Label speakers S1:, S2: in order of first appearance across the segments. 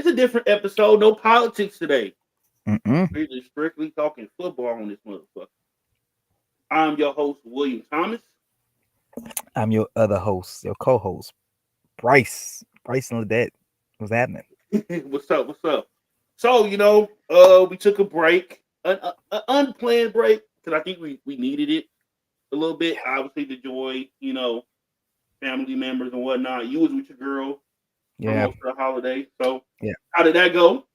S1: It's a different episode. No politics today.
S2: Mm-mm.
S1: We're just strictly talking football on this motherfucker. I'm your host, William Thomas.
S2: I'm your other host, your co-host, Bryce. Bryce and Ledette. What's happening?
S1: What's up? What's up? So, we took a break, an unplanned break, because I think we needed it a little bit. Obviously, to join, family members and whatnot. You was with your girl for
S2: Yeah,
S1: most of the holiday. So,
S2: yeah.
S1: how did that go?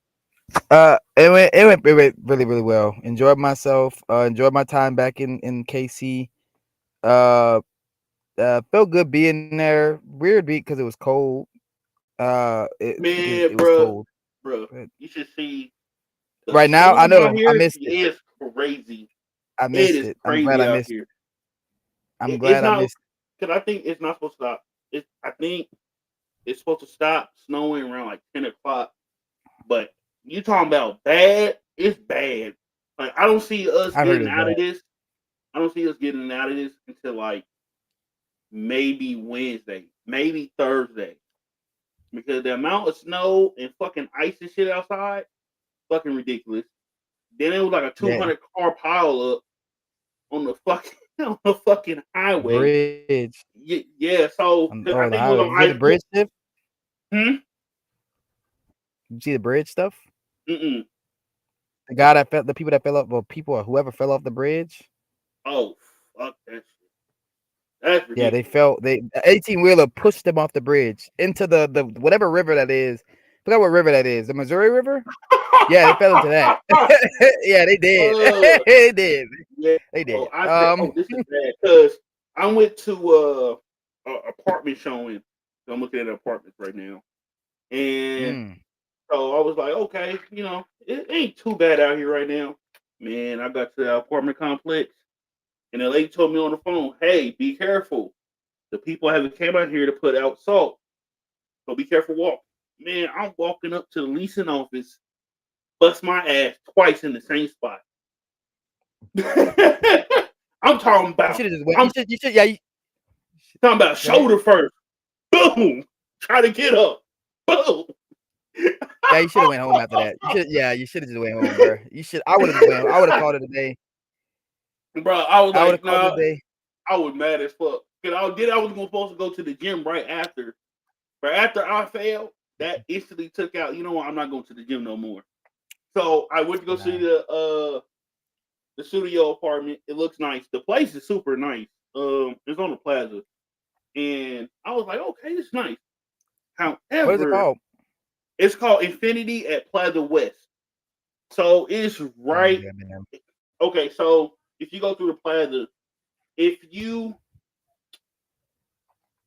S2: It went really, really well. Enjoyed myself. Enjoyed my time back in KC. Uh, felt good being there. Weird because it was cold. Because
S1: Man,
S2: it was
S1: bro,
S2: cold. But
S1: you should see the
S2: right now, I
S1: storm out
S2: know I
S1: here
S2: missed it.
S1: is crazy.
S2: I
S1: It
S2: missed
S1: is
S2: it. I'm glad
S1: crazy
S2: I
S1: out
S2: missed
S1: here.
S2: it. I'm
S1: It's
S2: glad I
S1: not
S2: missed
S1: because I think it's not supposed to stop. I think it's supposed to stop snowing around like 10 o'clock. But you talking about bad? It's bad. Like I don't see
S2: it.
S1: us
S2: I heard
S1: getting
S2: it was
S1: out
S2: bad.
S1: of this. I don't see us getting out of this until like maybe Wednesday, maybe Thursday, because the amount of snow and fucking ice and shit outside, fucking ridiculous. Then it was like a
S2: Yeah,
S1: 200 car pile up on the fucking on the fucking highway.
S2: bridge.
S1: Yeah, so
S2: Oh, the
S1: I think it
S2: highway.
S1: was
S2: Did
S1: on
S2: you see the
S1: ice.
S2: bridge stuff?
S1: Hmm.
S2: Did you see the bridge stuff?
S1: Mm-mm.
S2: The people that fell off, well, people or whoever fell off the bridge.
S1: Oh, fuck that shit. That's
S2: Yeah, they
S1: ridiculous.
S2: fell. The 18-wheeler pushed them off the bridge into the whatever river that is. Forgot what river that is. The Missouri River. Yeah, they fell into that. Yeah, they did.
S1: uh,
S2: They did.
S1: yeah.
S2: They
S1: Oh,
S2: did.
S1: I said, oh, this is bad because I went to a apartment showing. So I'm looking at apartments right now, and
S2: Mm.
S1: so I was like, okay, it ain't too bad out here right now. Man, I got to the apartment complex, and the lady told me on the phone, "Hey, be careful. The people haven't came out here to put out salt, so be careful walk." Man, I'm walking up to the leasing office, bust my ass twice in the same spot. I'm talking
S2: You
S1: about.
S2: should have just went.
S1: I'm
S2: You should. Yeah.
S1: talking about
S2: Go ahead.
S1: shoulder first. Boom. Try to get up. Boom.
S2: Yeah, you should have went home after that. You should. Yeah, you should have just went home, bro. You should. I would have just went home. I would have called it a day.
S1: Bro, I was
S2: I would
S1: like,
S2: have called it
S1: nah,
S2: a day.
S1: I was mad as fuck. Cause I was supposed to go to the gym right after. But after I failed, that instantly took out, you know what, I'm not going to the gym no more. So I went to go see
S2: Nah.
S1: the studio apartment. It looks nice. The place is super nice. It's on the plaza. And I was like, okay, it's nice.
S2: What is it
S1: However,
S2: called?
S1: it's called Infinity at Plaza West. So it's
S2: I don't
S1: right.
S2: think I've been there.
S1: Okay, so if you go through the plaza, if you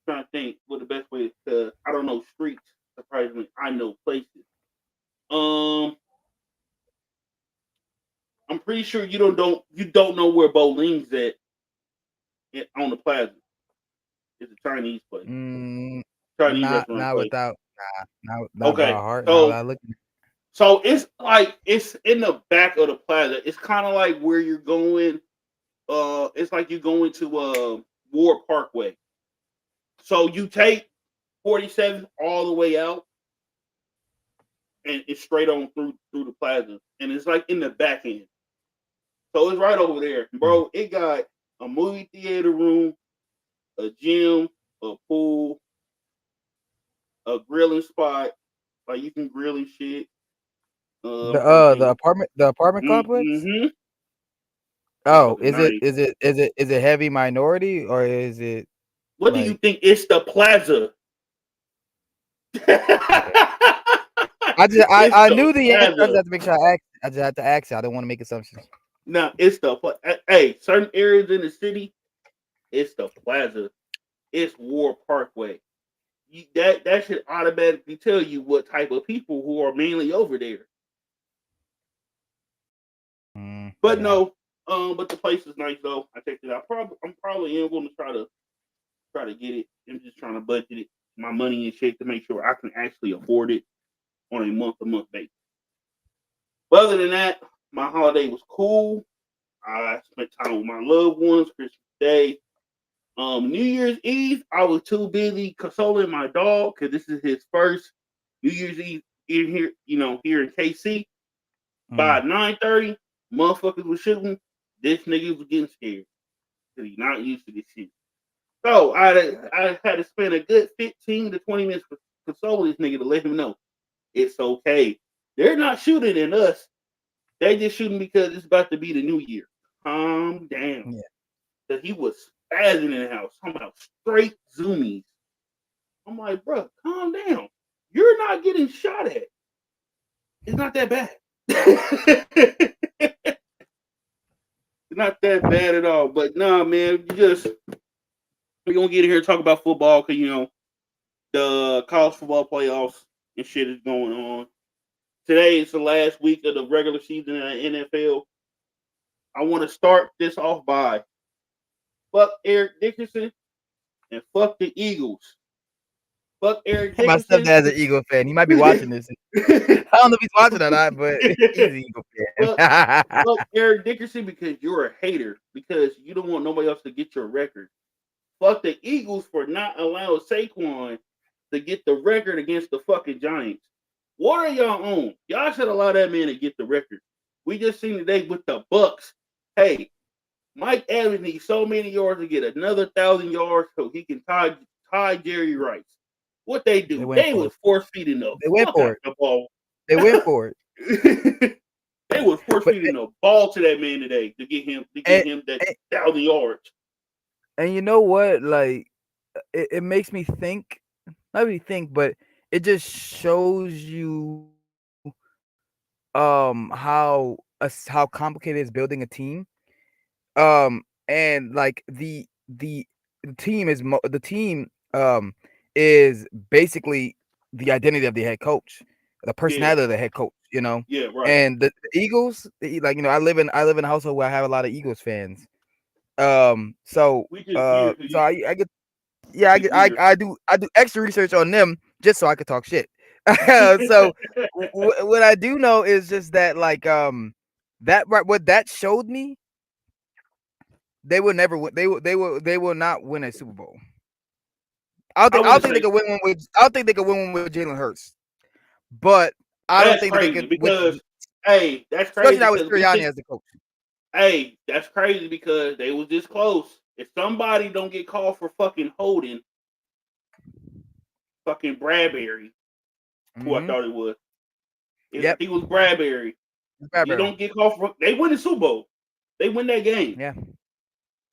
S1: trying to think what the best way to, I don't know streets. Surprisingly, I know places. Um, I'm pretty sure you don't know where Boleyn's at on the plaza. It's a Chinese place,
S2: Mm,
S1: Chinese
S2: not
S1: restaurant
S2: not
S1: place.
S2: without not by
S1: Okay,
S2: heart. Not
S1: so
S2: without looking.
S1: it's like it's in the back of the plaza. It's kind of like where you're going. It's like you're going to Ward Parkway. So you take 47 all the way out, and it's straight on through the plaza, and it's like in the back end. So it's right over there,
S2: Mm.
S1: bro. It got a movie theater room, a gym, a pool, a grilling spot. Like you can grill and shit. I'm trying to think.
S2: The apartment complex.
S1: Mm-hmm.
S2: Oh,
S1: Motherfucking nice.
S2: is it heavy minority or is it
S1: What do you
S2: like
S1: think? It's the plaza.
S2: okay? I
S1: It's the
S2: knew the answer. I just
S1: plaza.
S2: had to make sure I asked. I just had to ask. I didn't want to make assumptions.
S1: Now it's the hey, certain areas in the city, it's the plaza. It's War Parkway. That should automatically tell you what type of people who are mainly over there. But
S2: Yeah.
S1: no, but the place is nice though. I checked it out. I'm probably am going to try to get it. I'm just trying to budget it, my money and shit to make sure I can actually afford it on a month to month basis. But other than that, my holiday was cool. I spent time with my loved ones. Christmas Day, New Year's Eve, I was too busy consoling my dog because this is his first New Year's Eve in here, here in KC, by
S2: Mm.
S1: 9:30, motherfuckers was shooting. This nigga was getting scared because he's not used to this shit. So I had to spend a good 15 to 20 minutes consoling this nigga to let him know it's okay. They're not shooting at us. They just shooting because it's about to be the new year. Calm down.
S2: Yeah.
S1: Cause he was spazzing in the house, talking about straight zoomies. I'm like, bro, calm down. You're not getting shot at. It's not that bad. It's not that bad at all. But nah, man, we're gonna get in here and talk about football because the college football playoffs and shit is going on. Today is the last week of the regular season in the NFL. I want to start this off by fuck Eric Dickerson and fuck the Eagles. Fuck Eric
S2: My
S1: Dickerson.
S2: stepdad's an Eagle fan. He might be watching this. I don't know if he's watching or not, but he's an Eagle
S1: fuck,
S2: fan.
S1: fuck Eric Dickerson because you're a hater because you don't want nobody else to get your record. Fuck the Eagles for not allowing Saquon to get the record against the fucking Giants. What are y'all on? Y'all should allow that man to get the record. We just seen today with the Bucks. Hey, Mike Evans needs so many yards to get another 1,000 yards so he can tie Jerry Rice. What they do? They was force feeding the fuck out the ball.
S2: They went for it.
S1: They was force feeding the ball to that man today to get him that 1,000 yards.
S2: And you know what? Like, it makes me think. Not really think, but it just shows you how complicated it is building a team. And like the team is basically the identity of the head coach, the personality of the head coach,
S1: Yeah, right.
S2: And the Eagles, I live in a household where I have a lot of Eagles fans. So I get I do extra research on them just so I could talk shit. So what I do know is just that what that showed me, they will never win. They will not win a Super Bowl. I don't think they could win one with. I don't think they could win one with Jalen Hurts. But I don't think they could
S1: because that's
S2: especially
S1: crazy
S2: not with Sirianni as the coach.
S1: Hey, that's crazy because they was this close. If somebody don't get called for fucking holding fucking Bradbury, who I thought it was. If he was Bradbury. You don't get called for. They win the Super Bowl. They win that game.
S2: Yeah.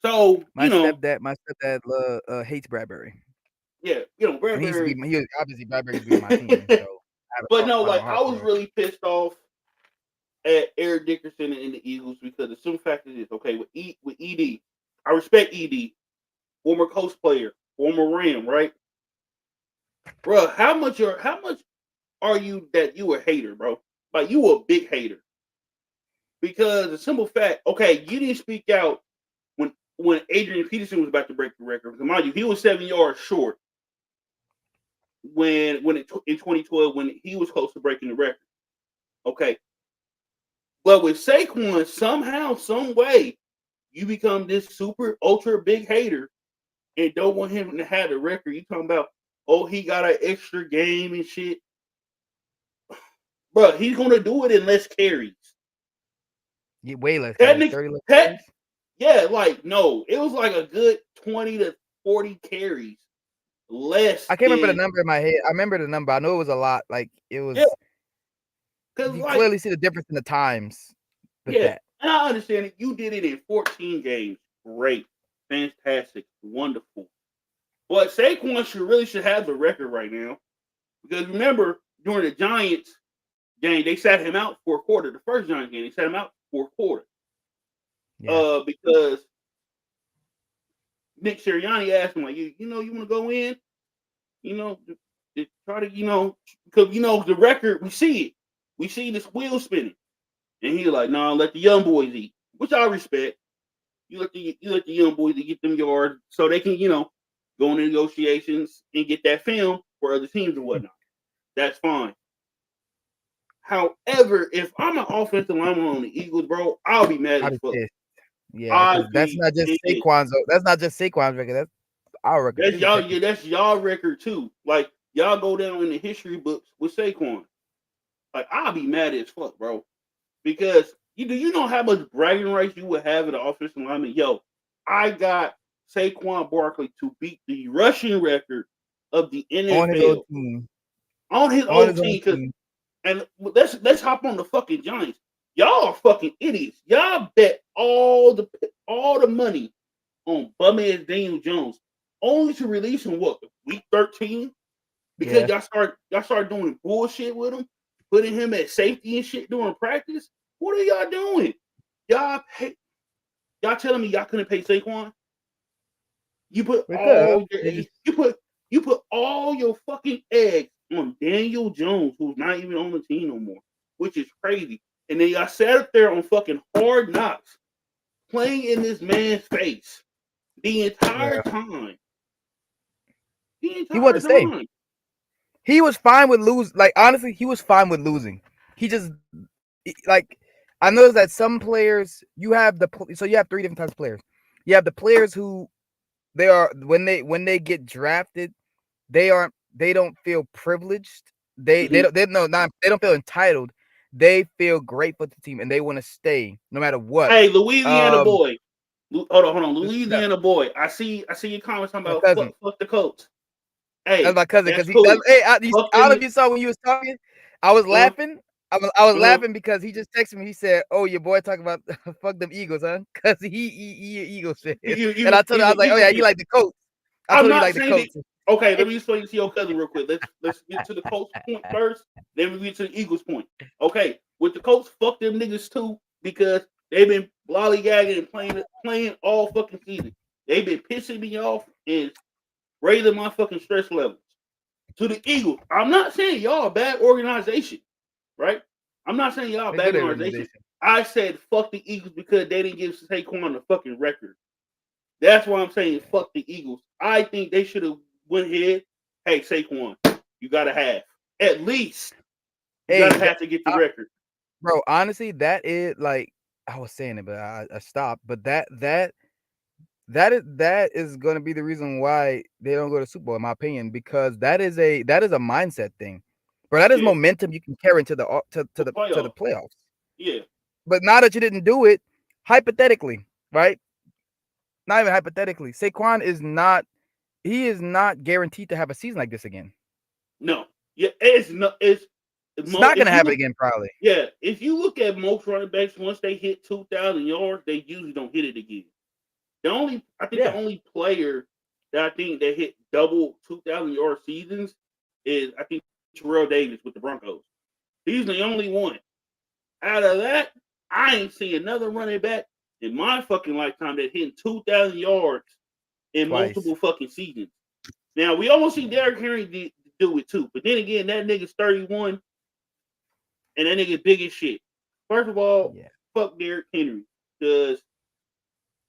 S1: So
S2: my stepdad hates Bradbury.
S1: Yeah, Bradbury.
S2: Obviously Bradbury's being my team. So
S1: but no, like I was really pissed off at Eric Dickerson and the Eagles because the simple fact is this. Okay, with ED, I respect ED, former Coast player, former Ram, right? Bro, how much are you that you a hater, bro? Like you a big hater. Because the simple fact, okay, you didn't speak out when Adrian Peterson was about to break the record. Mind you, he was 7 yards short in 2012 when he was close to breaking the record. Okay. But with Saquon, somehow, some way, you become this super ultra big hater and don't want him to have the record. You talking about, oh, he got an extra game and shit. Bro, he's gonna do it in less carries.
S2: Way less carries. 30 less carries?
S1: Yeah, like no, it was like a good 20 to 40 carries. Less.
S2: I can't remember the number in my head. I remember the number. I know it was a lot. Like it was.
S1: Yeah.
S2: You clearly see the difference in the times.
S1: That. And I understand it. You did it in 14 games. Great, fantastic, wonderful. But Saquon should have the record right now because remember during the Giants game they sat him out for a quarter. The first Giants game they sat him out for a quarter. Yeah. Because Nick Sirianni asked him, like, you want to go in? Try to, because, the record, we see it. We see this wheel spinning. And he's like, no, let the young boys eat, which I respect. You let the young boys get them yards so they can, go into negotiations and get that film for other teams and whatnot. That's fine. However, if I'm an offensive lineman on the Eagles, bro, I'll be mad as fuck.
S2: Yeah, that's not just Saquon's. That's not just Saquon's record. That's our record.
S1: That's y'all record too. Like y'all go down in the history books with Saquon. Like I'll be mad as fuck, bro. Because you know how much bragging rights you would have in the offensive lineman? Yo, I got Saquon Barkley to beat the rushing record of the
S2: On his old
S1: NFL
S2: team.
S1: on his
S2: On
S1: old
S2: his own
S1: team. Cause
S2: team.
S1: and let's hop on the fucking Giants. Y'all are fucking idiots. Y'all bet all the money on bum ass Daniel Jones, only to release him what week 13 because
S2: Yeah.
S1: y'all start doing bullshit with him, putting him at safety and shit during practice. What are y'all doing? Y'all telling me y'all couldn't pay Saquon? You put
S2: We could have.
S1: all your you put all your fucking eggs on Daniel Jones, who's not even on the team no more, which is crazy. And then y'all sat up there on fucking Hard Knocks, playing in this man's face the entire
S2: Yeah.
S1: time. The
S2: He wanted
S1: entire
S2: to stay.
S1: time.
S2: He was fine with lose. Like honestly, he was fine with losing. He just like I noticed that some players you have so you have three different types of players. You have the players who they are when they get drafted, they don't feel privileged.
S1: Mhm.
S2: They don't feel entitled. They feel great for the team and they want to stay no matter what.
S1: Hey, Louisiana
S2: Um,
S1: boy. Hold on.
S2: no,
S1: Louisiana boy. I see your comments talking
S2: my
S1: about
S2: cousin.
S1: fuck the Colts.
S2: That's
S1: Hey,
S2: my cousin
S1: that's
S2: because he.
S1: cool.
S2: Hey,
S1: Fuck
S2: I don't know
S1: them.
S2: if you saw when you was talking. I was
S1: Uh,
S2: laughing. I was
S1: uh,
S2: laughing because he just texted me. He said, "Oh, your boy talking about fuck them Eagles, huh?" Because he Eagles fan. And I told him
S1: he's
S2: I
S1: an
S2: was like, "Oh
S1: Eagle
S2: yeah, he
S1: fan.
S2: like the Colts." I
S1: I'm
S2: told him he
S1: not
S2: like the
S1: saying that.
S2: Colts.
S1: Okay, let me explain to your cousin real quick. Let's get to the Colts point first. Then we get to the Eagles point. Okay, with the Colts, fuck them niggas too because they've been lollygagging and playing all fucking season. They've been pissing me off and raising my fucking stress levels. To the Eagles, I'm not saying y'all a bad organization, right? I'm not saying y'all a
S2: They're
S1: bad
S2: good at
S1: organization.
S2: organization.
S1: I said fuck the Eagles because they didn't give Saquon the fucking record. That's why I'm saying fuck the Eagles. I think they should have went ahead. Hey, Saquon, you gotta have at least you
S2: Hey,
S1: gotta have to get the record.
S2: bro, honestly, that is like I was saying it, but I stopped. But that is going to be the reason why they don't go to Super Bowl, in my opinion, because that is a mindset thing, bro. That is
S1: Yeah,
S2: momentum you can carry into the
S1: the
S2: to the
S1: playoff.
S2: playoffs.
S1: Yeah,
S2: But now that you didn't do it, hypothetically, right? Not even hypothetically, Saquon is not. He is not guaranteed to have a season like this again.
S1: no, yeah, it's no, it's
S2: It's not going
S1: if
S2: to
S1: you
S2: happen
S1: look,
S2: again, probably.
S1: yeah, if you look at most running backs, once they hit 2,000 yards, they usually don't hit it again. I think the
S2: Yeah.
S1: only player that I think that hit double 2,000 yard seasons is I think Terrell Davis with the Broncos. He's the only one. Out of that, I ain't seen another running back in my fucking lifetime that hitting 2,000 yards in
S2: Twice.
S1: multiple fucking seasons. Now we almost see Derrick Henry do it too, but then again, that nigga's 31 and that nigga big as shit. First of all,
S2: Yeah.
S1: fuck Derrick Henry because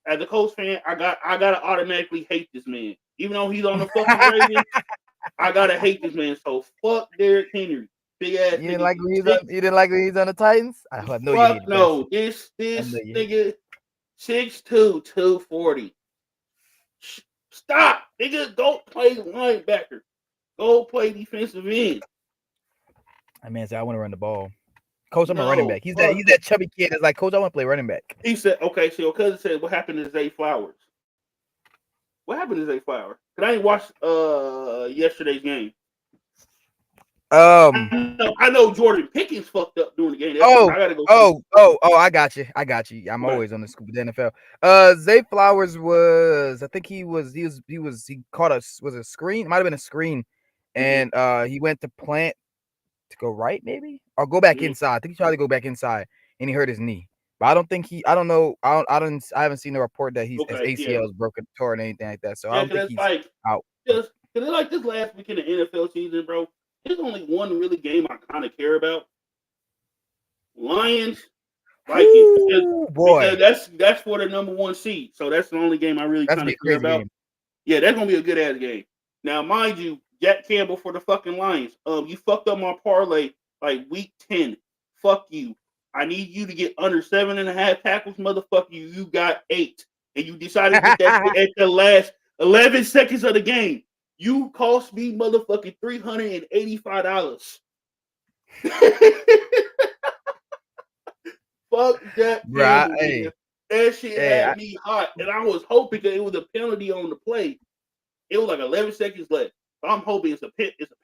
S1: as a Colts fan, I gotta automatically hate this man, even though he's on the fucking Ravens. I gotta hate this man. So fuck Derrick Henry, big ass
S2: You didn't
S1: nigga.
S2: like when he's on. You didn't like when he's on the Titans. I know you
S1: Fuck
S2: hated that
S1: no,
S2: shit.
S1: this
S2: I know
S1: this
S2: you hated.
S1: nigga 6'2", 240. Stop, nigga. Go play linebacker. Go play defensive end.
S2: That man said, "I want to run the ball." Coach, I'm a running
S1: No,
S2: back. He's
S1: fuck
S2: that
S1: it.
S2: chubby kid that's like, Coach, I want to play running back.
S1: He said, okay, so your cousin said, what happened to Zay Flowers? What happened to Zay Flowers? Because I ain't watched yesterday's game.
S2: Um.
S1: I know Jordan Pickens fucked up during the game. That's what I gotta go see.
S2: I got you. I got you. I'm
S1: Okay.
S2: always on the scoop with the NFL. Zay Flowers was, I think he caught was a screen. It might have been a screen,
S1: Mm-hmm.
S2: and he went to plant to go right, maybe, or go back
S1: Mm-hmm.
S2: inside. I think he tried to go back inside, and he hurt his knee. But I don't think he. I don't know. I haven't seen the report that his
S1: Okay, yeah.
S2: ACL is broken, torn, anything like that. So I
S1: Yeah,
S2: don't think
S1: because it's
S2: he's
S1: like,
S2: out.
S1: because it's like this last week in the NFL season, bro. There's only one really game I kind of care about. Lions, Vikings,
S2: Whoo,
S1: because
S2: boy,
S1: that's for the number one seed. So that's the only game I really
S2: that's
S1: kind
S2: gonna be
S1: of
S2: a
S1: care
S2: crazy
S1: about.
S2: game.
S1: Yeah, that's gonna be a good ass game. Now, mind you, Jack Campbell for the fucking Lions. You fucked up my parlay like week 10. Fuck you. I need you to get under 7.5 tackles, motherfucker. You got 8. And you decided to get that shit at the last 11 seconds of the game. You cost me motherfucking $385. Fuck Jack
S2: Bro,
S1: Campbell, man.
S2: hey,
S1: That shit
S2: hey,
S1: had me hot, and I was hoping that it was a penalty on the play. It was like 11 seconds left. So I'm hoping it's a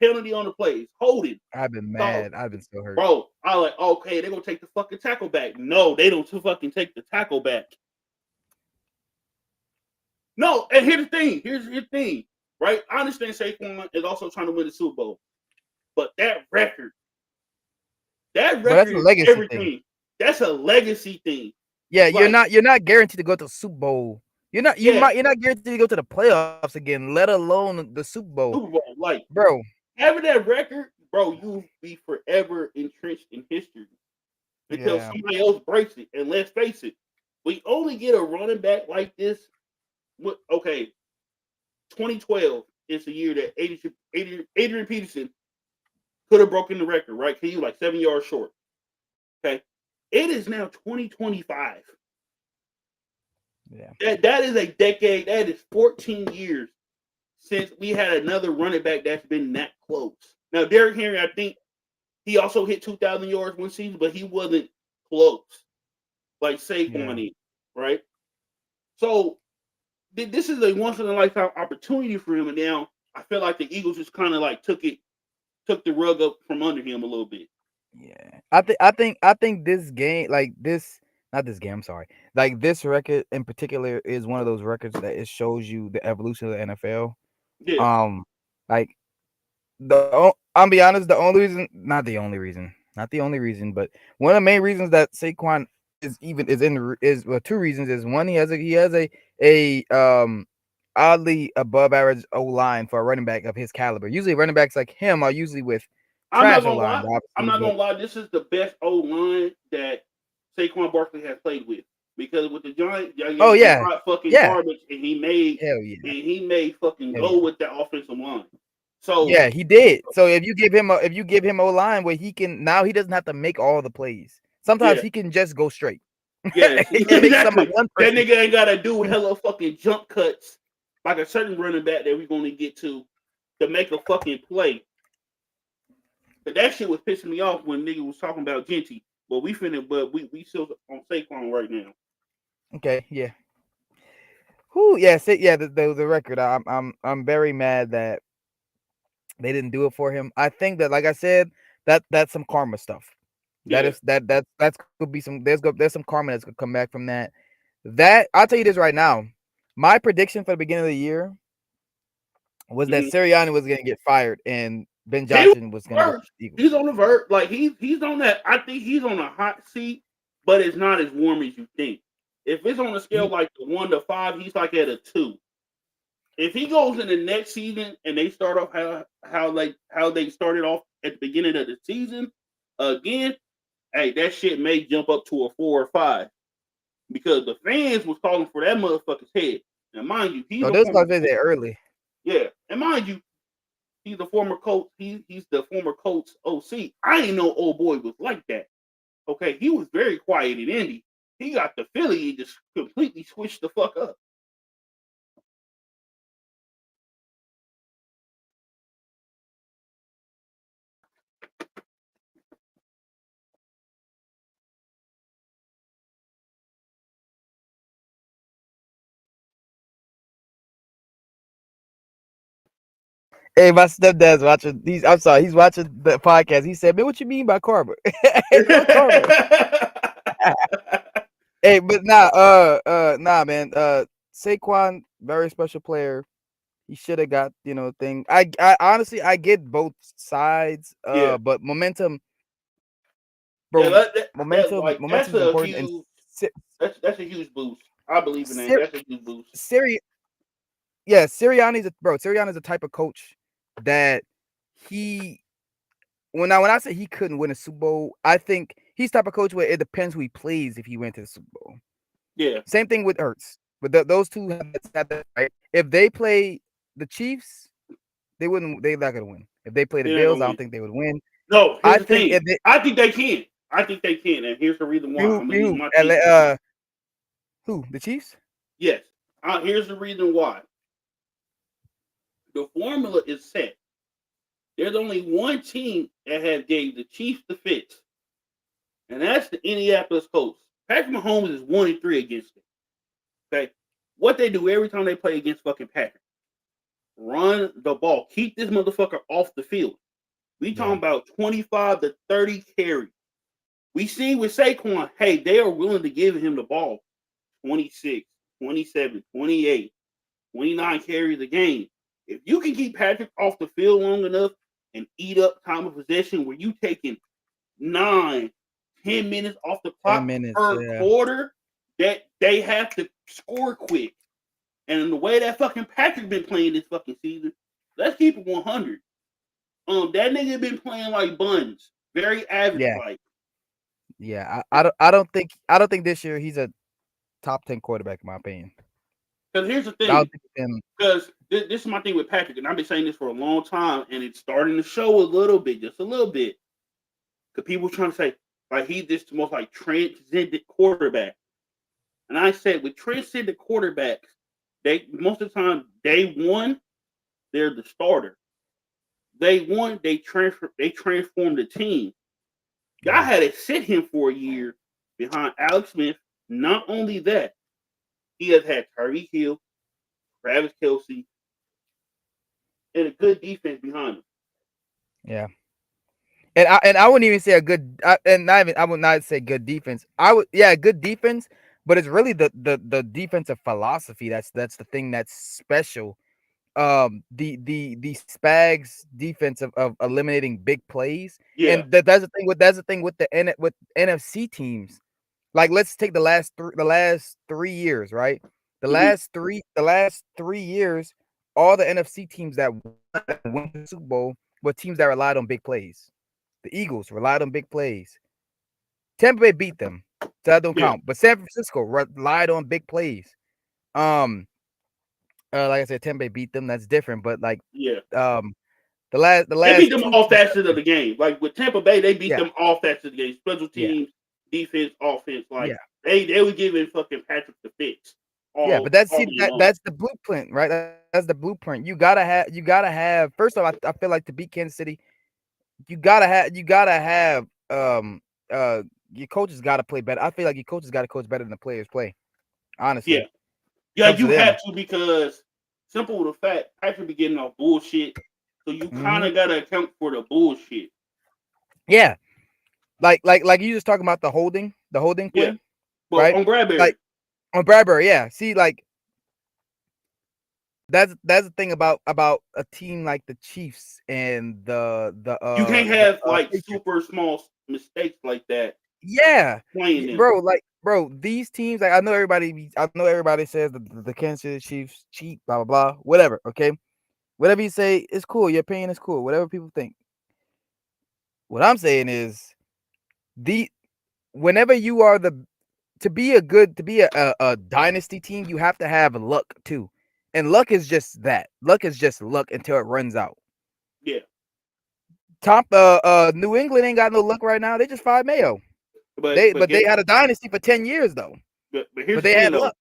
S1: penalty on the play. It's holding.
S2: I've been
S1: So,
S2: mad. I've been so hurt.
S1: bro, I like, okay, they're gonna take the fucking tackle back. No, they don't fucking take the tackle back. No, and here's the thing. Here's the thing, right? I understand Saquon is also trying to win the Super Bowl, but that
S2: But that's
S1: record
S2: a
S1: is
S2: legacy thing.
S1: everything. That's a legacy thing.
S2: Yeah,
S1: Like,
S2: you're not guaranteed to go to the Super Bowl.
S1: yeah,
S2: You're not guaranteed to go to the playoffs again, let alone the Super Bowl.
S1: Super Bowl. Like,
S2: Bro,
S1: having that record, bro, you'll be forever entrenched in history until
S2: yeah.
S1: somebody else breaks it. And let's face it, we only get a running back like this. Okay, 2012 is the year that Adrian Peterson could have broken the record, right? He was like 7 yards short. Okay, it is now 2025.
S2: Yeah.
S1: That is a decade. That is 14 years since we had another running back that's been that close. Now, Derrick Henry, I think he also hit 2,000 yards one season, but he wasn't close like Saquon is, right? So this is a once in a lifetime opportunity for him, and now I feel like the Eagles just kind of like took the rug up from under him a little bit.
S2: Yeah. I think this game, like this, not this game, I'm sorry. Like this record in particular is one of those records that it shows you the evolution of the NFL.
S1: Yeah,
S2: Like I'll be honest, the only reason, not the only reason, but one of the main reasons that Saquon is well, two reasons is one, he has a oddly above average O line for a running back of his caliber. Usually running backs like him are usually with
S1: I'm not
S2: trash O
S1: gonna
S2: lines,
S1: lie. I'm
S2: obviously,
S1: not
S2: but
S1: gonna lie. This is the best O line that Saquon Barkley has played with because with the Giants, y'all
S2: oh
S1: gave him
S2: yeah,
S1: hot fucking
S2: yeah,
S1: garbage, and
S2: hell yeah,
S1: he made fucking
S2: hell
S1: go
S2: yeah.
S1: with that offensive line. So
S2: Yeah, he did. So if you give him O line where he can now he doesn't have to make all the plays. Sometimes
S1: yeah,
S2: he can just go straight.
S1: yes,
S2: He can make some
S1: exactly.
S2: one
S1: That
S2: person.
S1: nigga ain't gotta do hella fucking jump cuts like a certain running back that we're gonna get to make a fucking play. But that shit was pissing me off when nigga was talking about Genty. But we still on Saquon right now.
S2: Okay, yeah. Who? Yeah, yeah. The record. I'm very mad that they didn't do it for him. I think that, like I said, that's some karma stuff.
S1: Yeah.
S2: That's could be some. There's some karma that's gonna come back from that. That I'll tell you this right now. My prediction for the beginning of the year was that
S1: Mm-hmm.
S2: Sirianni was gonna get fired and Ben
S1: He was
S2: Johnson was gonna go to
S1: first.
S2: the Eagles.
S1: He's on the verge. Like he's on that. I think he's on a hot seat, but it's not as warm as you think. If it's on a scale
S2: He,
S1: like the 1 to 5, he's like at a 2. If he goes in the next season and they start off how they started off at the beginning of the season again, hey, that shit may jump up to a 4 or 5 because the fans was calling for that motherfucker's head. Now, mind you, he's
S2: no,
S1: a
S2: those
S1: former
S2: guys there early.
S1: yeah, and mind you, he's the former coach. He's the former coach OC. I ain't know old boy was like that. Okay, he was very quiet in Indy. He got the Philly and just completely switched the fuck up.
S2: Hey, my stepdad's watching. I'm sorry, he's watching the podcast. He said, "Man, what you mean by karma? What karma?" Hey, but nah, man. Saquon, very special player. He should have got thing. I honestly I get both sides.
S1: Yeah,
S2: But momentum,
S1: yeah,
S2: bro.
S1: like
S2: Momentum
S1: that's
S2: is
S1: a
S2: important. And
S1: huge that's a huge boost. I believe in that.
S2: Sir,
S1: That's a huge boost.
S2: Siri, yeah, Sirianni's a type of coach that he when I say he couldn't win a Super Bowl, I think he's the type of coach where it depends who he plays if he went to the Super Bowl.
S1: Yeah,
S2: Same thing with Ertz. But those two have that right. If they play the Chiefs, they wouldn't. They're not gonna win. If they play the
S1: they're not
S2: Bills,
S1: gonna
S2: I
S1: win.
S2: don't think they would win.
S1: No,
S2: I
S1: here's the
S2: think
S1: thing.
S2: if they
S1: I think they can. I think they can, and here's the reason why. I'm gonna use
S2: who
S1: my team.
S2: who the Chiefs?
S1: Yes. Here's the reason why. The formula is set. There's only one team that has gave the Chiefs the fits, and that's the Indianapolis Colts. Patrick Mahomes is 1-3 against them. Okay, what they do every time they play against fucking Patrick: run the ball, keep this motherfucker off the field. We
S2: Yeah.
S1: talking about 25 to 30 carries. We see with Saquon, hey, they are willing to give him the ball 26, 27, 28, 29 carries a game. If you can keep Patrick off the field long enough and eat up time of possession where you taking 9, 10 minutes off the
S2: 10
S1: clock
S2: minutes.
S1: per
S2: Yeah.
S1: quarter, that they have to score quick. And the way that fucking Patrick been playing this fucking season, let's keep it 100. That nigga been playing like buns, very average
S2: Yeah.
S1: like.
S2: Yeah. I don't think this year he's a top 10 quarterback in my opinion.
S1: Because here's the
S2: I
S1: thing,
S2: don't think him.
S1: because this is my thing with Patrick, and I've been saying this for a long time, and it's starting to show a little bit, just a little bit. Because people trying to say, like, he's just the most like transcendent quarterback. And I said, with transcendent quarterbacks, they most of the time, day one, they're the starter. Day one, they transform the team. Y'all
S2: Yeah.
S1: had to sit him for a year behind Alex Smith. Not only that, he has had Tyreek Hill, Travis Kelce, and a good defense behind him.
S2: Yeah. And I wouldn't even say a good I would not say good defense. I would good defense, but it's really the defensive philosophy that's the thing that's special. The Spags defense of eliminating big plays,
S1: Yeah.
S2: and that's the thing with with NFC teams. Like let's take the last 3 years, right?
S1: Mm-hmm.
S2: The last 3 years, all the NFC teams that won the Super Bowl were teams that relied on big plays. The Eagles relied on big plays. Tampa Bay beat them, so that don't
S1: Yeah.
S2: count. But San Francisco relied on big plays. Um, like I said, Tampa Bay beat them. That's different. But like,
S1: Yeah.
S2: um, the
S1: They beat
S2: last
S1: them
S2: two
S1: all
S2: teams,
S1: facets of the game. Like with Tampa Bay, they beat
S2: yeah,
S1: them all facets of the game. Special
S2: yeah,
S1: teams, defense, offense. Like
S2: yeah,
S1: they were giving fucking Patrick the fix
S2: yeah. But that's
S1: all
S2: see
S1: year
S2: that
S1: long.
S2: that's the blueprint, right? That's the blueprint. You gotta have. First off, I feel like to beat Kansas City, you gotta have your coaches got to play better. I feel like your coaches got to coach better than the players play.
S1: Yeah.
S2: Honestly,
S1: Yeah,
S2: comes to
S1: you
S2: them.
S1: have to because simple with the fact Patrick be getting off bullshit. So you kind
S2: Hmm.
S1: of gotta account for the bullshit.
S2: Yeah, like you just talking about the holding
S1: Yeah.
S2: play,
S1: Well,
S2: right?
S1: on Bradbury.
S2: Like on Bradbury, yeah. See, like that's the thing about a team like the Chiefs and
S1: You can't have like
S2: Patriots.
S1: super small mistakes like that
S2: Yeah,
S1: playing them.
S2: bro, these teams. Like I know everybody says the Kansas City Chiefs cheat, blah blah blah, whatever. Okay, whatever you say is cool. Your opinion is cool. Whatever people think. What I'm saying is the whenever you are the to be a dynasty team, you have to have luck too. And luck is just that. Luck is just luck until it runs out.
S1: Yeah.
S2: Top New England ain't got no luck right now. They just fired Mayo.
S1: But
S2: They
S1: get
S2: had a dynasty for 10 years though.
S1: but here's
S2: But
S1: the
S2: they
S1: thing
S2: had
S1: though.
S2: luck,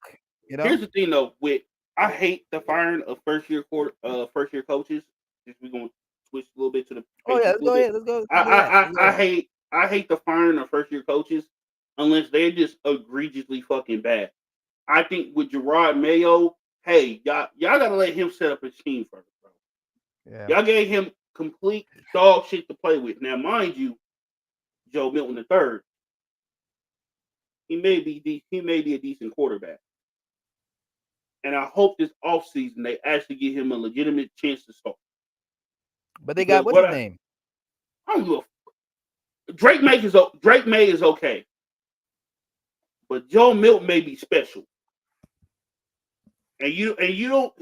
S2: you know?
S1: Here's the thing though. With I hate the firing of first year coaches. Just we gonna switch a little bit to the
S2: Oh yeah,
S1: Patriots
S2: let's
S1: a
S2: go
S1: little bit.
S2: ahead. Let's go that. Let's go that.
S1: I hate the firing of first year coaches unless they're just egregiously fucking bad. I think with Gerard Mayo, hey, y'all gotta let him set up his team first, bro.
S2: Yeah.
S1: Y'all gave him complete dog shit to play with. Now, mind you, Joe Milton III, he may be a decent quarterback. And I hope this offseason they actually give him a legitimate chance to start.
S2: But they got
S1: Because
S2: what's his name?
S1: I don't give a Drake May is okay. But Joe Milton may be special. And you don't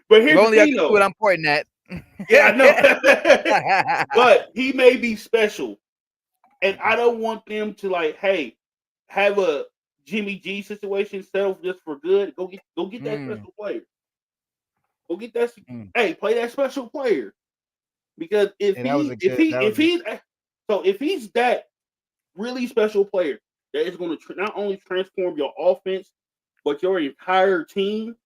S1: but
S2: You
S1: here's the
S2: only have
S1: thing
S2: to see
S1: though.
S2: what I'm pointing at.
S1: Yeah, I know. But he may be special. And I don't want them to like, hey, have a Jimmy G situation settled just for good. Go get that
S2: Mm,
S1: special player. Go get that.
S2: mm.
S1: Hey, play that special player because
S2: And that was a good. That
S1: if
S2: was a
S1: he's so if he's that really special player that is going to not only transform your offense but your entire team,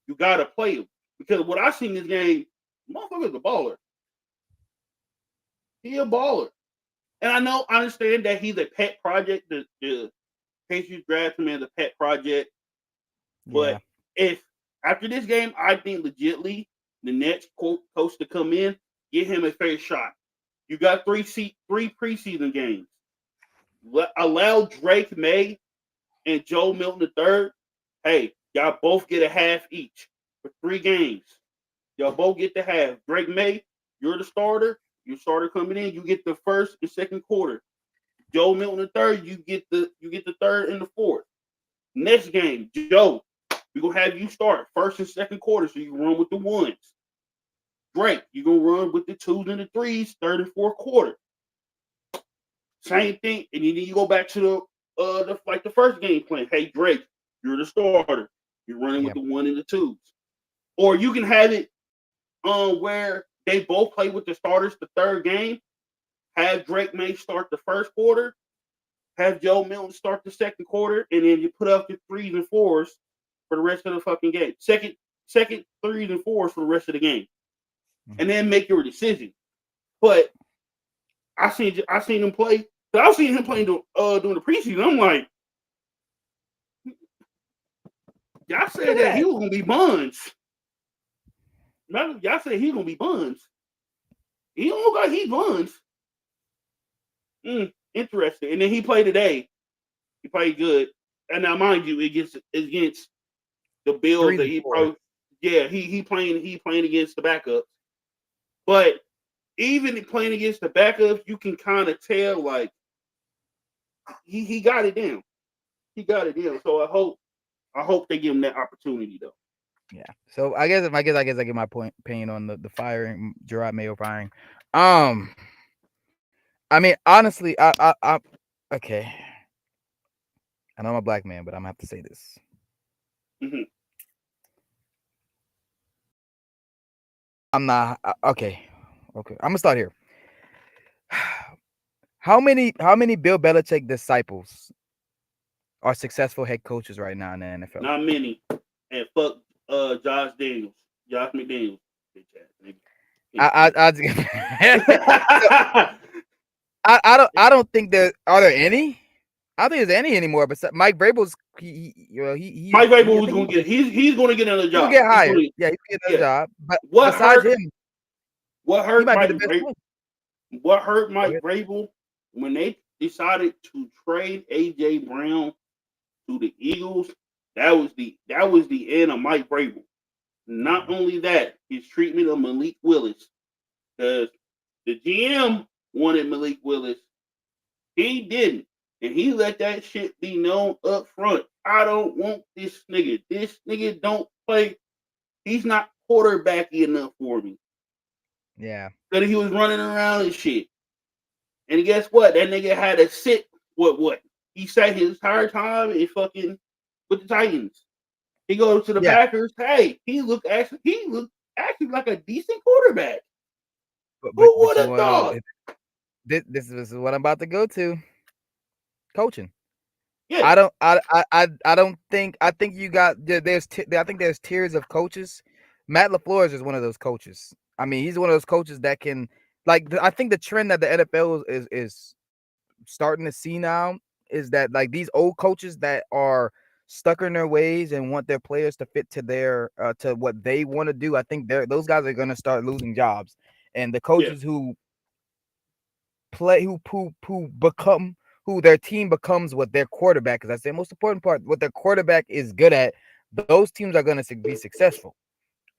S1: you got to play him. Because what I seen this game, motherfucker's a baller. He a baller. And I understand that he's a pet project. The Patriots drafted him as a pet project.
S2: Yeah.
S1: But if after this game, I think legitly the next coach to come in, give him a fair shot. You got three preseason games. Allow Drake May and Joe Milton III. Hey, y'all both get a half each for 3 games. Y'all both get the half. Drake May, you're the starter. You starter coming in, you get the first and second quarter. Joe Milton III, you get the third and the fourth. Next game, Joe, we're gonna have you start first and second quarter, so you run with the ones. Drake, you're gonna run with the twos and the threes, third and fourth quarter. Same thing, and then you go back to the first game plan. Hey Drake, you're the starter. You're running with
S2: Yep.
S1: the one and the twos. Or you can have it where they both play with the starters the third game. Have Drake May start the first quarter, have Joe Milton start the second quarter, and then you put up your threes and fours for the rest of the fucking game. Second threes and fours for the rest of the game, and then make your decision. But I seen him play. So I seen him playing during the preseason. I'm like, y'all said that he was gonna be buns. Y'all said he gonna be buns. He don't look like he's buns. Interesting. And then he played today. He played good. And now, mind you, against the Bills that he probably he playing against the backups. But even playing against the backups, you can kind of tell like he got it down. He got it down. So I hope they give him that opportunity though.
S2: Yeah. So I guess I get my opinion on the firing, Gerard Mayo firing. I mean, honestly, I okay. I know I'm a black man, but I'm gonna have to say this.
S1: Mm-hmm.
S2: I'm not okay. Okay, I'm gonna start here. How many Bill Belichick disciples are successful head coaches right now in the NFL?
S1: Not many. And fuck Josh McDaniels.
S2: I don't think there are there any. I don't think there's any anymore. But Mike Vrabel's
S1: Mike Vrabel was going to get. He's going to get another job.
S2: He'll get hired. Yeah, he's going to get another job. But besides him,
S1: what hurt Mike Vrabel? What hurt Mike
S2: ahead.
S1: Vrabel when they decided to trade AJ Brown to the Eagles? That was the end of Mike Vrabel. Not only that, his treatment of Malik Willis, because the GM wanted Malik Willis, he didn't, and he let that shit be known up front. I don't want this nigga. This nigga don't play. He's not quarterbacky enough for me.
S2: Yeah.
S1: That he was running around and shit. And guess what? That nigga had to sit. What? He sat his entire time in fucking with the Titans. He goes to the Packers. Hey, he looked actually like a decent quarterback. Who would have thought?
S2: This is what I'm about to go to. Coaching.
S1: Yeah.
S2: I don't think. I think you got I think there's tiers of coaches. Matt LaFleur is one of those coaches. I mean, he's one of those coaches that can I think the trend that the NFL is starting to see now is that like these old coaches that are stuck in their ways and want their players to fit to their to what they want to do. I think those guys are going to start losing jobs, and the coaches who play who become who their team becomes what their quarterback is. That's the most important part. What their quarterback is good at. Those teams are going to be successful,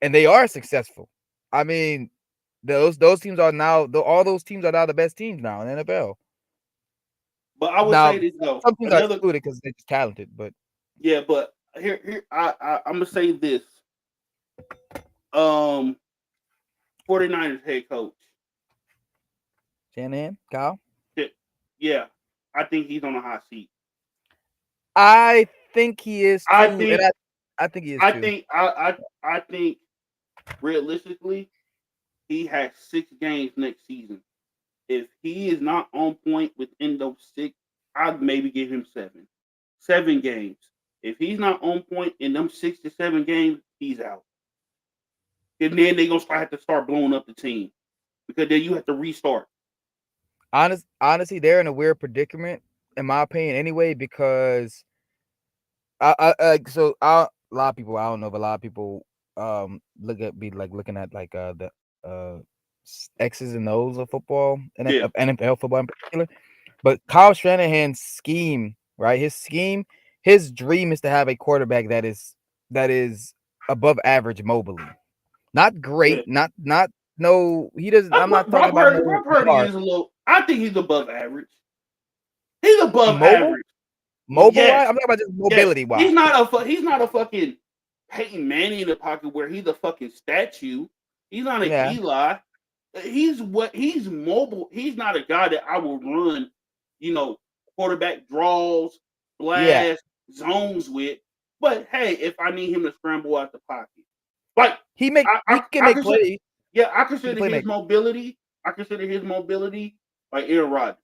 S2: and they are successful. I mean, those teams are now all those teams are now the best teams now in the NFL.
S1: But I would say this though.
S2: Some teams are excluded because they're just talented, but
S1: yeah, but here I'm gonna say this. 49ers head coach.
S2: Shanahan, Kyle.
S1: Yeah, I think he's on a hot seat.
S2: I think he is too. I think he is too.
S1: I think realistically, he has 6 games next season. If he is not on point within those 6, I'd maybe give him 7. 7 games. If he's not on point in them 6 to 7 games, he's out. and then they're gonna have to start blowing up the team because then you have to restart.
S2: Honestly, they're in a weird predicament, in my opinion, anyway, because a lot of people, I don't know, but a lot of people looking at like the X's and O's of football and
S1: Yeah,
S2: of NFL football in particular. But Kyle Shanahan's scheme, right? His dream is to have a quarterback that is above average mobily. Not
S1: yeah.
S2: great, not no. He doesn't. I'm not talking
S1: Brock
S2: about
S1: Purdy,
S2: no
S1: Brock Purdy
S2: Lamar.
S1: is a little. I think he's above average. He's above
S2: Mobile,
S1: average.
S2: mobile wise.
S1: Yes,
S2: I'm talking about just
S1: yes.
S2: mobility
S1: He's
S2: wise.
S1: not he's not a fucking Peyton Manning in the pocket where he's a fucking statue. He's not a
S2: Yeah,
S1: Eli. He's mobile. He's not a guy that I will run, you know, quarterback draws,
S2: yeah.
S1: blast, zones with. But hey, if I need him to scramble out the pocket, like
S2: He can
S1: I
S2: make
S1: consider,
S2: plays.
S1: yeah, I
S2: He's a
S1: consider his
S2: playmaker.
S1: mobility. I consider his mobility like Aaron Rodgers.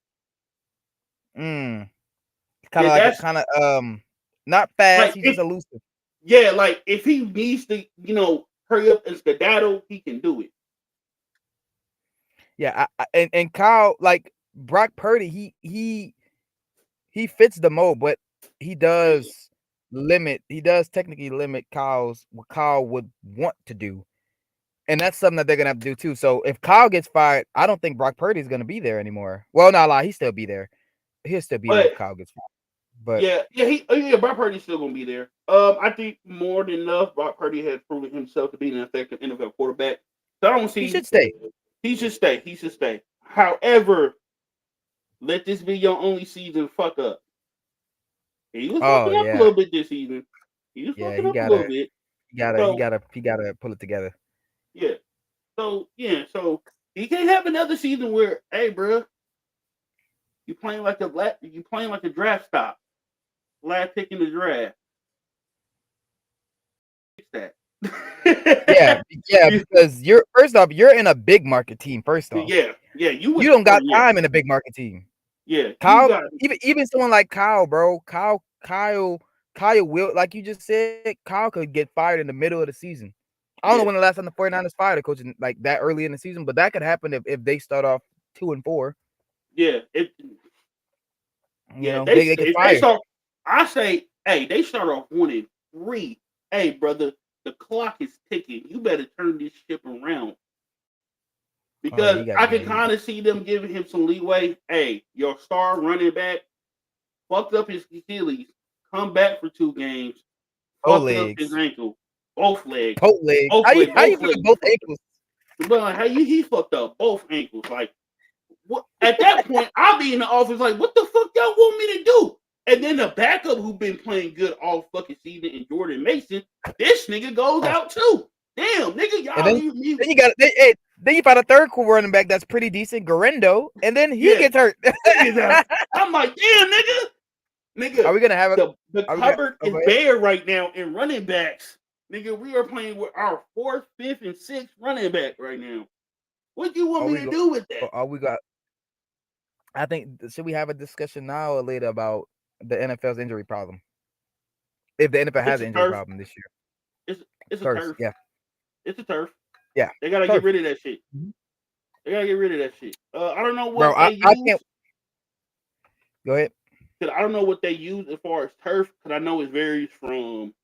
S2: Mm.
S1: Yeah, that's
S2: Kind of not fast.
S1: like
S2: He's just
S1: if
S2: elusive.
S1: yeah, like if he needs to, hurry up and skedaddle, he can do it.
S2: Yeah, and Kyle, like Brock Purdy, he fits the mold, but he
S1: Yeah.
S2: does he does technically limit Kyle's what Kyle would want to do. And that's something that they're gonna have to do too. So if Kyle gets fired, I don't think Brock Purdy is gonna be there anymore. Well, not a lie, he'll still be there. He'll still be there
S1: But
S2: if Kyle gets fired. But
S1: yeah, Brock Purdy's still gonna be there. I think more than enough, Brock Purdy has proven himself to be an effective NFL quarterback. So I don't
S2: he
S1: see
S2: should stay.
S1: he should stay. He should stay. However, let this be your only season fuck up. He was
S2: Oh
S1: fucking up a
S2: yeah.
S1: little bit this season. He was
S2: Yeah,
S1: fucking up a little bit. So
S2: he gotta pull it together.
S1: yeah. So he can't have another season where, hey, bro, you playing like a draft stock, last pick in the draft. Fix
S2: Yeah,
S1: that.
S2: yeah, because you're first off, you're in a big market team. First off,
S1: yeah. You
S2: you
S1: went to
S2: don't got
S1: yeah,
S2: time in a big market team.
S1: yeah. You
S2: Kyle,
S1: got
S2: even someone like Kyle, bro, Kyle will, like you just said, Kyle could get fired in the middle of the season. I don't know
S1: yeah,
S2: when the last time the 49ers fired a coach like that early in the season, but that could happen if they start off 2-4.
S1: yeah.
S2: You know,
S1: They
S2: they could
S1: if they
S2: fire.
S1: start, I say, hey, they start off 1-3. Hey, brother, the clock is ticking. You better turn this ship around
S2: Oh yeah,
S1: because I can kind of see them giving him some leeway. Hey, your star running back fucked up his Achilles, come back for 2 games,
S2: both
S1: fucked up his
S2: legs,
S1: ankle, both legs,
S2: both legs.
S1: both legs,
S2: How you
S1: both
S2: fucking
S1: legs.
S2: both ankles?
S1: But like, how he fucked up both ankles? Like, what? At that point, I'll be in the office like, what the fuck y'all want me to do? And then the backup who been playing good all fucking season in Jordan Mason, this nigga goes
S2: Oh,
S1: out too. Damn, nigga,
S2: and
S1: y'all leave me.
S2: then you got hey, then you find a third cool running back that's pretty decent, Garendo, and then he
S1: Yeah,
S2: gets hurt.
S1: niggas out. I'm like, damn, nigga.
S2: Are we gonna have a?
S1: The
S2: Are we gonna?
S1: cupboard
S2: Oh,
S1: is
S2: go ahead.
S1: bare right now in running backs. Nigga, we are playing with our fourth, fifth, and sixth running back right now. What do you want
S2: Are
S1: me
S2: we
S1: to
S2: go?
S1: do with that?
S2: Are we got? I think should we have a discussion now or later about the NFL's injury problem? If the NFL
S1: It's
S2: has
S1: a
S2: an injury
S1: turf.
S2: problem this year,
S1: It's a
S2: first,
S1: turf.
S2: yeah,
S1: It's a turf.
S2: yeah,
S1: They gotta get
S2: turf,
S1: rid of that shit.
S2: Mhm.
S1: They gotta get rid of that shit. I don't know
S2: bro.
S1: what they
S2: I
S1: use.
S2: can't. Go ahead.
S1: Cause I don't know what they use as far as turf. Cause I know it varies from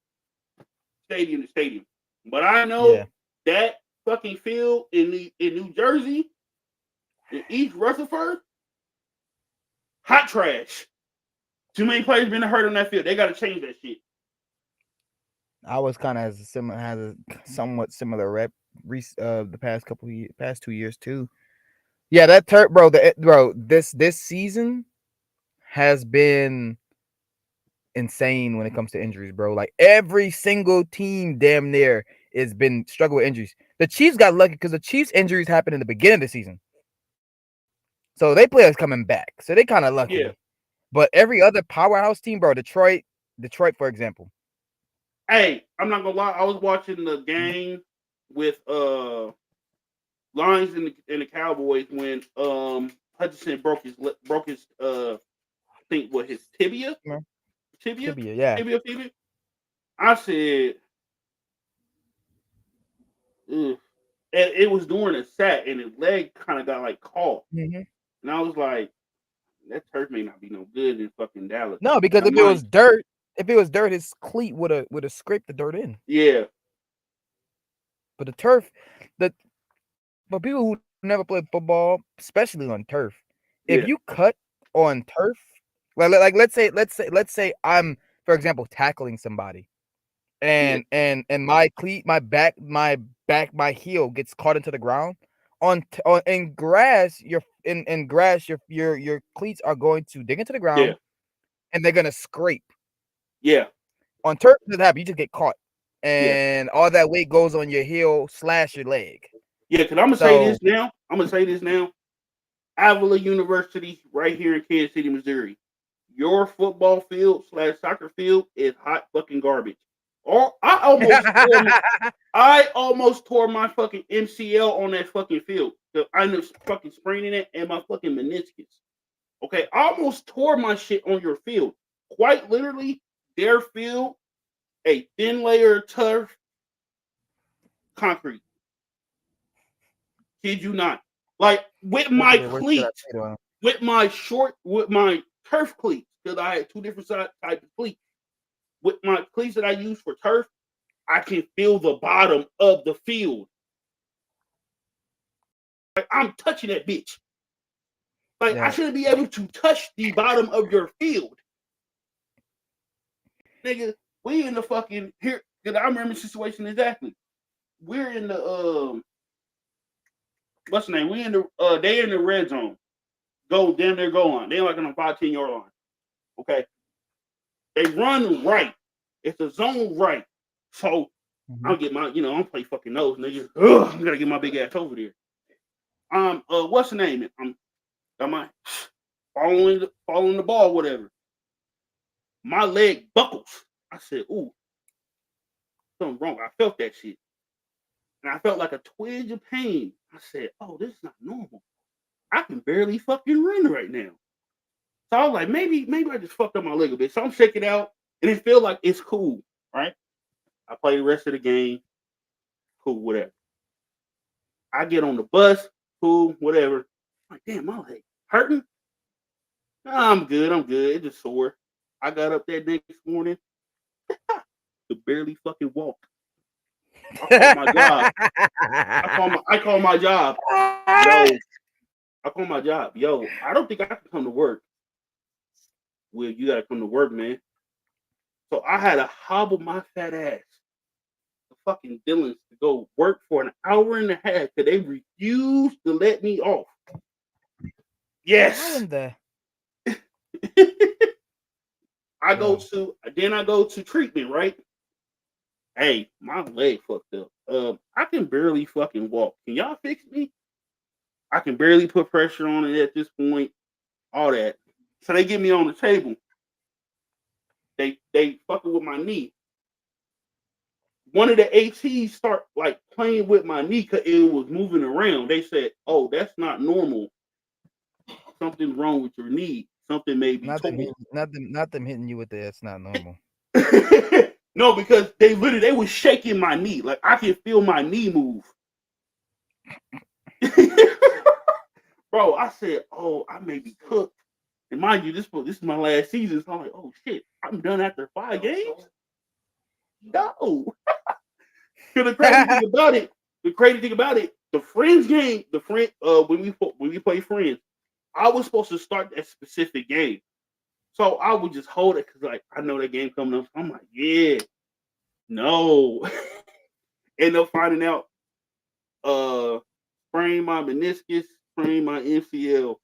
S1: stadium to stadium. But I
S2: Yeah.
S1: know that fucking field in New Jersey, in East Rutherford, hot trash. Too many players been hurt on that field. They gotta change that shit.
S2: I was kind of has a somewhat similar rep the past 2 years too. Yeah, that turf, bro. This season has been insane when it comes to injuries, bro. Like every single team, damn near, has been struggling with injuries. The Chiefs got lucky because the Chiefs injuries happened in the beginning of the season, so they players coming back, so they kind of
S1: Yeah.
S2: lucky. But every other powerhouse team, bro, Detroit, for example.
S1: Hey, I'm not gonna lie. I was watching the game with Lions and the Cowboys when Hutchinson broke his I think what his tibia
S2: Tibia, yeah.
S1: tibia. I said, ugh. and it was during a sack, and his leg kind of got like caught,
S2: Mhm.
S1: and I was like, that turf may not be no good in fucking Dallas.
S2: No, because
S1: Now mind,
S2: if it was dirt, his cleat would have scraped the dirt in.
S1: yeah,
S2: But the turf, the but people who never play football, especially on turf, if you
S1: yeah,
S2: cut on turf, like let's say I'm, for example, tackling somebody,
S1: yeah,
S2: and my cleat, my heel gets caught into the ground. On in grass, in grass, your cleats are going to dig into the
S1: yeah,
S2: ground and they're gonna scrape.
S1: yeah,
S2: On turf, it doesn't happen. You just get caught,
S1: yeah,
S2: and all that weight goes on your heel slash your leg.
S1: yeah. Cause I'm gonna say
S2: So
S1: this now. I'm gonna say this now. Avila University, right here in Kansas City, Missouri. Your football field slash soccer field is hot fucking garbage. Or I almost tore my fucking MCL on that fucking field. I ended up fucking spraining it and my fucking meniscus. Okay, I almost tore my shit on your field. Quite literally, their field, a thin layer of turf, concrete. Kid you not. Like with my
S2: okay, where's that
S1: cleats,
S2: potato?
S1: with my turf cleats, because I had two different types of cleats. With my cleats that I use for turf, I can feel the bottom of the field. Like I'm touching that bitch. Like I
S2: Yeah,
S1: shouldn't be able to touch the bottom of your field, nigga. We in the fucking here. Cause I remember the situation exactly. We're in the what's the name? We in the they in the red zone. Go damn near goal line. They like on a 5-10 yard line. Okay, they run right. It's a zone right. So
S2: mhm.
S1: I'll get my, I'm play fucking nose, nigga. Ugh, I'm gonna get my big ass over there. What's the name? Am I following the ball, whatever. My leg buckles. I said, ooh, something wrong. I felt that shit. And I felt like a twinge of pain. I said, oh, this is not normal. I can barely fucking run right now. So I was like, maybe I just fucked up my leg a bit. So I'm shaking out and it feels like it's cool, right? I play the rest of the game. Cool, whatever. I get on the bus, cool, whatever. I'm like, damn, my leg hurting? Nah, I'm good. I'm good. It's just sore. I got up that next morning to barely fucking walk. I called my job. I call my job. Yo, I call my job. Yo, I don't think I can come to work. Well, you gotta come to work, man. So I had to hobble my fat ass to fucking Dylan's to go work for an hour and a half because they refused to let me off.
S2: How
S1: Yes.
S2: in the bro?
S1: I go to treatment, right? Hey, my leg fucked up. I can barely fucking walk. Can y'all fix me? I can barely put pressure on it at this point. All that. So they get me on the table. They fucking with my knee. One of the ATs start like playing with my knee because it was moving around. They said, "Oh, that's not normal. Something's wrong with your knee. Something may be torn."
S2: Not them hitting you with the it's not normal.
S1: No, because they was shaking my knee. Like I can feel my knee move. Bro, I said, "Oh, I may be cooked." And mind you, this is my last season. So I'm like, "Oh shit, I'm done after 5 games." No. The crazy thing about it, the Friends game, when we play Friends, I was supposed to start that specific game. So I would just hold it because like I know that game coming up. I'm like, yeah, no. End up finding out uh sprained my meniscus, sprained my MCL.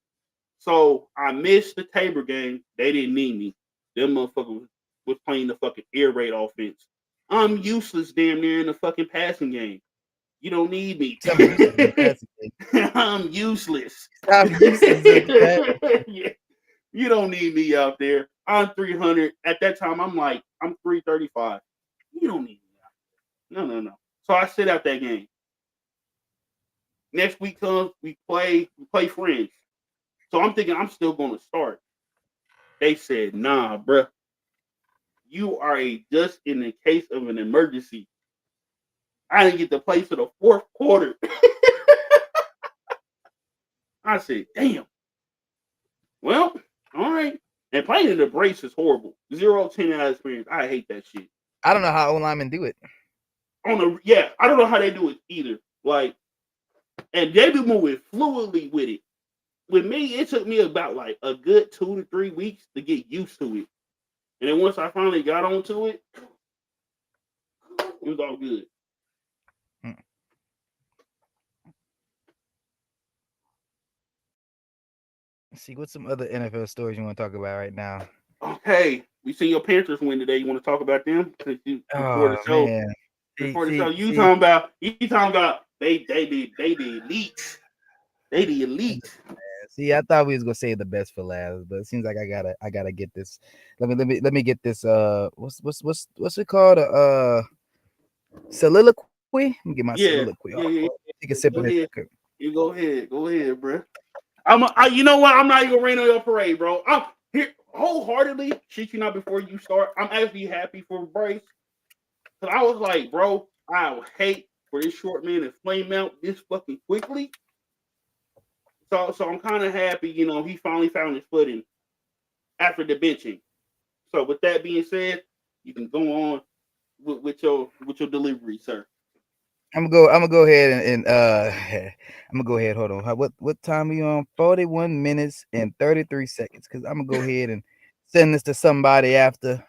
S1: So I missed the Tabor game. They didn't need me. Them motherfuckers was playing the fucking air raid offense. I'm useless damn near in the fucking passing game. You don't need me.
S2: I'm useless in the passing game.
S1: I'm useless.
S2: I'm useless in the passing.
S1: Yeah. You don't need me out there. I'm 300. At that time, I'm 335. You don't need me out there. No, no, no. So I sit out that game. Next week comes, we play Friends. So I'm thinking I'm still going to start. They said, nah, bruh, you are just in the case of an emergency. I didn't get to play to the fourth quarter. I said, damn. Well, all right. And playing in the brace is horrible. 0-10 out experience. I hate that shit.
S2: I don't know how O linemen do it.
S1: I don't know how they do it either. Like, and they be moving fluidly with it. With me, it took me about like a good 2 to 3 weeks to get used to it. And then once I finally got onto it, it was all good.
S2: Hmm. Let's see, what's some other NFL stories you want to talk about right now?
S1: Okay, we see your Panthers win today. You want to talk about them? Before the
S2: Oh
S1: show,
S2: man.
S1: before the show, you talking about they the elite. They the elite.
S2: See, I thought we was gonna say the best for last, but it seems like I gotta get this. Let me get this. What's it called? Soliloquy. Let me get my
S1: Yeah,
S2: soliloquy.
S1: yeah, yeah.
S2: Take a sip of
S1: Go
S2: this.
S1: ahead. You go ahead, bro. You know what? I'm not even gonna rain on your parade, bro. I'm here wholeheartedly. Shit you not before you start. I'm actually happy for Bryce because I was like, bro, I would hate for this short man to flame out this fucking quickly. So I'm kind of happy, he finally found his footing after the benching. So with that being said, you can go on with your delivery, sir.
S2: I'm gonna go ahead and I'm gonna go ahead. Hold on. What time are you on? 41 minutes and 33 seconds. Cause I'm gonna go ahead and send this to somebody after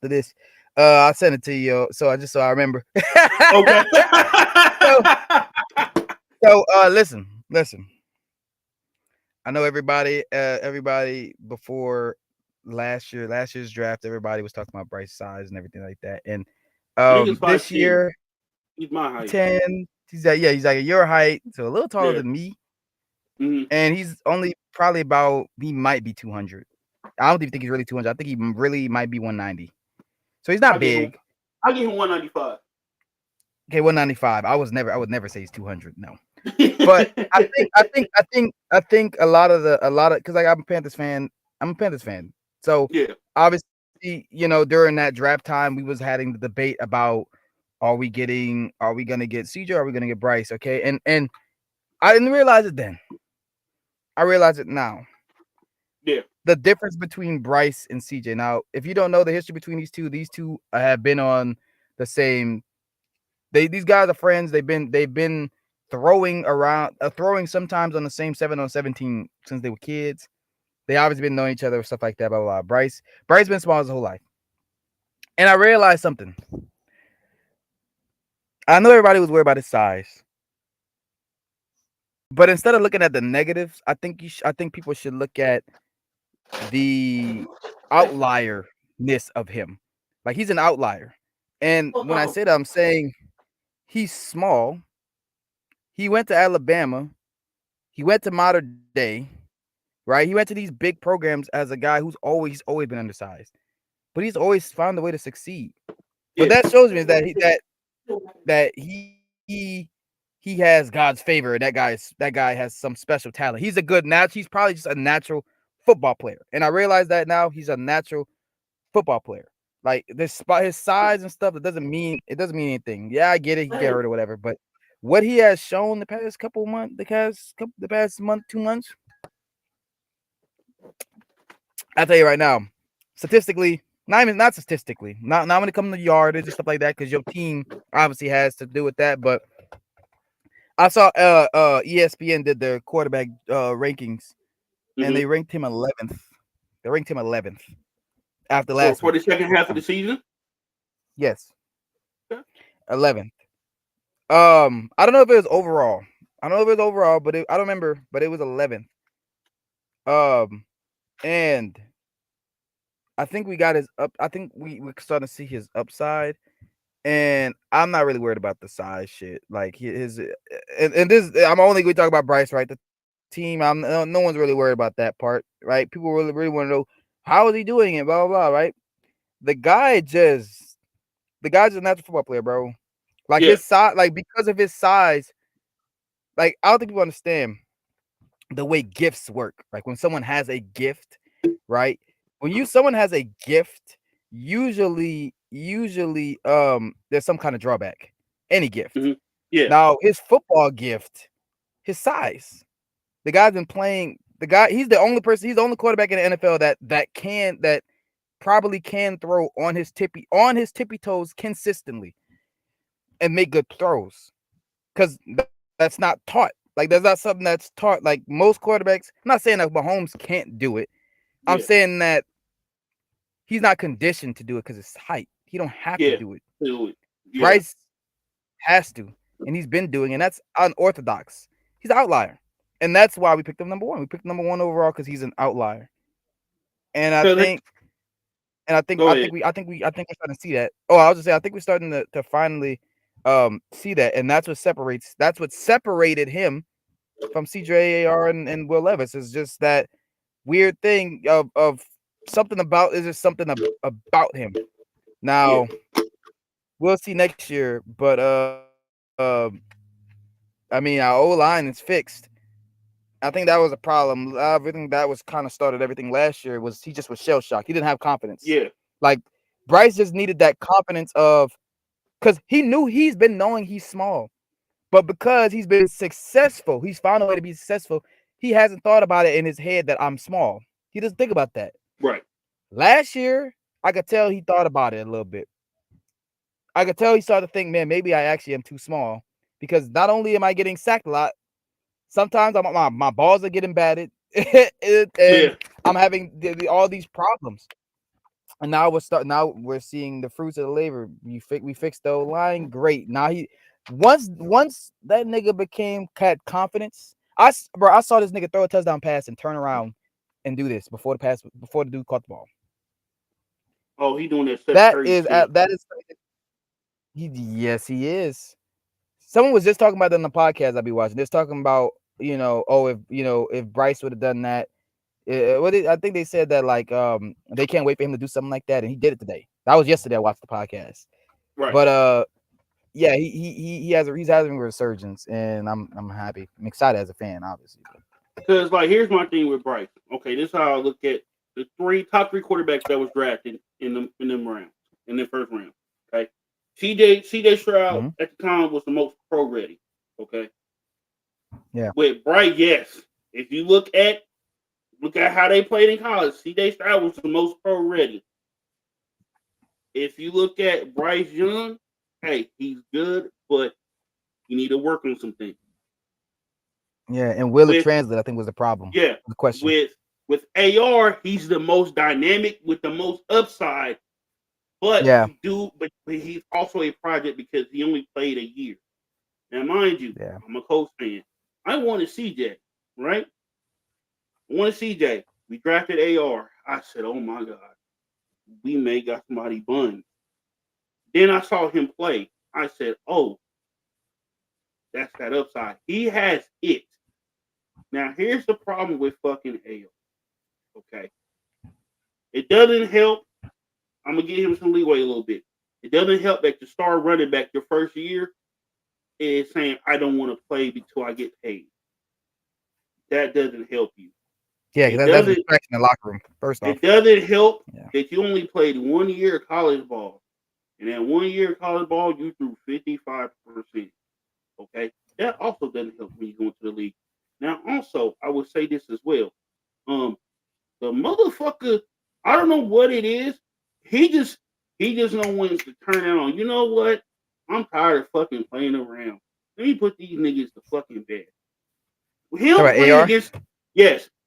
S2: this. I'll send it to you. So I remember.
S1: Okay.
S2: so listen. I know everybody before last year's draft, everybody was talking about Bryce size and everything like that. And
S1: Niggas
S2: this
S1: 5'10".
S2: year,
S1: He's my height.
S2: 10. He's like your height, so a little taller
S1: Yeah.
S2: than me,
S1: Mm-hmm.
S2: and he's only probably he might be 200. I don't even think he's really 200. I think he really might be 190. So he's
S1: I
S2: not
S1: give him.
S2: big.
S1: I give him 195.
S2: Okay, 195. I would never say he's 200. No, but I think a lot of because like I'm a Panthers fan. I'm a Panthers fan. So
S1: Yeah.
S2: obviously, during that draft time, we was having the debate about are we gonna get CJ? Are we gonna get Bryce? Okay, and I didn't realize it then. I realize it now.
S1: Yeah.
S2: The difference between Bryce and CJ. Now, if you don't know the history between these two have been on the same. These guys are friends. They've been throwing sometimes on the same 7-on-17 since they were kids. They obviously been knowing each other, stuff like that. Blah blah blah. Bryce been small his whole life, and I realized something. I know everybody was worried about his size, but instead of looking at the negatives, I think people should look at the outlierness of him. Like he's an outlier. And when I say that, I'm saying he's small. He went to Alabama. He went to modern day, right? He went to these big programs as a guy who's always been undersized, but he's always found a way to succeed. What
S1: Yeah.
S2: that shows me is that he has God's favor. That guy has some special talent. He's a good natural. He's probably just a natural football player, and I realize that now he's a natural football player. Like his size and stuff, it doesn't mean anything. Yeah, I get it. He get hurt or whatever, but what he has shown the past couple months, the past month, 2 months, I tell you right now, statistically, not statistically, not when it comes to yardage and stuff like that, because your team obviously has to do with that. But I saw ESPN did their quarterback rankings, and
S1: Mm-hmm.
S2: they ranked him 11th. They ranked him 11th after
S1: For
S2: last
S1: for the
S2: week.
S1: second half of the season.
S2: Yes,
S1: Okay.
S2: 11th. I don't know if it was overall. I don't know if it was overall, but I don't remember. But it was 11th. Um, and I think we got his up. I think we're starting to see his upside. And I'm not really worried about the size shit. Like his and this, I'm only going to talk about Bryce, right? The team, no one's really worried about that part, right? People really want to know how is he doing it, blah blah blah, right? The guy just, the guy's a natural football player, bro. Like
S1: Yeah.
S2: his size, like because of his size, like I don't think people understand the way gifts work. Like when someone has a gift, right? When someone has a gift, usually there's some kind of drawback. any gift.
S1: Mhm. Yeah.
S2: Now his football gift, his size. The guy's been playing. The guy, he's the only person. He's the only quarterback in the NFL that probably can throw on his tippy toes consistently and make good throws. Because that's not taught. Like that's not something that's taught. Like most quarterbacks. I'm not saying that Mahomes can't do it. I'm
S1: Yeah.
S2: saying that he's not conditioned to do it because it's height. He don't have to
S1: Yeah.
S2: do it.
S1: Do it. Yeah.
S2: Bryce has to, and he's been doing, and that's unorthodox. He's an outlier, and that's why we picked him number one. We picked him number one overall because he's an outlier, and I
S1: So
S2: think,
S1: go ahead.
S2: I think we're starting to see that. Oh, I was just saying, I think we're starting to finally see that, and that's what separated him from CJAR and Will Levis is just that weird thing of something about is just something about him.
S1: Yeah.
S2: Now we'll see next year, but I mean our O line is fixed. I think that was a problem. Everything that was kind of started everything last year was he just was shell shocked. He didn't have confidence.
S1: Yeah.
S2: Like Bryce just needed that confidence of because he's been knowing he's small, but because he's been successful, he's found a way to be successful. He hasn't thought about it in his head that I'm small. He doesn't think about that.
S1: Right.
S2: Last year, I could tell he thought about it a little bit. I could tell he started to think, man, maybe I actually am too small because not only am I getting sacked a lot, sometimes my balls are getting batted, and
S1: Yeah.
S2: I'm having all these problems. And now we're seeing the fruits of the labor. We fixed the line, great. Now once that nigga had confidence. I saw this nigga throw a touchdown pass and turn around and do this before the dude caught the ball.
S1: Oh, he doing that Steph Curry shit.
S2: Yes, he is. Someone was just talking about that on the podcast I'll be watching. They're talking about, if Bryce would have done that, I think they said that like they can't wait for him to do something like that, and he did it today. That was yesterday. I watched the podcast,
S1: Right.
S2: but yeah, he's having a resurgence, and I'm happy. I'm excited as a fan, obviously.
S1: Because like here's my thing with Bryce. Okay, this is how I look at the top three quarterbacks that was drafted in them rounds, in the first round. Okay. CJ Stroud at the time was the most pro ready. Okay.
S2: Yeah.
S1: With Bryce, yes. If you look at how they played in college, CJ Stroud was the most pro ready. If you look at Bryce Young, hey, he's good, but you need to work on some things.
S2: Yeah, and will it translate? I think was the problem.
S1: Yeah,
S2: the question
S1: with AR, he's the most dynamic with the most upside, but
S2: yeah,
S1: but he's also a project because he only played a year. Now, mind you, I'm a Colts fan. I wanted CJ, right? I wanted CJ. We drafted AR. I said, oh my God, we may got somebody bunned. Then I saw him play. I said, oh, that's that upside. He has it. Now, here's the problem with fucking AR. Okay. It doesn't help. I'm going to give him some leeway a little bit. It doesn't help that your star running back your first year is saying, I don't want to play until I get paid. That doesn't help you.
S2: Yeah, that's respect in the locker room, first off.
S1: It doesn't help that you only played 1 year of college ball. And that 1 year of college ball, you threw 55%. Okay? That also doesn't help when you go into the league. Now, also, I would say this as well. The motherfucker, I don't know what it is. He just know when to turn it on. You know what? I'm tired of fucking playing around. Let me put these niggas to fucking bed. Him playing
S2: AR?
S1: against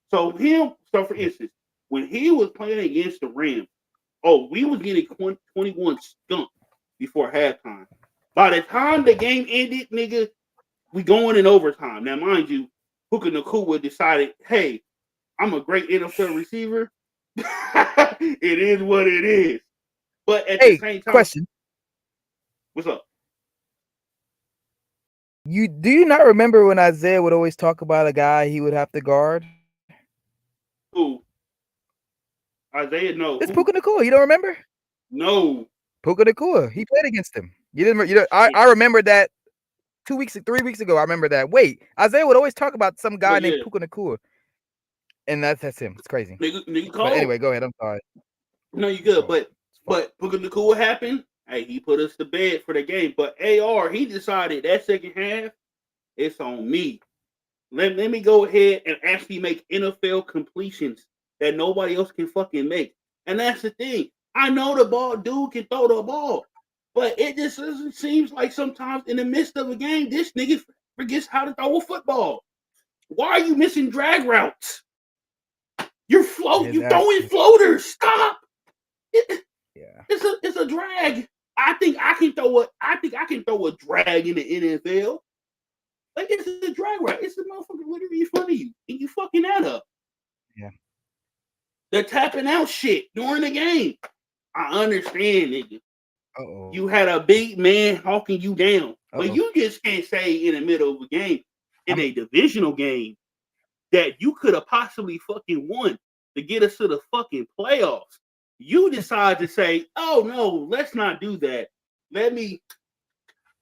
S1: So for instance, when he was playing against the Rams, we was getting 21 skunked before halftime. By the time the game ended, nigga, we going in overtime. Now, mind you, Puka Nacua decided, hey, I'm a great NFL receiver. It is what it is. But at the same time,
S2: question.
S1: What's up?
S2: Do you not remember when Isaiah would always talk about a guy he would have to guard?
S1: Who? Isaiah? No.
S2: It's Puka Nacua. You don't remember?
S1: No.
S2: Puka Nacua. He played against him. You didn't. I remember that 3 weeks ago. I remember that. Wait, Isaiah would always talk about some guy named Puka Nacua, and that's him. It's crazy.
S1: Nigga
S2: but anyway, go ahead. I'm sorry.
S1: No, you good. But Puka Nacua happened. Hey, he put us to bed for the game. But AR, he decided that second half, it's on me. Let me go ahead and actually make NFL completions that nobody else can fucking make. And that's the thing. I know the ball dude can throw the ball, but it just seems like sometimes in the midst of a game, this nigga forgets how to throw a football. Why are you missing drag routes? You throwing floaters. Stop. It's a drag. I think I can throw a drag in the NFL. Like it's a drag route. It's the motherfucker literally in front of you, and you fucking that up.
S2: Yeah.
S1: The tapping out shit during the game. I understand, nigga.
S2: Uh-oh.
S1: You had a big man hawking you down, but you just can't say in the middle of a game, in a divisional game, that you could have possibly fucking won to get us to the fucking playoffs. You decide to say, "Oh no, let's not do that.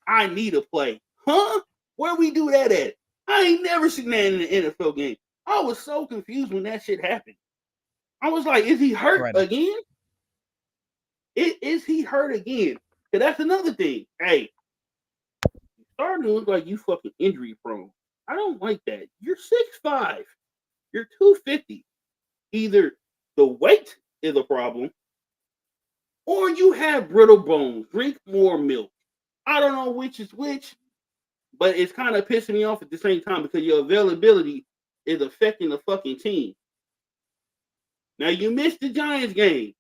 S1: I need a play." Huh? Where we do that at? I ain't never seen that in an NFL game. I was so confused when that shit happened. I was like, is he hurt again? Is he hurt again? Because that's another thing. Hey, you starting to look like you fucking injury prone. I don't like that. You're 6'5". You're 250. Either the weight is a problem or you have brittle bones. Drink more milk. I don't know which is which. But it's kind of pissing me off at the same time because your availability is affecting the fucking team. Now you missed the Giants game.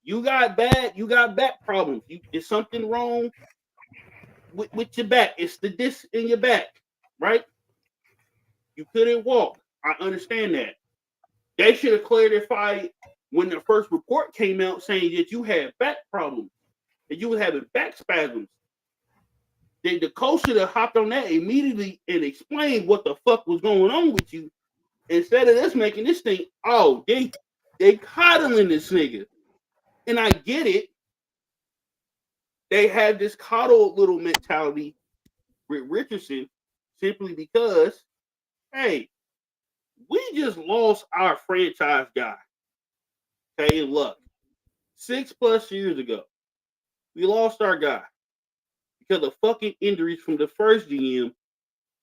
S1: You got back problems. Is something wrong with your back? It's the disc in your back, right? You couldn't walk. I understand that. They should have clarified when the first report came out saying that you had back problems, that you were having back spasms. The coach should have hopped on that immediately and explained what the fuck was going on with you instead of us making this thing. Oh, they coddling this nigga, and I get it. They have this coddled little mentality with Richardson simply because, hey, we just lost our franchise guy, okay, in Luck, 6+ years ago. We lost our guy because of fucking injuries from the first GM,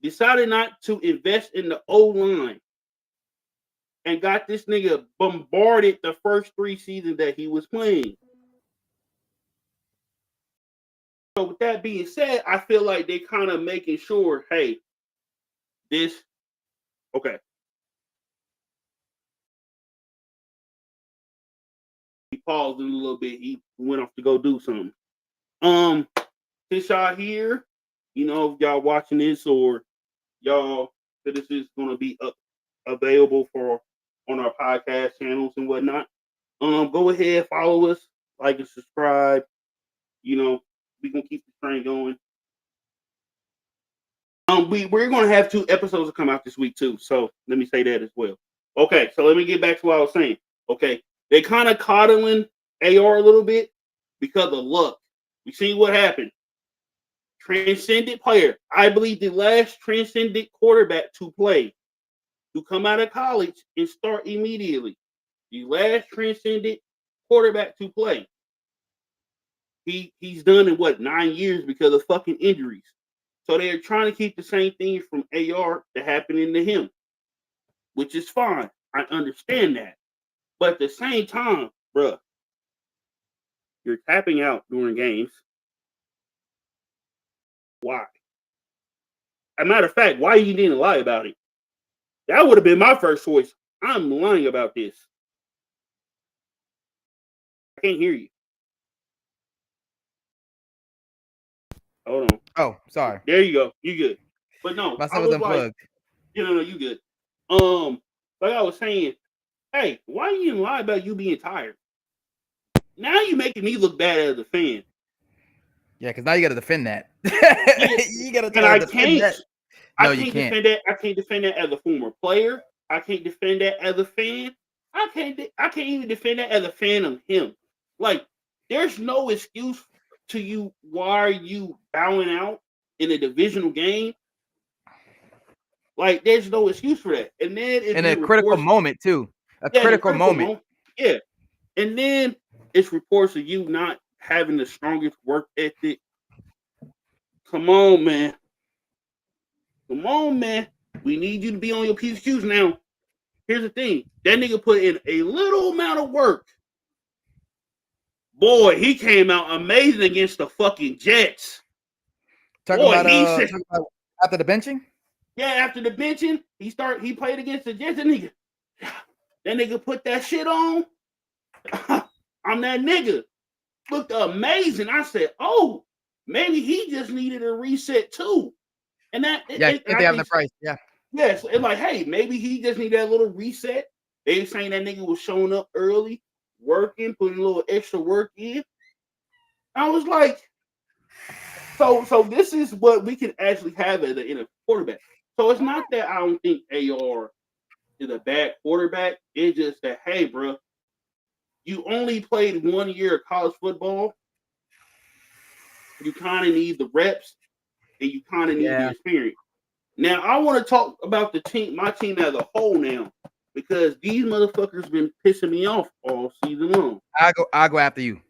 S1: decided not to invest in the O-line, and got this nigga bombarded the first 3 seasons that he was playing. So with that being said, I feel like they kind of making sure, hey, okay. He paused a little bit. He went off to go do something. Since y'all here, you know, if y'all watching this or y'all, so this is going to be available on our podcast channels and whatnot. Go ahead, follow us, like and subscribe. You know, we can keep the train going. We're going to have 2 episodes to come out this week too. So let me say that as well. Okay, so let me get back to what I was saying. Okay, they kind of coddling AR a little bit because of Luck. We see what happened. Transcendent player. I believe the last transcendent quarterback to play, to come out of college and start immediately. The last transcendent quarterback to play. He's done in 9 years because of fucking injuries. So they're trying to keep the same thing from AR to happening to him, which is fine. I understand that. But at the same time, bruh, you're tapping out during games. Why? As a matter of fact, why you didn't lie about it? That would have been my first choice. I'm lying about this. I can't hear you. Hold on.
S2: Oh, sorry.
S1: There you go. You good. But no,
S2: myself was unplugged.
S1: No, you good. Like I was saying, hey, why you didn't lie about you being tired? Now you making me look bad as a fan.
S2: Yeah, because now you got to defend that. You got to defend that. No, you can't.
S1: I can't defend that as a former player. I can't defend that as a fan. I can't even defend that as a fan of him. Like, there's no excuse to you. Why are you bowing out in a divisional game? Like, there's no excuse for that. And then
S2: in a critical moment too. A critical moment.
S1: Yeah. And then it's reports of you not having the strongest work ethic. Come on, man. Come on, man. We need you to be on your P's Q's now. Here's the thing. That nigga put in a little amount of work. Boy, he came out amazing against the fucking Jets.
S2: Talking about after the benching?
S1: Yeah, after the benching, he played against the Jets. That nigga put that shit on. I'm that nigga. Looked amazing. I said, oh, maybe he just needed a reset too. And that
S2: they have the price. Yeah.
S1: Yes, and like, hey, maybe he just needed that little reset. They were saying that nigga was showing up early, working, putting a little extra work in. I was like, so this is what we can actually have in a quarterback. So it's not that I don't think AR is a bad quarterback. It's just that, hey, bro, you only played 1 year of college football. You kind of need the reps, and you kind of need the experience. Now, I want to talk about my team as a whole now, because these motherfuckers been pissing me off all season long.
S2: I'll go after you.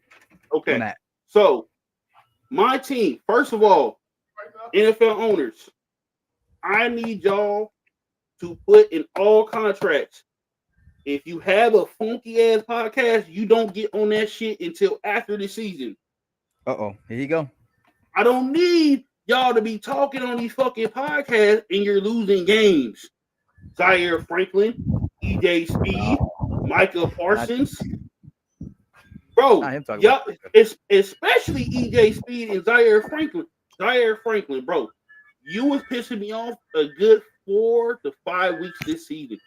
S1: Okay. On that. So, my team, first of all, NFL owners, I need y'all to put in all contracts. If you have a funky ass podcast, you don't get on that shit until after the season.
S2: Here you go.
S1: I don't need y'all to be talking on these fucking podcasts and you're losing games. Zaire Franklin, EJ Speed, Micah Parsons. Bro, y'all, especially EJ Speed and Zaire Franklin. Zaire Franklin, bro, you was pissing me off a good 4 to 5 weeks this season.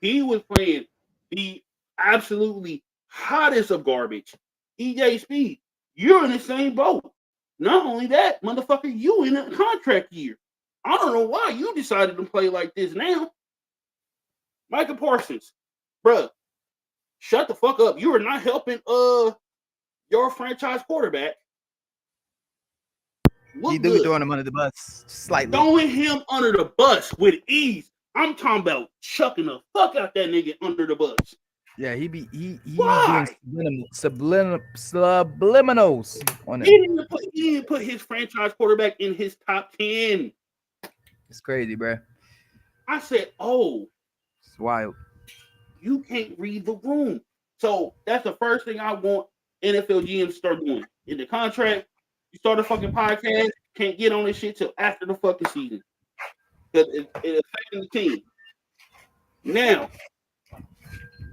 S1: He was playing the absolutely hottest of garbage. EJ Speed, you're in the same boat. Not only that, motherfucker, you in a contract year. I don't know why you decided to play like this now. Micah Parsons, bro, shut the fuck up. You are not helping your franchise quarterback.
S2: You do be throwing him under the bus slightly.
S1: Throwing him under the bus with ease. I'm talking about chucking the fuck out that nigga under the bus.
S2: Yeah, he doing subliminals on it.
S1: He didn't put his franchise quarterback in his top 10.
S2: It's crazy, bro.
S1: I said, oh,
S2: it's wild.
S1: You can't read the room. So that's the first thing I want NFL GMs to start doing. In the contract, you start a fucking podcast, can't get on this shit till after the fucking season. Because it's affecting the team. Now,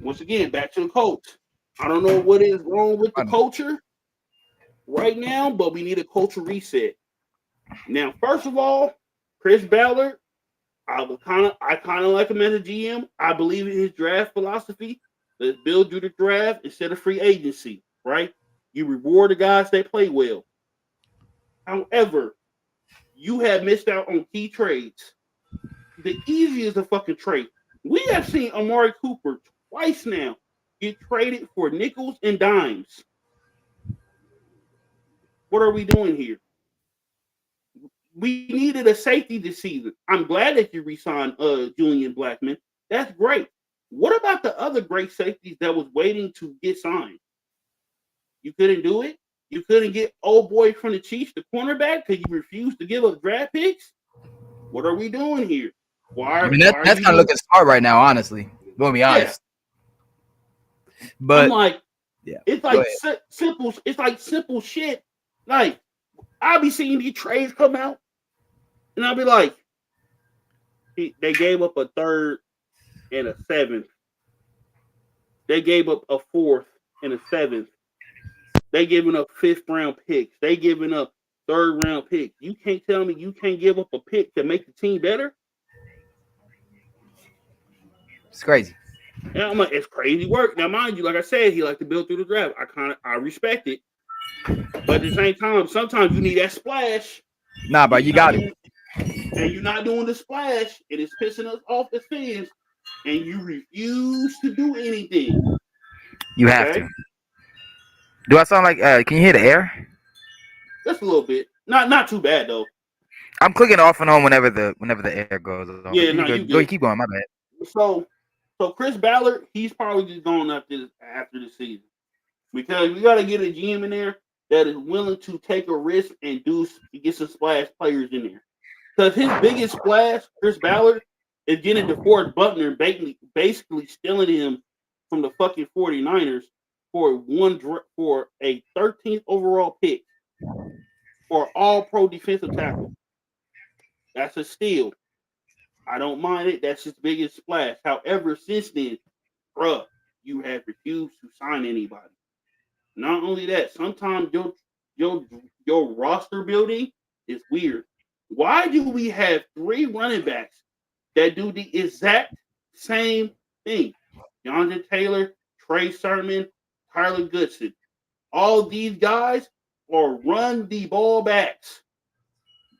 S1: once again, back to the coach. I don't know what is wrong with the culture right now, but we need a culture reset. Now, first of all, Chris Ballard, I kind of like him as a GM. I believe in his draft philosophy. Let's build through the draft instead of free agency, right? You reward the guys that play well. However, you have missed out on key trades. The easiest of fucking trade. We have seen Amari Cooper twice now get traded for nickels and dimes. What are we doing here? We needed a safety this season. I'm glad that you re-signed Julian Blackmon. That's great. What about the other great safeties that was waiting to get signed? You couldn't do it? You couldn't get old boy from the Chiefs, the cornerback, because you refused to give up draft picks? What are we doing here?
S2: That's kind of looking smart right now, honestly. Going to be honest.
S1: Yeah. But I'm like, it's like simple. It's like simple shit. Like, I'll be seeing these trades come out, and I'll be like, they gave up a 3rd and a 7th. They gave up a 4th and a 7th. They giving up 5th round picks. They giving up 3rd round picks. You can't tell me you can't give up a pick to make the team better?
S2: It's crazy.
S1: Yeah, I'm like, it's crazy work. Now, mind you, like I said, he liked to build through the draft. I respect it. But at the same time, sometimes you need that splash.
S2: Nah, but you got it.
S1: And you're not doing the splash. It is pissing us off as fans. And you refuse to do anything.
S2: You have to. Do I sound like? Can you hear the air?
S1: Just a little bit. Not too bad though.
S2: I'm clicking off and on whenever the air goes on.
S1: Yeah,
S2: you keep going. My bad.
S1: So Chris Ballard, he's probably just going after the season because we got to get a GM in there that is willing to take a risk and get some splash players in there. Because his biggest splash, Chris Ballard, is getting DeForest Buckner, basically stealing him from the fucking 49ers for a 13th overall pick for all pro defensive tackle. That's a steal. I don't mind it. That's his biggest splash. However, since then, bruh, you have refused to sign anybody. Not only that, sometimes your roster building is weird. Why do we have 3 running backs that do the exact same thing? Jonathan Taylor, Trey Sermon, Tyler Goodson. All these guys are run the ball backs,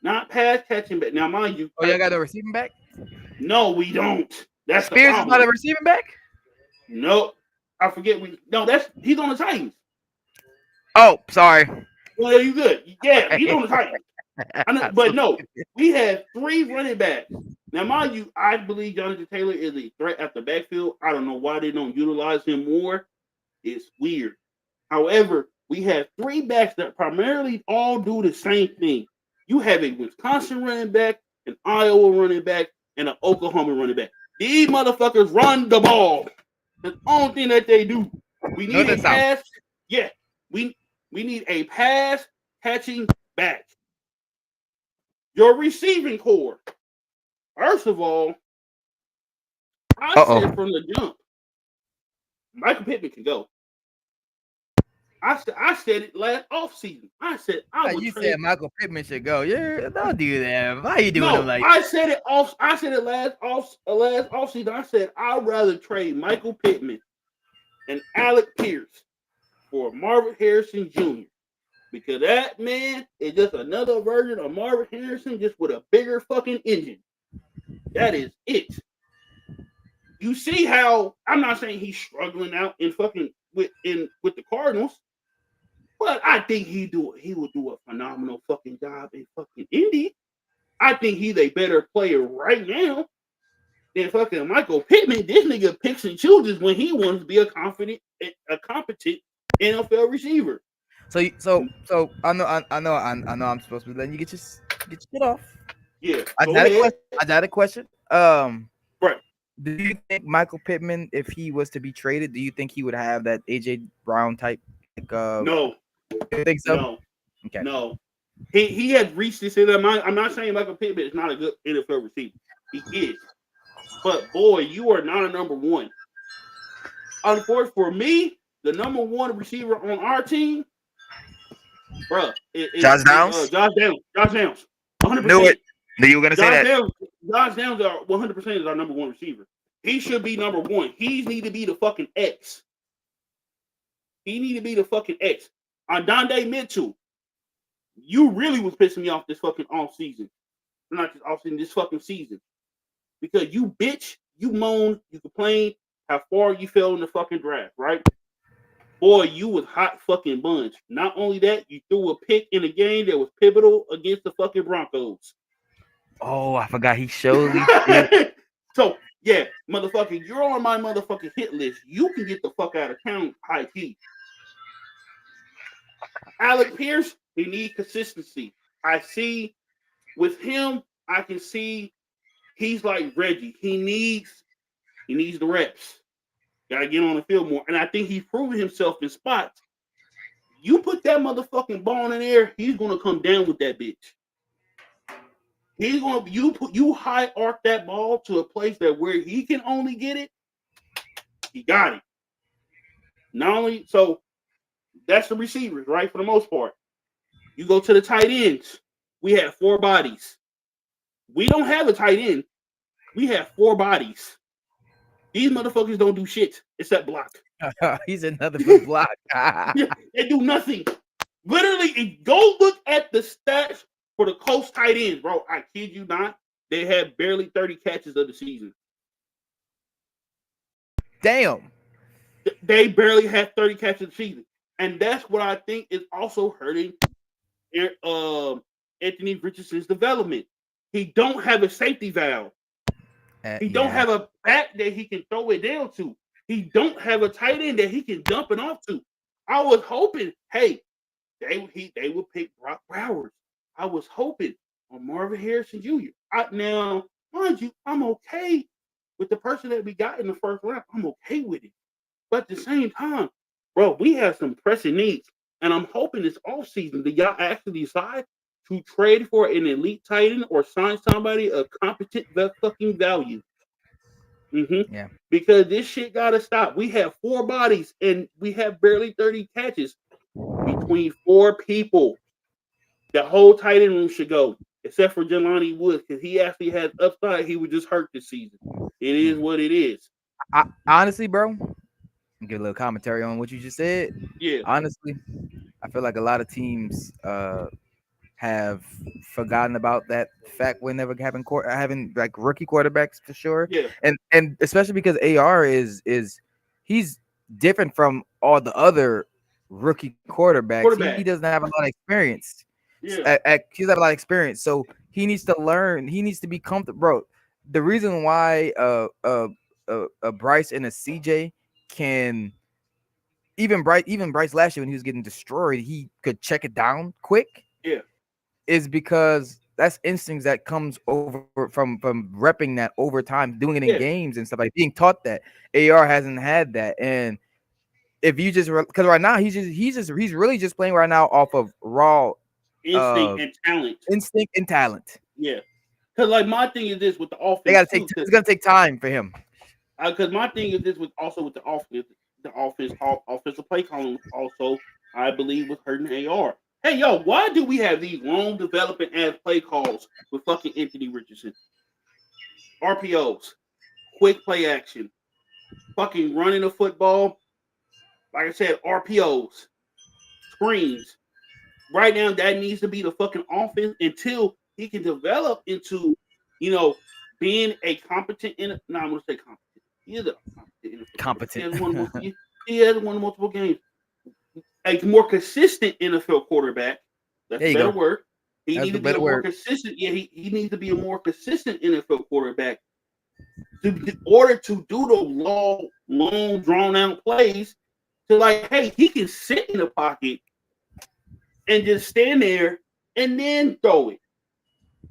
S1: not pass catching back. Now, mind you,
S2: Oh, y'all got a receiving back?
S1: no, we don't. That's the
S2: Spears is
S1: problem.
S2: not a receiving back?
S1: No, I forget. He's on the Titans.
S2: Oh, sorry.
S1: Well, you good? Yeah, he's on the Titans. But no, we have 3 running backs. Now, mind you, I believe Jonathan Taylor is a threat at the backfield. I don't know why they don't utilize him more. It's weird. However, we have 3 backs that primarily all do the same thing. You have a Wisconsin running back, an Iowa running back, and an Oklahoma running back. These motherfuckers run the ball. That's the only thing that they do. We need a pass. Yeah, we need a pass catching back. Your receiving core. First of all, I said from the jump, Michael Pittman can go. I said it last offseason. I said I would.
S2: You said Michael Pittman should go. Yeah, don't do that. Why are you doing like?
S1: I said it last offseason. I said I'd rather trade Michael Pittman and Alec Pierce for Marvin Harrison Jr. Because that man is just another version of Marvin Harrison, just with a bigger fucking engine. That is it. You see how I'm not saying he's struggling out in fucking with the Cardinals, but I think he will do a phenomenal fucking job in fucking Indy. I think he's a better player right now than fucking Michael Pittman. This nigga picks and chooses when he wants to be a competent NFL receiver.
S2: So I know I'm supposed to be letting you get your shit off.
S1: Yeah.
S2: I got a question.
S1: Right.
S2: Do you think Michael Pittman, if he was to be traded, do you think he would have that AJ Brown type?
S1: No.
S2: You think so?
S1: No.
S2: Okay.
S1: No. He has reached this. I'm not saying Michael Pittman is not a good NFL receiver. He is. But boy, you are not a number one. Unfortunately for me, the number one receiver on our team, bruh,
S2: Josh Downs?
S1: Josh Downs. 100%.
S2: Knew it. You were gonna say that.
S1: Josh Downs are 100% is our number one receiver. He should be number one. He need to be the fucking X. He need to be the fucking X. On Donde Mitchell, you really was pissing me off this fucking off season. Not just off season, this fucking season. Because you bitch, you moan, you complain how far you fell in the fucking draft, right? Boy, you was hot fucking bunch. Not only that, you threw a pick in a game that was pivotal against the fucking Broncos.
S2: Oh, I forgot he showed me.
S1: So, yeah, motherfucker, you're on my motherfucking hit list. You can get the fuck out of town, high key. Alec Pierce, he needs consistency. I see with him, I can see he's like Reggie. He needs the reps. Gotta get on the field more. And I think he's proven himself in spots. You put that motherfucking ball in there, he's gonna come down with that bitch. He's gonna you high arc that ball to a place that where he can only get it, he got it. Not only so that's the receivers, right? For the most part. You go to the tight ends, we have 4 bodies. We don't have a tight end. We have 4 bodies. These motherfuckers don't do shit except block.
S2: He's another good block.
S1: They do nothing. Literally, go look at the stats for the Colts tight ends, bro. I kid you not. They had barely 30 catches of the season.
S2: Damn.
S1: They barely had 30 catches of the season. And that's what I think is also hurting Anthony Richardson's development. He don't have a safety valve. He don't have a back that he can throw it down to. He don't have a tight end that he can dump it off to. I was hoping, hey, they would pick Brock Bowers. I was hoping on Marvin Harrison Jr. Now, mind you, I'm okay with the person that we got in the first round. I'm okay with it. But at the same time, bro, we have some pressing needs. And I'm hoping this offseason that y'all actually decide to trade for an elite tight end or sign somebody of competent fucking value.
S2: Yeah.
S1: Because this shit gotta stop. We have 4 bodies and we have barely 30 catches between 4 people. The whole tight end room should go, except for Jelani Woods, because he actually has upside. He was just hurt this season. It is what it is.
S2: Honestly, bro, get a little commentary on what you just said.
S1: Yeah.
S2: Honestly, I feel like a lot of teams have forgotten about that fact when never having like rookie quarterbacks for sure.
S1: Yeah.
S2: And especially because AR is he's different from all the other rookie quarterbacks. He
S1: Quarterback.
S2: doesn't have a lot of experience.
S1: Yeah.
S2: He doesn't have a lot of experience, so he needs to learn. He needs to be comfortable, bro. The reason why a Bryce and a CJ can even Bryce last year when he was getting destroyed, he could check it down quick.
S1: Yeah.
S2: Is because that's instincts that comes over from repping that over time, doing it in
S1: Yeah.
S2: games and stuff, like being taught that. AR hasn't had that, and if you just because right now he's really just playing right now off of raw
S1: Instinct and talent.
S2: instinct and talent.
S1: Yeah. Because like my thing is this with the offense.
S2: They got to take. It's gonna take time for him.
S1: Because my thing is this with the offense. The offensive play calling also, I believe, was hurting AR. Hey, yo, why do we have these long developing ass play calls with fucking Anthony Richardson? RPOs, quick play action, fucking running the football. Like I said, RPOs, screens. Right now, that needs to be the fucking offense until he can develop into, being a competent. I'm gonna say competent. He is a
S2: competent.
S1: He has won multiple games. A more consistent NFL quarterback. That's a better word. He needs to be a more consistent. Yeah, he needs to be a more consistent NFL quarterback in order to do the long, drawn out plays. To like, hey, he can sit in the pocket and just stand there and then throw it.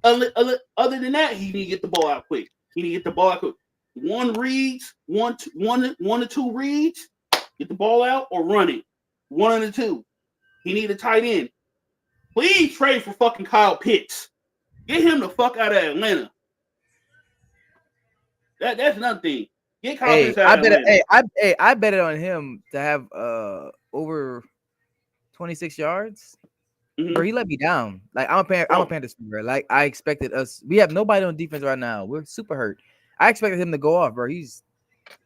S1: Other than that, he need to get the ball out quick. He need to get the ball out quick. One to two reads, get the ball out or run it. One of the two. He need a tight end. Please trade for fucking Kyle Pitts. Get him the fuck out of Atlanta. That's another thing. Get Kyle Pitts out of Atlanta.
S2: I bet it on him to have over 26 yards. Mm-hmm. Bro, he let me down. Like I'm a Panthers fan, bro. Like I expected us. We have nobody on defense right now. We're super hurt. I expected him to go off, bro. He's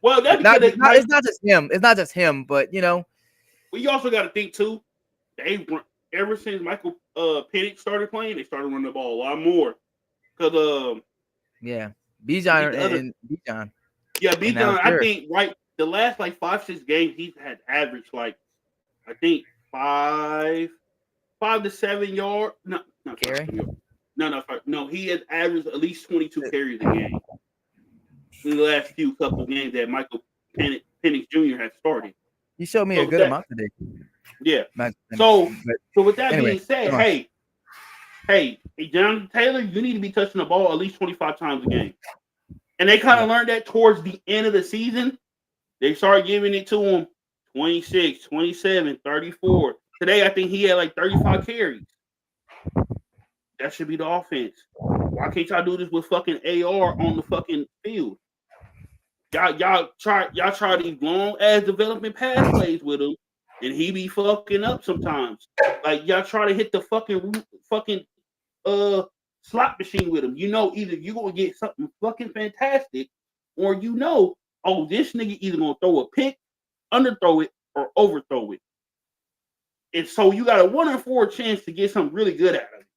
S1: that's
S2: it's not just him. It's not just him, but
S1: Well, you also got to think too. Ever since Michael Penix started playing, they started running the ball a lot more. Cause
S2: Bijan and Bijan.
S1: Yeah, Bijan. I think the last like 5-6 games he's had average like I think 5 to 7 yards. No,
S2: carry.
S1: No. He has averaged at least 22 carries a game in the last couple games that Michael Penix Jr. has started.
S2: He showed me a good amount today.
S1: Yeah. So with that being said, hey, Jonathan Taylor, you need to be touching the ball at least 25 times a game. And they kind of learned that towards the end of the season. They started giving it to him 26, 27, 34. Today, I think he had like 35 carries. That should be the offense. Why can't y'all do this with fucking AR on the fucking field? Y'all try these long ass development pass plays with him, and he be fucking up sometimes. Like y'all try to hit the fucking slot machine with him. Either you're gonna get something fucking fantastic, or this nigga either gonna throw a pick, underthrow it, or overthrow it. And so you got a 1 in 4 chance to get something really good out of it.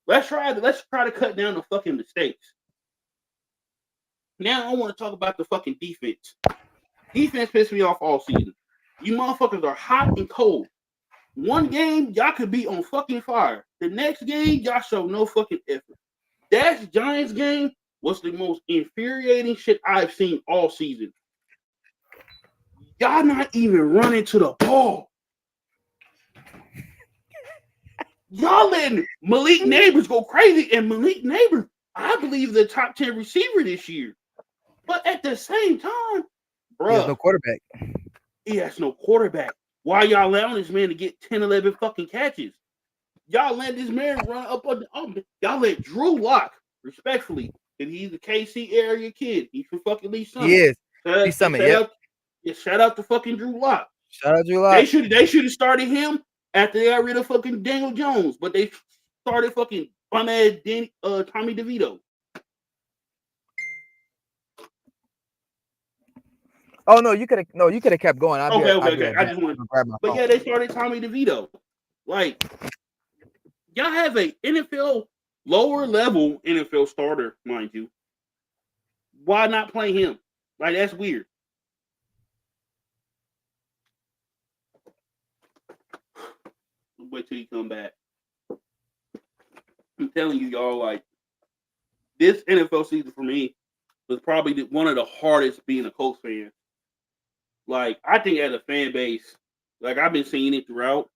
S1: Let's try to cut down the fucking mistakes. Now I want to talk about the fucking defense. Defense pissed me off all season. You motherfuckers are hot and cold. One game, y'all could be on fucking fire. The next game, y'all show no fucking effort. That Giants game was the most infuriating shit I've seen all season. Y'all not even running to the ball. Y'all letting Malik Neighbors go crazy, and Malik Neighbors, I believe, the top 10 receiver this year. But at the same time,
S2: He has
S1: bruh,
S2: no quarterback.
S1: he has no quarterback. Why y'all allowing this man to get 10, 11 fucking catches? Y'all let this man run up on the y'all let Drew Lock, respectfully, and he's a KC area kid. He's from fucking Lee Summit.
S2: He is.
S1: Lee
S2: Summit, yep.
S1: Shout out to fucking Drew Lock.
S2: Shout out Drew Lock.
S1: They should have started him after they got rid of fucking Daniel Jones, but they started fucking bum ass Tommy DeVito.
S2: Oh no, you could have kept going.
S1: Okay. I just want to grab my phone. But yeah, they started Tommy DeVito. Like, y'all have a NFL lower level NFL starter, mind you. Why not play him? Like, that's weird. Wait till you come back. I'm telling you, y'all, like, this NFL season for me was probably one of the hardest being a Colts fan. Like, I think as a fan base, like, I've been seeing it throughout.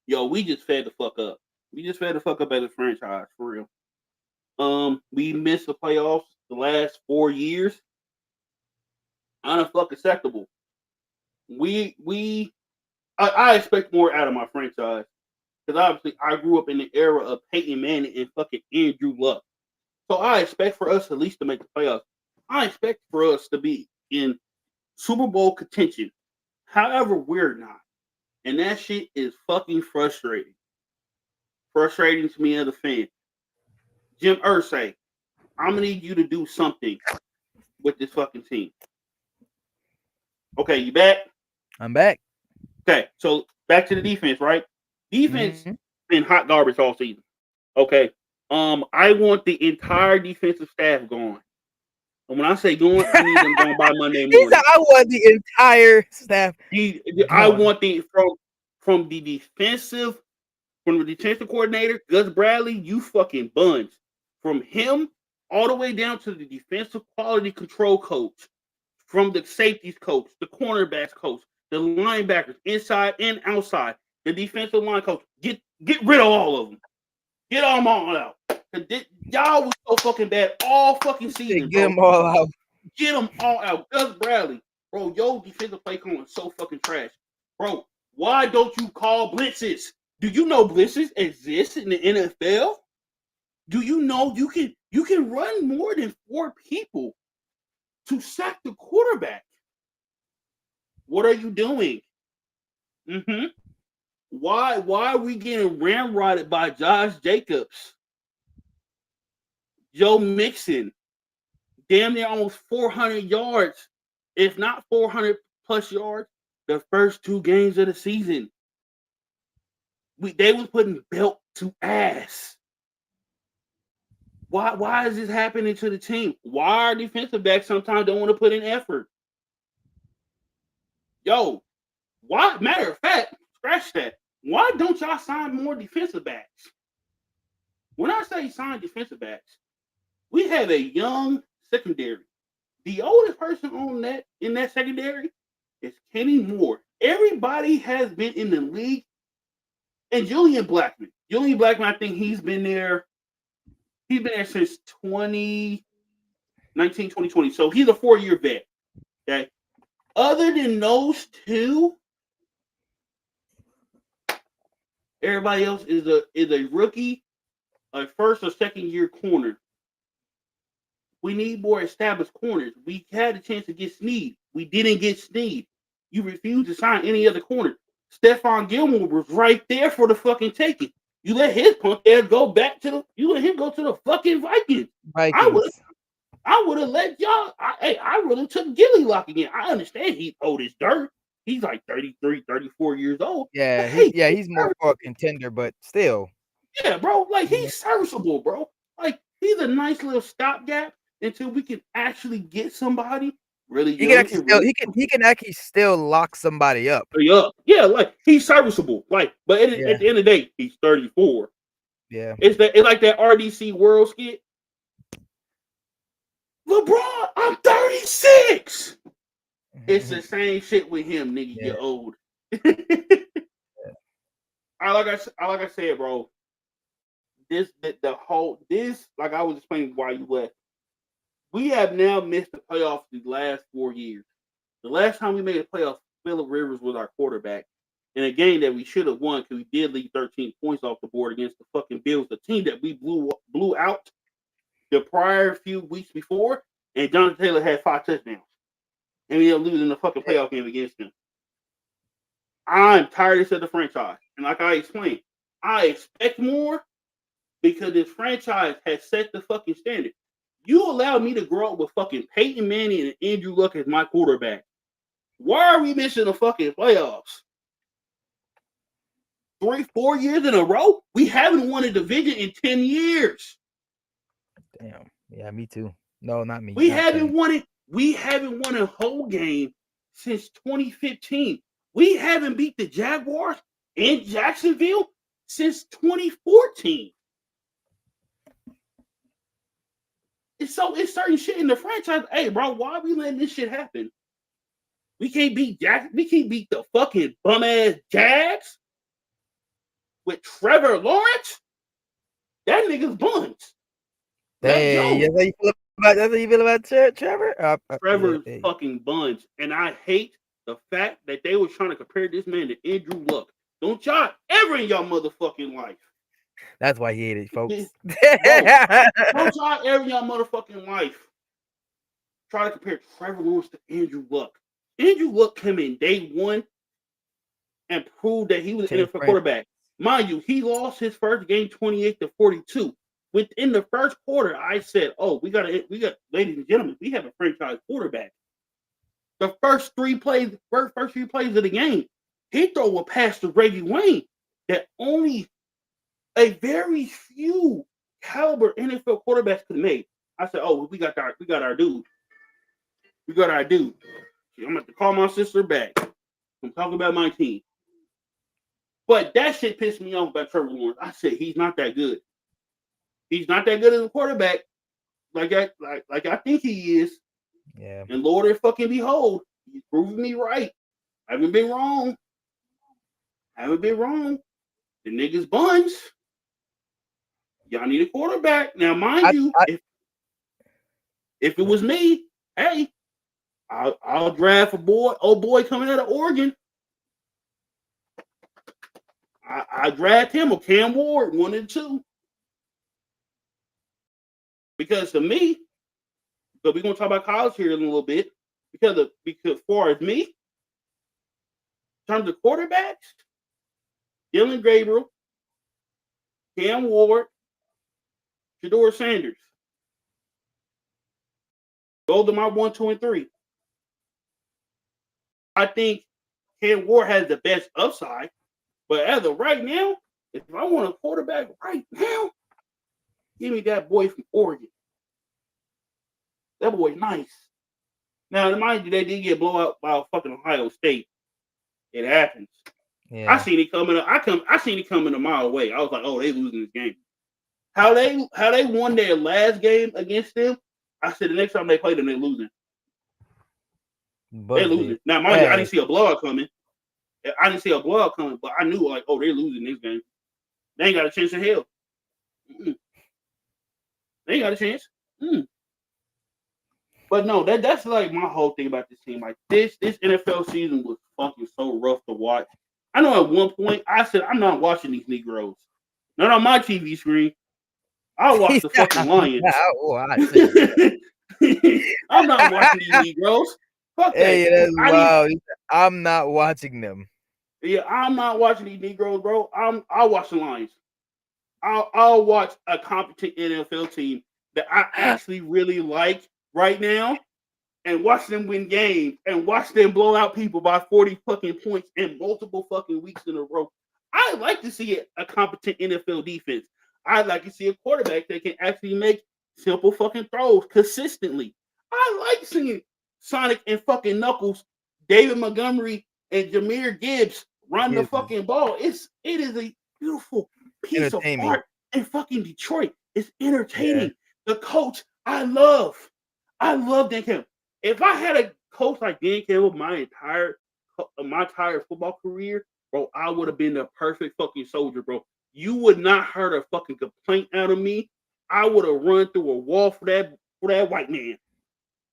S1: Yo, we just fed the fuck up. We just fed the fuck up as a franchise, for real. We missed the playoffs the last 4 years. Unacceptable. I expect more out of my franchise. Because obviously I grew up in the era of Peyton Manning and fucking Andrew Luck. So I expect for us at least to make the playoffs. I expect for us to be in Super Bowl contention. However, we're not. And that shit is fucking frustrating. Frustrating to me as a fan. Jim Irsay, I'm gonna need you to do something with this fucking team. Okay, you back?
S2: I'm back.
S1: Okay, so back to the defense, right? Defense been hot garbage all season. Okay. I want the entire defensive staff gone. And when I say going, I need them gone by Monday morning.
S2: He said, I want the entire staff.
S1: I want the from the defensive coordinator, Gus Bradley, you fucking buns. From him all the way down to the defensive quality control coach, from the safeties coach, the cornerbacks coach, the linebackers, inside and outside, the defensive line coach. Get rid of all of them. Get them all out. Y'all was so fucking bad all fucking season.
S2: Get them all out.
S1: Get them all out. Gus Bradley. Bro, your defensive play calling is so fucking trash. Bro, why don't you call blitzes? Do you know blitzes exist in the NFL? Do you know you can run more than 4 people to sack the quarterback? What are you doing? Why are we getting ramrodded by Josh Jacobs? Joe Mixon, damn near almost 400 yards, if not 400 plus yards, the first 2 games of the season. They was putting belt to ass. Why is this happening to the team? Why are defensive backs sometimes don't want to put in effort? Yo, why? Matter of fact, scratch that. Why don't y'all sign more defensive backs? When I say sign defensive backs, we have a young secondary. The oldest person in that secondary is Kenny Moore. Everybody has been in the league. And Julian Blackman, I think he's been there since 2019, 2020. So he's a 4-year vet. Okay. Other than those 2, everybody else is a rookie, a first or second year corner. We need more established corners. We had a chance to get Snead. We didn't get Snead. You refused to sign any other corner. Stephon Gilmore was right there for the fucking taking. You let his punk ass go back to you let him go to the fucking Vikings. I would have let y'all. I really took Gilly Lock again. I understand he's old as dirt. He's like 33, 34 years old.
S2: Yeah, he's more for a contender, but still.
S1: Yeah, bro. Like, he's serviceable, bro. Like, he's a nice little stopgap until we can actually get somebody really young.
S2: He can actually still lock somebody up.
S1: Yeah, like, he's serviceable. Like, but at the end of the day, he's 34.
S2: Yeah.
S1: It's like that RDC World skit. LeBron, I'm 36. It's the same shit with him, nigga. Yeah. You're old. Like I said, bro. like I was explaining why you left. We have now missed the playoffs the last 4 years. The last time we made the playoffs, Phillip Rivers was our quarterback in a game that we should have won because we did leave 13 points off the board against the fucking Bills, the team that we blew out the prior few weeks before, and Jonathan Taylor had 5 touchdowns. And we ended up losing the fucking playoff game against them. I'm tired of this of the franchise. And like I explained, I expect more because this franchise has set the fucking standard. You allowed me to grow up with fucking Peyton Manning and Andrew Luck as my quarterback. Why are we missing the fucking playoffs? 3-4 years in a row? We haven't won a division in 10 years.
S2: Damn. Yeah, me too. No, not me.
S1: We
S2: not
S1: haven't
S2: 10.
S1: won it. We haven't won a whole game since 2015. We haven't beat the Jaguars in Jacksonville since 2014. It's certain shit in the franchise. Hey, bro, why are we letting this shit happen? We can't beat We can't beat the fucking bum ass Jags with Trevor Lawrence. That nigga's buns.
S2: Hey, that's how you feel about Trevor?
S1: Trevor's fucking buns, and I hate the fact that they were trying to compare this man to Andrew Luck. Don't y'all ever in y'all motherfucking life.
S2: That's why he hated folks.
S1: Don't y'all ever in y'all motherfucking life try to compare Trevor Lawrence to Andrew Luck. Andrew Luck came in day one and proved that he was an NFL quarterback. Mind you, he lost his first game 28-42. Within the first quarter, I said, "Oh, we got, ladies and gentlemen, we have a franchise quarterback." The first three plays of the game, he threw a pass to Reggie Wayne that only a very few caliber NFL quarterbacks could make. I said, "Oh, we got our dude. We got our dude." I'm gonna have to call my sister back. I'm talking about my team. But that shit pissed me off about Trevor Lawrence. I said he's not that good. He's not that good as a quarterback, like I think he is.
S2: Yeah.
S1: And Lord and fucking behold, he's proving me right. I haven't been wrong. The niggas buns. Y'all need a quarterback. Now, mind you, if it was me, hey, I'll draft old boy coming out of Oregon. I draft him or Cam Ward, 1 and 2. Because to me, but we're gonna talk about college here in a little bit. Because far as me, in terms of quarterbacks, Dylan Gabriel, Cam Ward, Shedeur Sanders. Those are my 1, 2, and 3. I think Cam Ward has the best upside, but as of right now, if I want a quarterback right now, give me that boy from Oregon. That boy's nice. Now, mind you, they did get blown out by fucking Ohio State. It happens.
S2: Yeah.
S1: I seen it coming. I seen it coming a mile away. I was like, "Oh, they losing this game." How they won their last game against them? I said the next time they play them, they're losing. They're losing. Now, mind you, I didn't see a blowout coming. But I knew like, oh, they're losing this game. They ain't got a chance in hell. Mm-mm. They ain't got a chance. But no, that's like my whole thing about this team. Like this NFL season was fucking so rough to watch. I know at one point I said I'm not watching these Negroes. Not on my TV screen. I'll watch the fucking Lions. I'm not watching these Negroes. Fuck that.
S2: Hey, that's wild. I'm not watching them.
S1: Yeah, I'm not watching these Negroes, bro. I'll watch the Lions. I'll watch a competent NFL team that I actually really like right now and watch them win games and watch them blow out people by 40 fucking points in multiple fucking weeks in a row. I like to see a competent NFL defense. I like to see a quarterback that can actually make simple fucking throws consistently. I like seeing Sonic and fucking Knuckles, David Montgomery, and Jahmyr Gibbs run the fucking ball. It is a beautiful piece of art in fucking Detroit. It's entertaining. Yeah. The coach, I love Dan Campbell. If I had a coach like Dan Campbell my entire football career, bro, I would have been the perfect fucking soldier, bro. you would not heard a fucking complaint out of me. I would have run through a wall for that white man.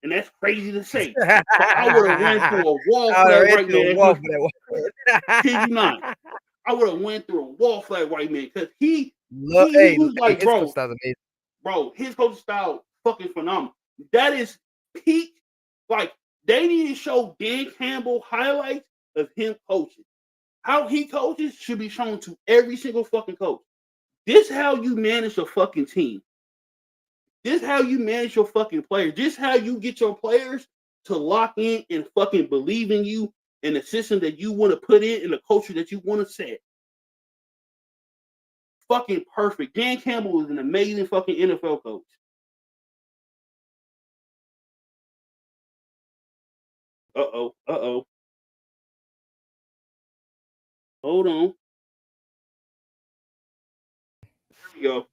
S1: And that's crazy to say. But I would have ran through a wall
S2: I
S1: for
S2: would have
S1: that
S2: ran
S1: white
S2: through a
S1: man.
S2: wall for that
S1: Kid you not.
S2: one.
S1: I would have went through a wall for that white man because
S2: Hey,
S1: he was like,
S2: his coach
S1: bro,
S2: style's amazing.
S1: his coaching style fucking phenomenal. That is peak. Like they need to show Dan Campbell highlights of him coaching. How he coaches should be shown to every single fucking coach. This how you manage a fucking team. This how you manage your fucking players. This how you get your players to lock in and fucking believe in you and the system that you want to put in and the culture that you want to set. Fucking perfect. Dan Campbell is an amazing fucking NFL coach. Uh oh. Hold on. There we go.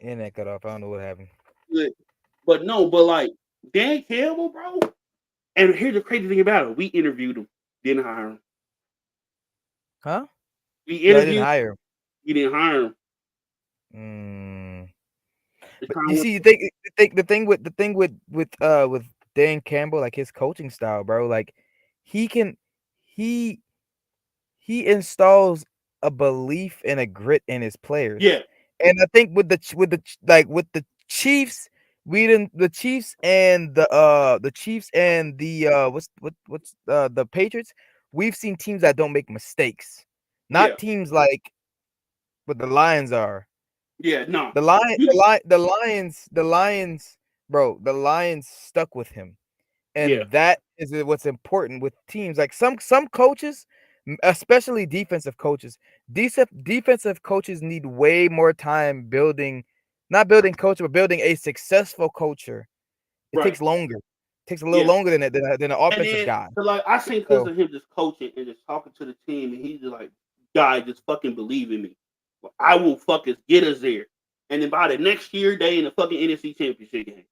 S2: And that cut off. I don't know what happened.
S1: But no, but like Dan Campbell, bro. And here's the crazy thing about it: we interviewed him, didn't hire him.
S2: Huh?
S1: We
S2: No, I didn't
S1: interviewed,
S2: hire him.
S1: we didn't hire him.
S2: But you see, the thing with Dan Campbell, like his coaching style, bro, like he can he he installs a belief and a grit in his players.
S1: Yeah,
S2: And I think with the Chiefs, we didn't the Chiefs and the Patriots, we've seen teams that don't make mistakes.
S1: yeah,
S2: Not teams like what the Lions are.
S1: yeah. No,
S2: The lion
S1: you,
S2: the lion the Lions, bro, the Lions stuck with him.
S1: yeah,
S2: And that is what's important with teams. Like some coaches, especially defensive coaches need way more time building, not building culture, but building a successful culture. It
S1: right,
S2: takes longer. It takes a little
S1: yeah.
S2: longer than an
S1: And
S2: offensive
S1: then,
S2: guy.
S1: so like, I seen because
S2: So
S1: of him just coaching and just talking to the team, and he's just like, "Guy, just fucking believe in me. I will fucking get us there." And then by the next year, they in the fucking NFC Championship game.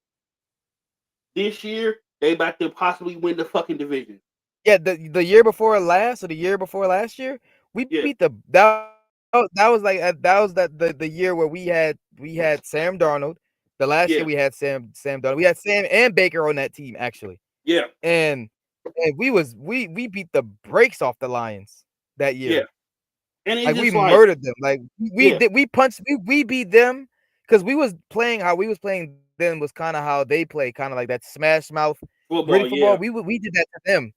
S1: This year, they about to possibly win the fucking division.
S2: yeah, the year before last or the year before last year, we
S1: Yeah,
S2: beat that was the year where we had Sam Darnold. The last year
S1: yeah,
S2: we had Sam Darnold. We had Sam and Baker on that team actually.
S1: yeah,
S2: And we beat the brakes off the Lions that
S1: yeah.
S2: year.
S1: And it's
S2: Like we
S1: just like,
S2: murdered them. Like
S1: yeah,
S2: we punched we beat them because we was playing how we was playing then was kind of how they play, kind of like that smash mouth gritty
S1: football,
S2: football.
S1: yeah,
S2: We did that to them.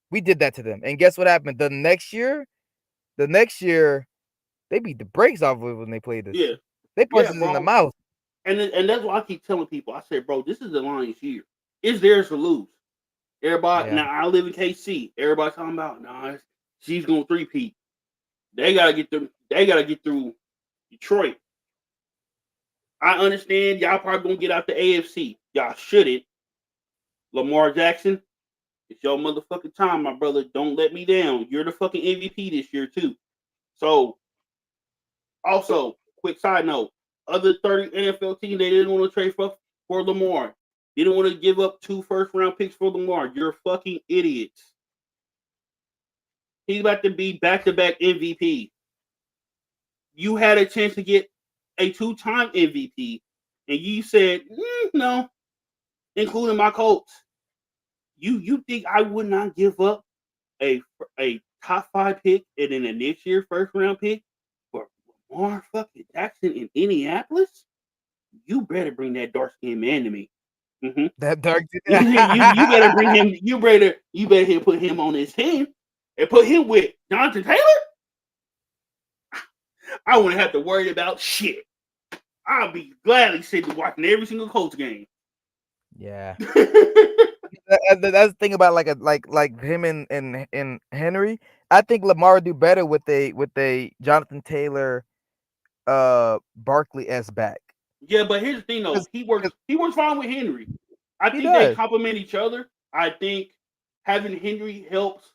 S2: We did that to them. And guess what happened? The next year they beat the brakes off of it when they played us.
S1: yeah,
S2: They punched
S1: yeah,
S2: us in the
S1: bro.
S2: mouth.
S1: And that's why I keep telling people. I said, bro, this is the Lions' year. It's theirs to lose. Everybody
S2: Yeah.
S1: now. I live in KC. Everybody talking about nah, she's gonna three-peat. They gotta get through. They gotta get through Detroit. I understand y'all probably gonna get out the AFC. Y'all shouldn't. Lamar Jackson, it's your motherfucking time, my brother. Don't let me down. You're the fucking MVP this year too. So also, quick side note: other 30 NFL teams they didn't want to trade for Lamar. They didn't want to give up 2 first-round picks for Lamar. You're fucking idiots. He's about to be back-to-back MVP. You had a chance to get a two-time MVP, and you said no, including my Colts. You think I would not give up a top 5 pick and then a next year first-round pick for Lamar fucking Jackson in Indianapolis? You better bring that dark skinned man to me. Mm-hmm.
S2: That dark
S1: you better bring him. You better put him on his team and put him with Jonathan Taylor. I wouldn't have to worry about shit. I'll be gladly sitting watching every single Colts game.
S2: Yeah. That's the thing about like him and Henry. I think Lamar would do better with a Jonathan Taylor Barkley S back.
S1: Yeah, but here's the thing though.
S2: Cause,
S1: He works.
S2: 'cause
S1: He works fine with Henry. I
S2: he
S1: think they
S2: does.
S1: complement each other. I think having Henry helps,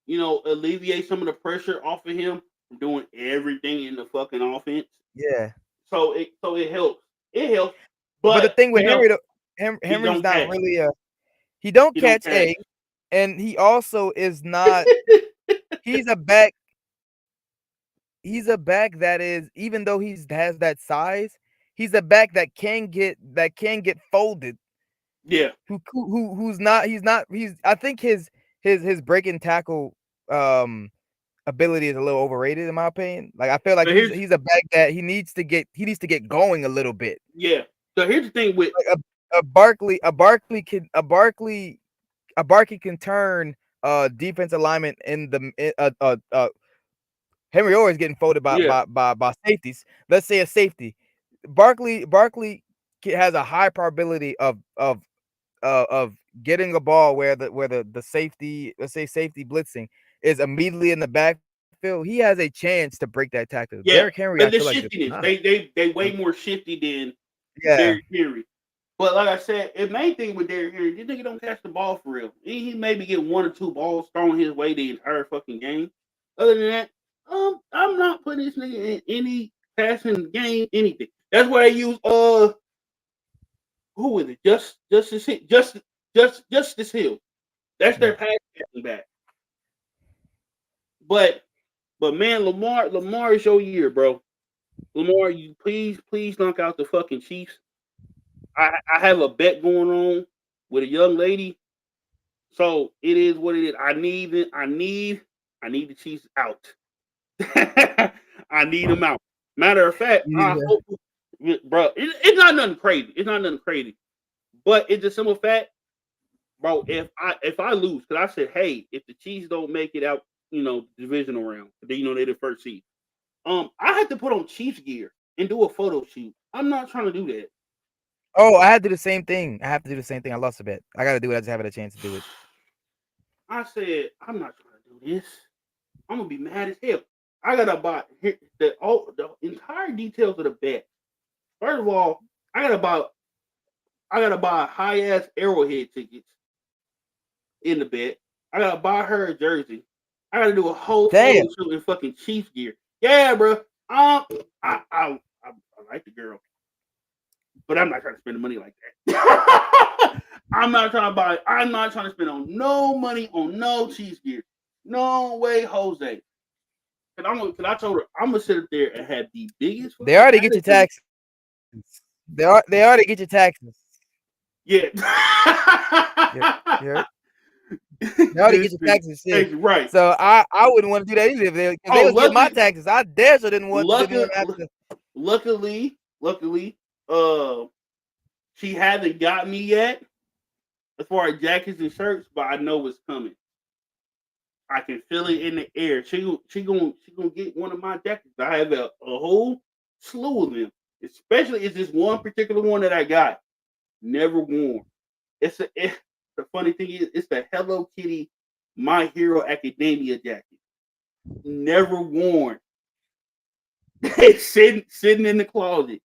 S1: alleviate some of the pressure off of him from doing everything in the fucking offense.
S2: Yeah.
S1: So it helps. It helps,
S2: But the
S1: but
S2: thing with Henry,
S1: he
S2: Henry's
S1: don't
S2: not
S1: catch.
S2: really he don't
S1: He don't
S2: catch
S1: catch.
S2: and he also is not he's a back he's a back that is, even though has that size, he's a back that can get folded.
S1: Yeah,
S2: Who's not he's not he's I think his break and tackle um ability is a little overrated in my opinion. Like I feel like
S1: but
S2: he's a back that he needs to get going a little bit.
S1: yeah. So here's the thing with
S2: Like a Barkley can turn defense alignment in the Henry always getting folded by
S1: yeah,
S2: by by by safeties. Let's say a safety. Barkley has a high probability of getting a ball where the safety, let's say safety blitzing, is immediately in the backfield. He has a chance to break that tackle. Derrick
S1: yeah.
S2: Henry, I feel
S1: But the
S2: like, does
S1: shiftiness,
S2: not.
S1: they
S2: Um,
S1: way more shifty than
S2: yeah,
S1: Derrick Henry. But like I said, the main thing with Derrick Henry, this nigga don't catch the ball for real. He maybe get one or two balls thrown his way the entire fucking game. Other than that, I'm not putting this nigga in any passing game, anything. That's why they use who is it? Justice Hill. That's their
S2: yeah.
S1: passing back. But man, Lamar is your year, bro. Lamar, you please knock out the fucking Chiefs. I have a bet going on with a young lady. So it is what it is. I need the Chiefs out. I need them out. Matter of fact,
S2: You need
S1: I
S2: to-
S1: hope, bro. It's not nothing crazy. It's not nothing crazy. But it's a simple fact, bro. If I lose, because I said, hey, if the Chiefs don't make it out, divisional round, then they're the first seed. I had to put on Chiefs gear and do a photo shoot. I'm not trying to do that.
S2: Oh, I had to do the same thing. I have to do the same thing. I lost a bet. I got to do it. I just haven't had a chance to do it.
S1: I said, I'm not trying to do this. I'm gonna be mad as hell. I gotta buy the entire details of the bet. First of all, I gotta buy high ass Arrowhead tickets in the bet. I gotta buy her a jersey. I gotta do a whole photo
S2: Damn.
S1: shoot in fucking Chiefs gear. Yeah, bro. I like the girl, but I'm not trying to spend the money like that. I'm not trying to buy. I'm not trying to spend on no money on no Chiefs gear. No way, Jose. Cause I told her I'm gonna sit up there and have the biggest
S2: They
S1: fucking
S2: already get your
S1: attitude.
S2: taxes. They already get your taxes.
S1: Yeah.
S2: You heard? They already get
S1: This
S2: your
S1: nigga.
S2: taxes shit.
S1: Right.
S2: So I wouldn't want to do that either if they
S1: Oh,
S2: was getting my taxes. I damn sure didn't want to have to.
S1: luckily, uh, she hasn't got me yet as far as jackets and shirts, but I know it's coming. I can feel it in the air. She gonna get one of my jackets. I have a whole slew of them. Especially it's this one particular one that I got never worn. The funny thing is it's the Hello Kitty My Hero Academia jacket. Never worn. It's sitting in the closet.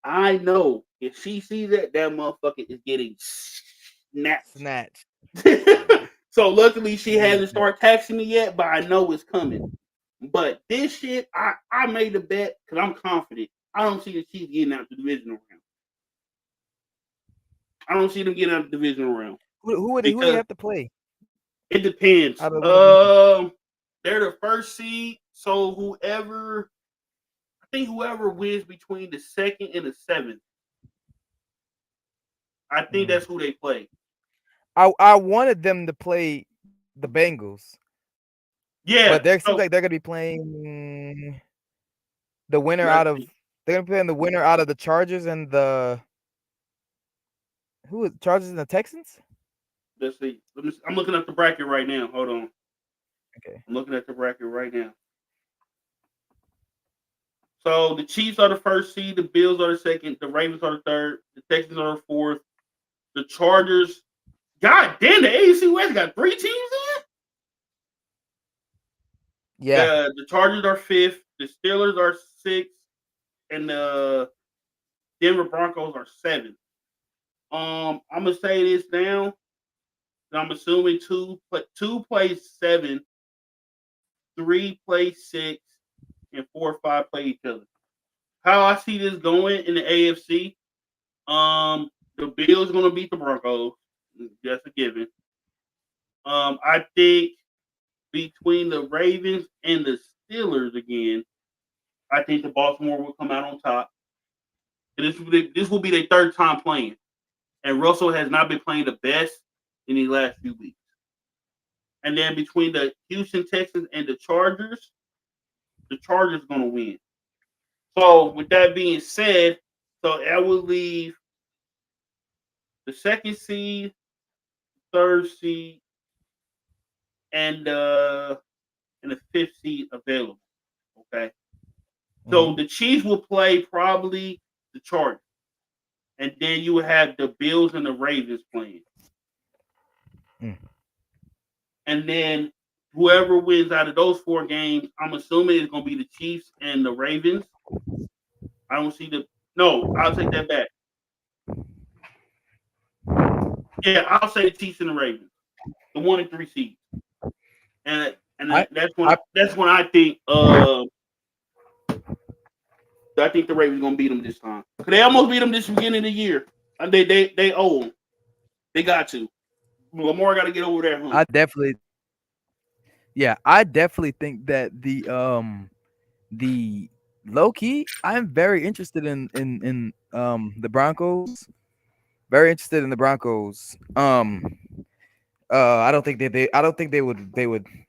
S1: I know if she sees that motherfucker is getting snatched.
S2: Snatch. Yeah.
S1: So luckily she
S2: Yeah.
S1: hasn't started taxing me yet, but I know it's coming. But this shit, I made a bet because I'm confident. I don't see the Chiefs getting out the divisional round. I don't see them getting out the divisional round
S2: Who do you
S1: because
S2: have to play
S1: it depends.
S2: out of the division?
S1: They're the first seed, so whoever wins between the second and the seventh, I think
S2: Mm.
S1: that's who they play.
S2: I wanted them to play the Bengals,
S1: Yeah.
S2: but there seems
S1: So
S2: like they're gonna be playing the winner
S1: let's
S2: out of
S1: see.
S2: they're gonna be playing the winner out of the Chargers and the Chargers and the Texans.
S1: Let's see. I'm looking at the bracket right now. Hold on.
S2: Okay.
S1: I'm looking at the bracket right now. So the Chiefs are the first seed, the Bills are the second, the Ravens are the third, the Texans are the fourth, the Chargers. God damn, the AFC West got three teams in.
S2: Yeah.
S1: The Chargers are fifth, the Steelers are sixth, and the Denver Broncos are seventh. I'm gonna say this now. I'm assuming two plays seven, three plays six, and 4 or 5 play each other. How I see this going in the AFC, the Bills gonna beat the Broncos. That's a given. I think between the Ravens and the Steelers again, I think the Baltimore will come out on top. And this will be their third time playing, and Russell has not been playing the best in the last few weeks. And then between the Houston Texans and the Chargers are going to win. So with that being said, so I will leave the second seed, third seed, and and the fifth seed available. Okay. So the Chiefs will play probably the Chargers, and then you will have the Bills and the Ravens playing,
S2: Mm.
S1: and then whoever wins out of those four games, I'm assuming it's going to be the Chiefs and the Ravens. I don't see the no. I'll take that back. Yeah, I'll say the Chiefs and the Ravens, the 1 and 3 seeds, and
S2: I,
S1: that's when I think the Ravens gonna beat them this time. They almost beat them this beginning of the year. They owe them. They got to. Lamar got to get over that hump.
S2: I definitely, yeah, I definitely think that the low key, I'm very interested in the Broncos. Very interested in the Broncos. I don't think I don't think they would.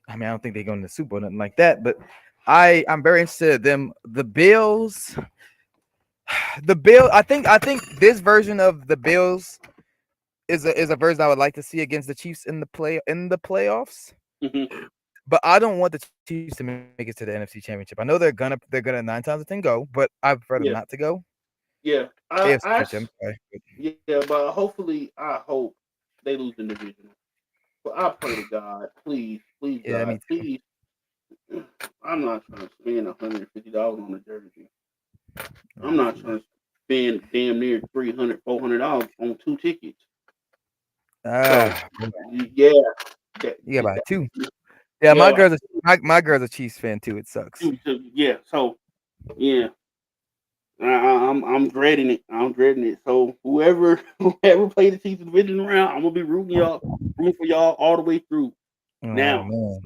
S2: I mean, I don't think they go in the Super Bowl, nothing like that. But I'm very interested in them. The Bills. The Bill. I think this version of the Bills is a version I would like to see against the Chiefs in the playoffs.
S1: Mm-hmm.
S2: But I don't want the Chiefs to make it to the NFC Championship. I know they're gonna 9 times 10 go, but I prefer them
S1: Yeah,
S2: not to go.
S1: yeah.
S2: AFC Championship. I'm sorry.
S1: Yeah, but hopefully, I hope they lose in the division. But I pray to God, please, please,
S2: Yeah,
S1: God,
S2: me too.
S1: please. I'm not trying to spend $150 on a jersey. I'm not trying to spend damn near $300, $400 on 2 tickets. So
S2: Ah,
S1: yeah, that,
S2: you got about two.
S1: that,
S2: Yeah,
S1: yeah,
S2: my girl's a Chiefs fan too. It sucks.
S1: yeah. So yeah, I'm dreading it. I'm dreading it. So whoever played the Chiefs division round, I'm gonna be rooting for y'all all the way through.
S2: Oh
S1: Now,
S2: man.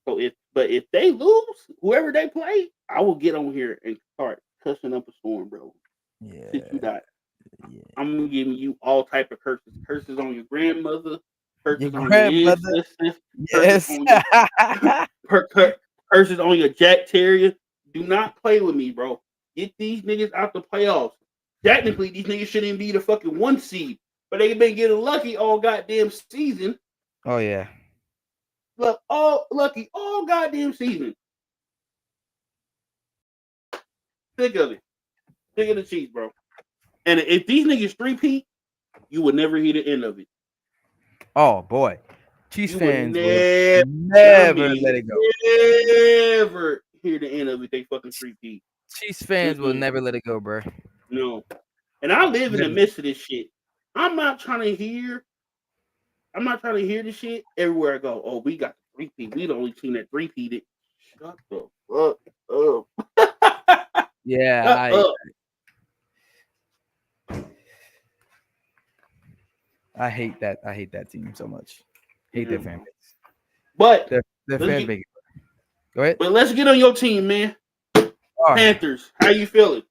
S1: if they lose, whoever they play, I will get on here and start cussing up a storm, bro. Since you
S2: Yeah.
S1: got,
S2: Yeah.
S1: I'm giving you all type of curses on your grandmother,
S2: Your
S1: curses on your
S2: grandmother.
S1: ancestors, curses
S2: Yes.
S1: on your curses on your Jack Terrier. Do not play with me, bro. Get these niggas out the playoffs. Technically, these niggas shouldn't be the fucking 1 seed, but they been getting lucky all goddamn season.
S2: Oh yeah.
S1: Look, all lucky all goddamn season. Think of it. Think of the Chiefs, bro. And if these niggas three-peat, you would never hear the end of it.
S2: Oh boy. Chiefs
S1: You would
S2: fans will
S1: never, I
S2: never
S1: mean,
S2: let it go.
S1: never hear the end of it. They fucking three-peat.
S2: Chiefs fans will
S1: Mm-mm,
S2: never let it go, bro.
S1: no. And I live in the
S2: Never.
S1: midst of this shit. I'm not trying to hear. I'm not trying to hear this shit everywhere I go. Oh, we got the three-peat. We the only team that three-peated. Shut the fuck up.
S2: Yeah,
S1: Shut up.
S2: I hate that. I hate that team so much. Hate their fan base.
S1: But
S2: Their
S1: let's
S2: fan
S1: get,
S2: base. Go ahead.
S1: but let's get on your team, man.
S2: All right.
S1: Panthers, how you feeling?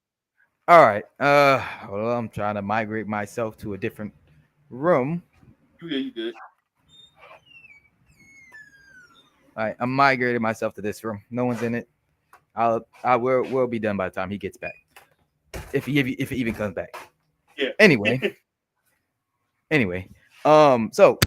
S2: All right. Well, I'm trying to migrate myself to a different room.
S1: You good?
S2: All right. I'm migrating myself to this room. No one's in it. We'll be done by the time he gets back. If he even comes back.
S1: Yeah.
S2: Anyway. So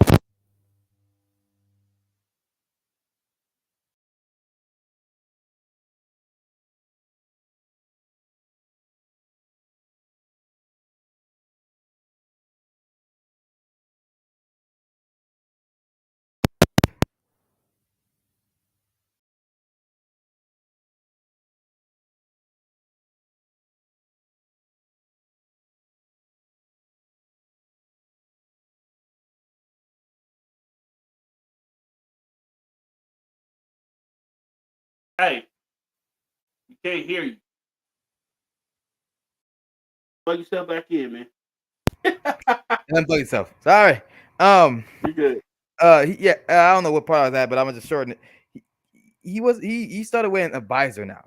S1: Hey, you can't hear you. Plug yourself back in, man.
S2: unplug yourself. Sorry. Um.
S1: You good?
S2: Yeah. I don't know what part of that, but I'm gonna just shorten it. He started wearing a visor now.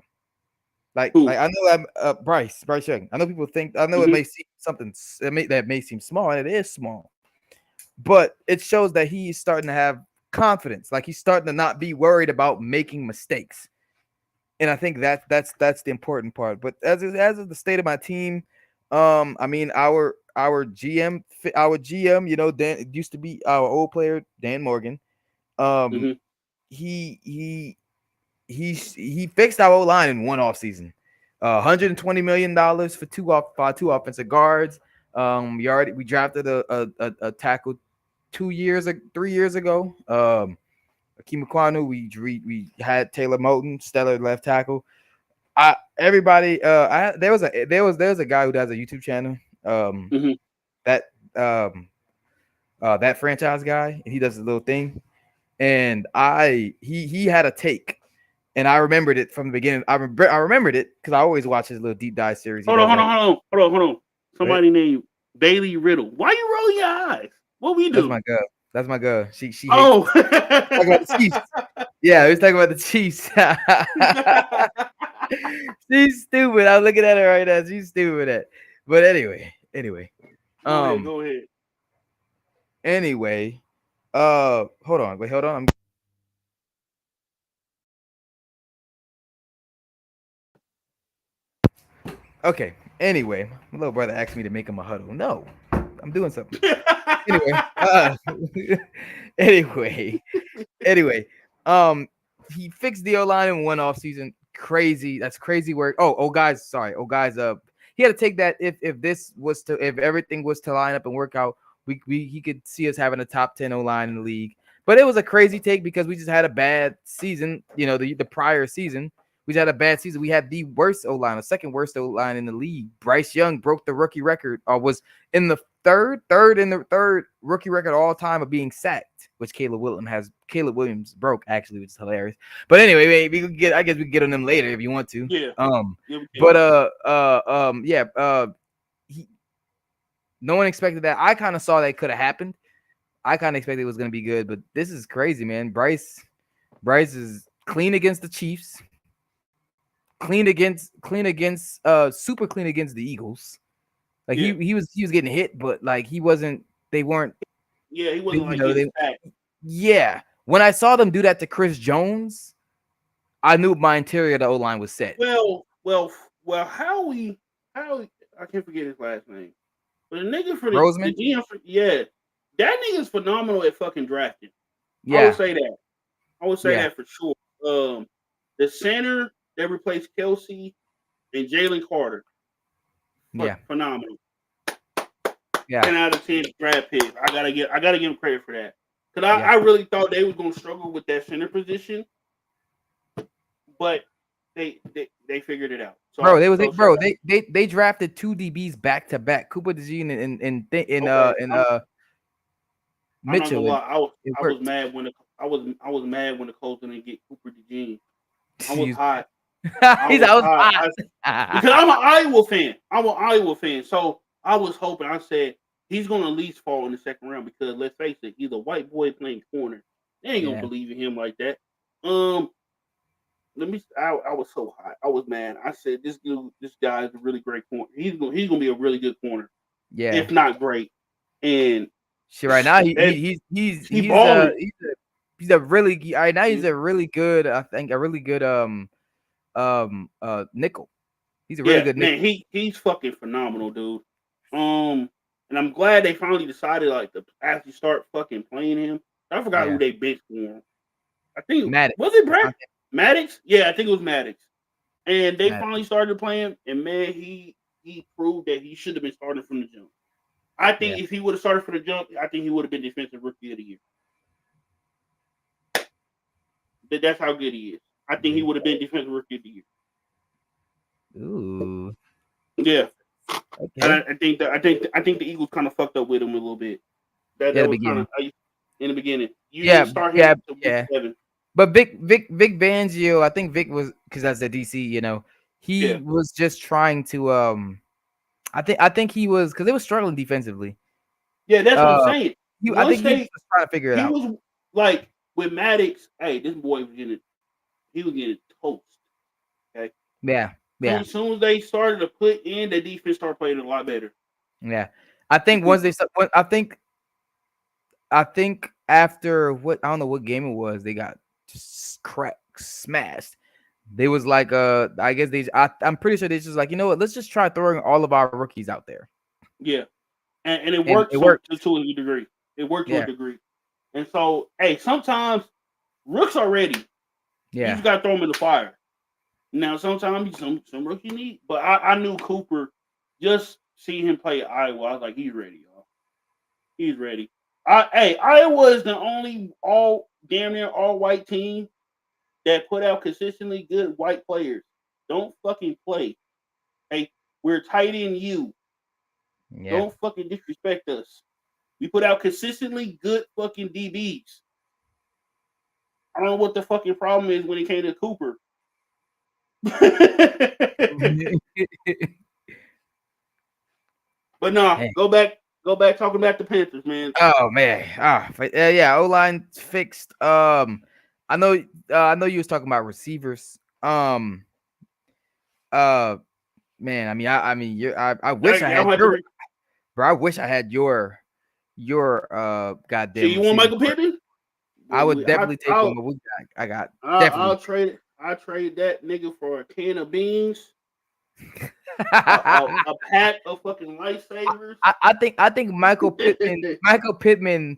S2: Like I know I'm Bryce Young. I know people think I know it
S1: Mm-hmm.
S2: may seem that may seem small, and it is small, but it shows that he's starting to have confidence. Like he's starting to not be worried about making mistakes. And I think that's the important part. But as of the state of my team, I mean our GM, you know, Dan, it used to be our old player Dan Morgan. Um,
S1: Mm-hmm.
S2: he fixed our O line in one off season. $120 million for two offensive guards. We drafted a tackle 3 years ago. Akeem Kwanu, we had Taylor Moton, stellar left tackle. There was a guy who does a YouTube channel.
S1: Mm-hmm.
S2: That that franchise guy, and he does a little thing. And he had a take, and I remembered it from the beginning. I remembered it because I always watch his little deep dive series he
S1: Hold on,
S2: does.
S1: hold on, hold on, hold on, hold on.
S2: Right?
S1: Somebody named Bailey Riddle. Why you roll your eyes? What we
S2: That's
S1: do?
S2: my girl. That's my girl. She hates.
S1: Oh.
S2: Talk about the Chiefs. Yeah, we was talking about the Chiefs. She's stupid. I'm looking at her right now. She's stupid at. But anyway.
S1: Go ahead,
S2: Um.
S1: go ahead.
S2: Anyway. Hold on. Wait. Hold on. Okay. Anyway, my little brother asked me to make him a huddle. No, I'm doing something. Anyway. Anyway. Anyway. Um. He fixed the O line in one off season. Crazy. That's crazy work. Oh, guys. Sorry. Oh, guys. He had to take that if everything was to line up and work out, he could see us having a top 10 O line in the league. But it was a crazy take because we just had a bad season. You know, the prior season we just had a bad season. We had the worst O line, the second worst O line in the league. Bryce Young broke the rookie record, or was in the third rookie record all time of being sacked, which Caleb Williams broke actually, which is hilarious. But anyway, I guess we can get on them later if you want to.
S1: Yeah. Yeah, we can.
S2: But yeah, he, no one expected that. I kind of saw that could have happened. I kind of expected it was going to be good, but this is crazy, man. Bryce is clean against the Chiefs, super clean against the Eagles. Like
S1: Yeah.
S2: he was getting hit, but like he wasn't. They weren't.
S1: Yeah, he
S2: They,
S1: wasn't
S2: you
S1: like
S2: know,
S1: getting
S2: they
S1: sacked.
S2: yeah. When I saw them do that to Chris Jones, I knew my interior of the O line was set.
S1: Well, how I can't forget his last name. But the nigga for the
S2: Roseman,
S1: GM yeah, that nigga's phenomenal at fucking drafting. I would
S2: yeah,
S1: say that. I would say
S2: yeah,
S1: that for sure. The center that replaced Kelsey and Jalen Carter,
S2: yeah,
S1: phenomenal.
S2: yeah,
S1: 10 out of 10 draft picks. I gotta give him credit for that. Cause
S2: yeah.
S1: I really thought they was gonna struggle with that center position, but they figured it out.
S2: Bro,
S1: So
S2: they drafted two DBs back to back, Cooper DeJean
S1: okay.
S2: and
S1: I'm not gonna
S2: Mitchell, and
S1: lie.
S2: it
S1: I was
S2: worked.
S1: mad when I was mad when the Colts didn't get Cooper DeJean. I was hot. I
S2: He's
S1: was
S2: I was
S1: hot because
S2: hot.
S1: I'm an Iowa fan. I'm an Iowa fan, so I was hoping. I said he's gonna at least fall in the second round because let's face it, he's a white boy playing corner. They ain't gonna
S2: Yeah,
S1: believe in him like that. Um, I was so hot. I was mad. I said this guy is a really great corner. He's gonna be a really good corner,
S2: yeah.
S1: if not great. And
S2: Shit, right now
S1: that, he
S2: he's
S1: balling.
S2: he's a really right now he's
S1: Mhm.
S2: a really good I think a really good nickel. He's a really
S1: Yeah,
S2: good
S1: man,
S2: nickel.
S1: he's fucking phenomenal, dude. And I'm glad they finally decided like to actually start fucking playing him. I forgot who
S2: Yeah,
S1: they benched for him. I think was
S2: Maddox.
S1: it Brad Maddox? Yeah, I think it was Maddox. And they
S2: Maddox.
S1: finally started playing, and man, he proved that he should have been starting from the jump. I
S2: Yeah,
S1: think if he would have started from the jump, I think he would have been defensive rookie of the year. That's how good he is. I think he
S2: yeah.
S1: would have been defensive rookie of the year.
S2: Ooh,
S1: Yeah, and
S2: okay.
S1: I think the Eagles kind of fucked up with him a little bit.
S2: Yeah,
S1: That
S2: the
S1: was kind
S2: beginning.
S1: of in the beginning. You
S2: Yeah,
S1: didn't start him
S2: yeah,
S1: until week
S2: yeah.
S1: 7.
S2: But Vic Fangio, I think Vic was because that's the DC. You know, he
S1: Yeah,
S2: was just trying to I think he was because they were struggling defensively.
S1: yeah, that's what I'm
S2: Uh,
S1: saying.
S2: I
S1: Once
S2: think he was trying to figure it
S1: he
S2: out.
S1: was like with Maddox. Hey, this boy was getting he was getting toast. Okay,
S2: Yeah, Yeah.
S1: Soon as they started to put in, the defense started playing a lot better.
S2: Yeah. I think once they I think after what I don't know what game it was, they got just smashed. They was like I guess I'm pretty sure they just like, you know what, let's just try throwing all of our rookies out there.
S1: Yeah, and it
S2: And
S1: worked
S2: it worked.
S1: to a degree. It worked to a
S2: Yeah.
S1: degree. And so, hey, sometimes rooks are ready. You
S2: Yeah.
S1: just got to throw them in the fire. Now, sometimes some rookie need, but I knew Cooper. Just seeing him play at Iowa, I was like, he's ready, y'all. He's ready. Iowa is the only damn near all white team that put out consistently good white players. Don't fucking play. Hey, we're tight in you.
S2: Yeah.
S1: Don't fucking disrespect us. We put out consistently good fucking DBs. I don't know what the fucking problem is when it came to Cooper. But no,
S2: Hey.
S1: go back talking about the Panthers, man.
S2: Oh man. Yeah, O-line fixed. I know you was talking about receivers. Uh man, I mean I wish I
S1: I don't
S2: had
S1: have to.
S2: your bro, I wish I had your
S1: So
S2: goddamn
S1: you want
S2: receiver.
S1: Michael Pittman?
S2: I would definitely take one, but I got definitely.
S1: I'll trade. I trade that nigga for a can of beans, a pack of fucking lifesavers.
S2: I think Michael Pittman,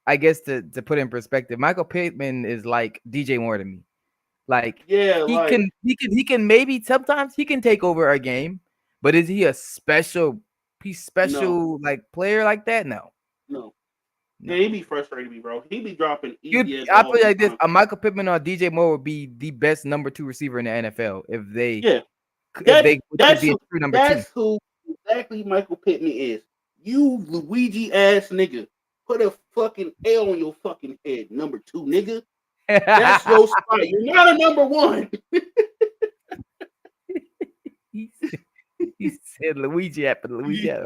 S2: I guess to put in perspective, Michael Pittman is like DJ Moore to me. Like
S1: Yeah, like
S2: he can maybe sometimes he can take over a game, but is he a
S1: no,
S2: special like player like that? No.
S1: no.
S2: No.
S1: Yeah, he be frustrating me, bro. He be dropping easy ass
S2: I
S1: balls
S2: feel like this
S1: sometimes.
S2: a Michael Pittman or DJ Moore would be the best number 2 receiver in the NFL
S1: Yeah,
S2: if they could
S1: that's
S2: be a
S1: who
S2: true number 2.
S1: exactly Michael Pittman is. You Luigi ass nigga. Put a fucking L on your fucking head, number 2, nigga. That's your spot. You're not a number 1.
S2: He said Luigi hat for Luigi hat.